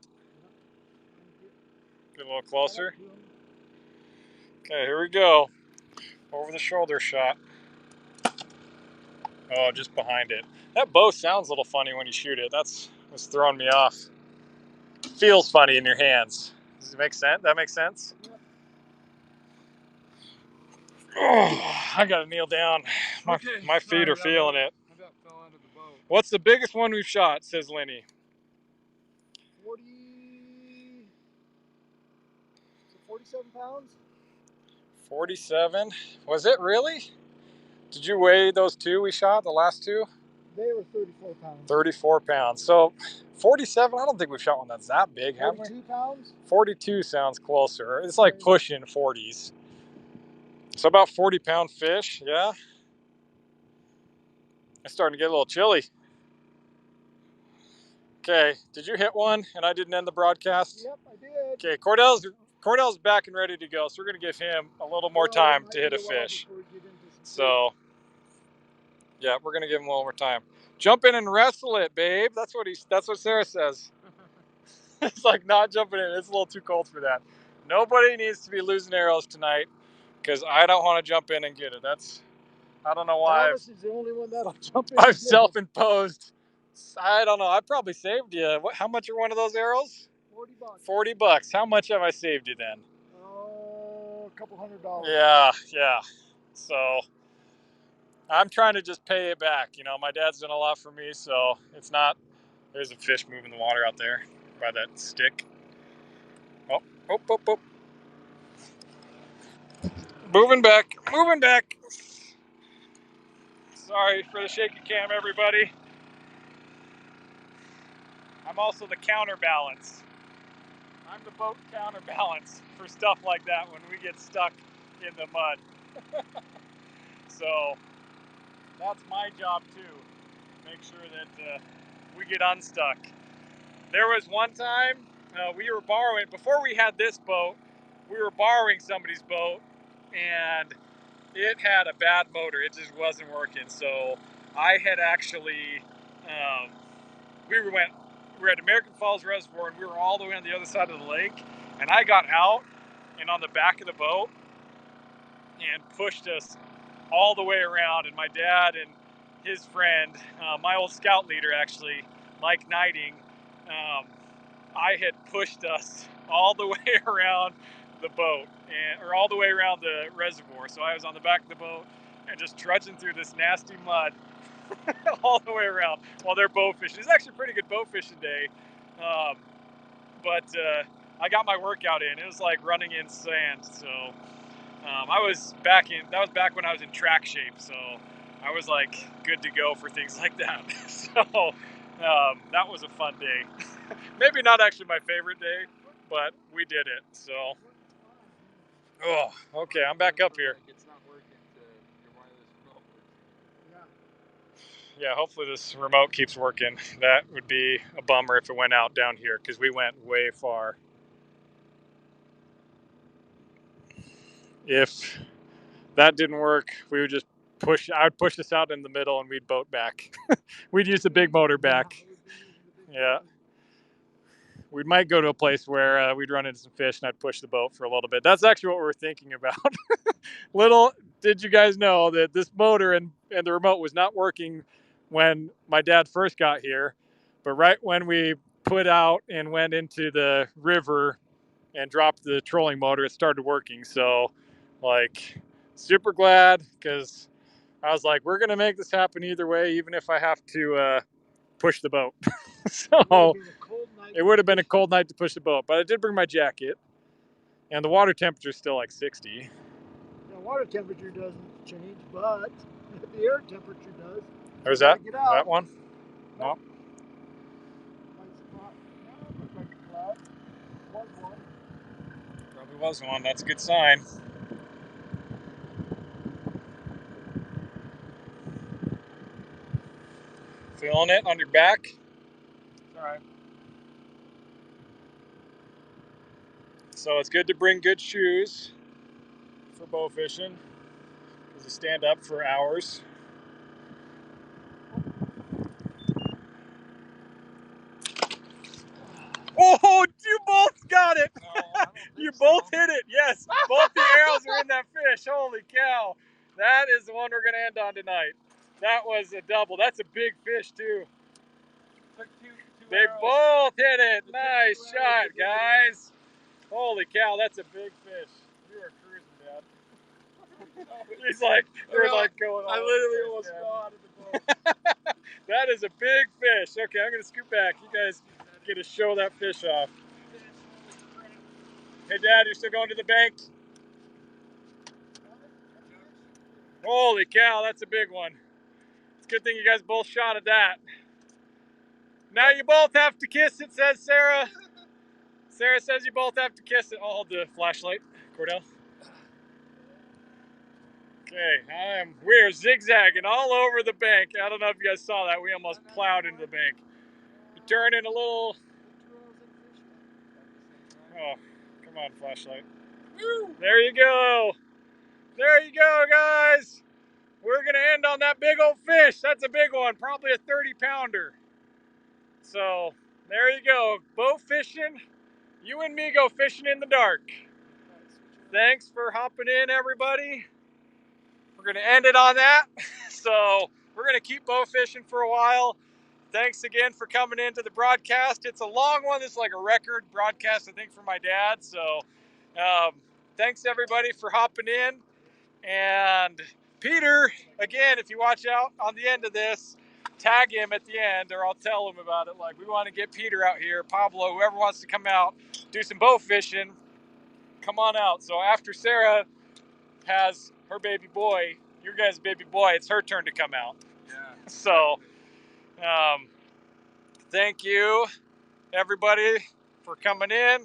Speaker 3: Get a little closer. Okay, here we go. Over the shoulder shot. Oh, just behind it. That bow sounds a little funny when you shoot it. That's what's throwing me off. Feels funny in your hands. Does it make sense? That makes sense? Oh, I gotta kneel down. My feet are feeling it.
Speaker 5: I about fell out of the boat.
Speaker 3: What's the biggest one we've shot, says Lenny?
Speaker 2: 40. 47 pounds?
Speaker 3: 47. Was it really? Did you weigh those 2 we shot, the last 2?
Speaker 2: Today was 34 pounds.
Speaker 3: 34 pounds. So 47, I don't think we've shot one that's that big, have we?
Speaker 2: 42 pounds?
Speaker 3: 42 sounds closer. It's like pushing 40s. So about 40-pound fish, yeah. It's starting to get a little chilly. Okay, did you hit one and I didn't end the broadcast?
Speaker 2: Yep, I did.
Speaker 3: Okay, Cordell's back and ready to go, so we're gonna give him a little more time to hit a fish. So, yeah, we're gonna give him a little more time. Jump in and wrestle it, babe. That's what Sarah says. It's like not jumping in. It's a little too cold for that. Nobody needs to be losing arrows tonight because I don't want to jump in and get it. I don't know why.
Speaker 2: Travis is the only one that'll jump in.
Speaker 3: I've self-imposed. I don't know. I probably saved you. How much are one of those arrows?
Speaker 2: $40.
Speaker 3: $40. How much have I saved you then?
Speaker 2: Oh, a couple $100.
Speaker 3: Yeah. So I'm trying to just pay it back. You know, my dad's done a lot for me, so it's not. There's a fish moving the water out there by that stick. Oh. Moving back. Sorry for the shaky cam, everybody. I'm also the counterbalance. I'm the boat counterbalance for stuff like that when we get stuck in the mud. So that's my job too. Make sure that we get unstuck. There was one time we were borrowing, before we had this boat, we were borrowing somebody's boat and it had a bad motor. It just wasn't working. So I had actually, we were at American Falls Reservoir and we were all the way on the other side of the lake. And I got out and on the back of the boat and pushed us all the way around. And my dad and his friend, my old scout leader actually, Mike Knighting, I had pushed us all the way around the boat or all the way around the reservoir. So I was on the back of the boat and just trudging through this nasty mud all the way around while they're bow fishing. It's actually a pretty good bow fishing day. But I got my workout in. It was like running in sand. So that was back when I was in track shape. So I was like good to go for things like that. So that was a fun day. Maybe not actually my favorite day, but we did it. So, okay, I'm back up here.
Speaker 5: It's not working to your wireless remote.
Speaker 3: Yeah, hopefully this remote keeps working. That would be a bummer if it went out down here because we went way far. If that didn't work, we would just I'd push this out in the middle and we'd boat back. We'd use the big motor back. Yeah. We might go to a place where we'd run into some fish and I'd push the boat for a little bit. That's actually what we were thinking about. Little did you guys know that this motor and the remote was not working when my dad first got here. But right when we put out and went into the river and dropped the trolling motor, it started working. So, like, super glad because I was like, we're going to make this happen either way, even if I have to push the boat. So it would have been a cold night to push the boat, but I did bring my jacket, and the water temperature is still like 60.
Speaker 2: The water temperature doesn't change, but the air temperature does.
Speaker 3: There's that one? No. Probably was one. That's a good sign. Feeling it on your back? It's all right. So it's good to bring good shoes for bow fishing because you stand up for hours. Oh, you both got it! No, you both hit it. Yes, both the arrows are in that fish. Holy cow! That is the one we're gonna end on tonight. That was a double. That's a big fish too. They arrows. Both hit it. Nice shot, guys. Holy cow, that's a big fish. You are cruising, Dad. He's like, we're like going. I literally almost fell out of the boat. That is a big fish. Okay, I'm gonna scoot back. You guys get to show that fish off. Hey, Dad, you're still going to the bank? Holy cow, that's a big one. Good thing you guys both shot at that. Now you both have to kiss it, says Sarah. Sarah says you both have to kiss it. I'll hold the flashlight, Cordell. Okay, we're zigzagging all over the bank. I don't know if you guys saw that. We almost plowed into the bank. You turn in a little. Oh, come on, flashlight. There you go. There you go, guys. We're going to end on that big old fish. That's a big one, probably a 30-pounder. So, there you go. Bow fishing. You and me go fishing in the dark. Thanks for hopping in, everybody. We're going to end it on that. So, we're going to keep bow fishing for a while. Thanks again for coming into the broadcast. It's a long one. It's like a record broadcast, I think, for my dad. So, thanks, everybody, for hopping in. And Peter, again, if you watch out on the end of this, tag him at the end, or I'll tell him about it. Like, we want to get Peter out here, Pablo, whoever wants to come out, do some bow fishing, come on out. So after Sarah has her baby boy, your guys' baby boy, it's her turn to come out.
Speaker 5: Yeah.
Speaker 3: So, thank you, everybody, for coming in.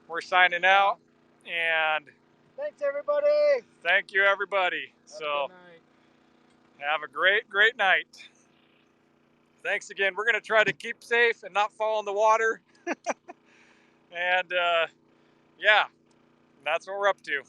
Speaker 3: We're signing out, and
Speaker 2: Thanks, everybody.
Speaker 3: thank you, everybody. So, have a great, great night. Thanks again. We're going to try to keep safe and not fall in the water. And yeah, that's what we're up to.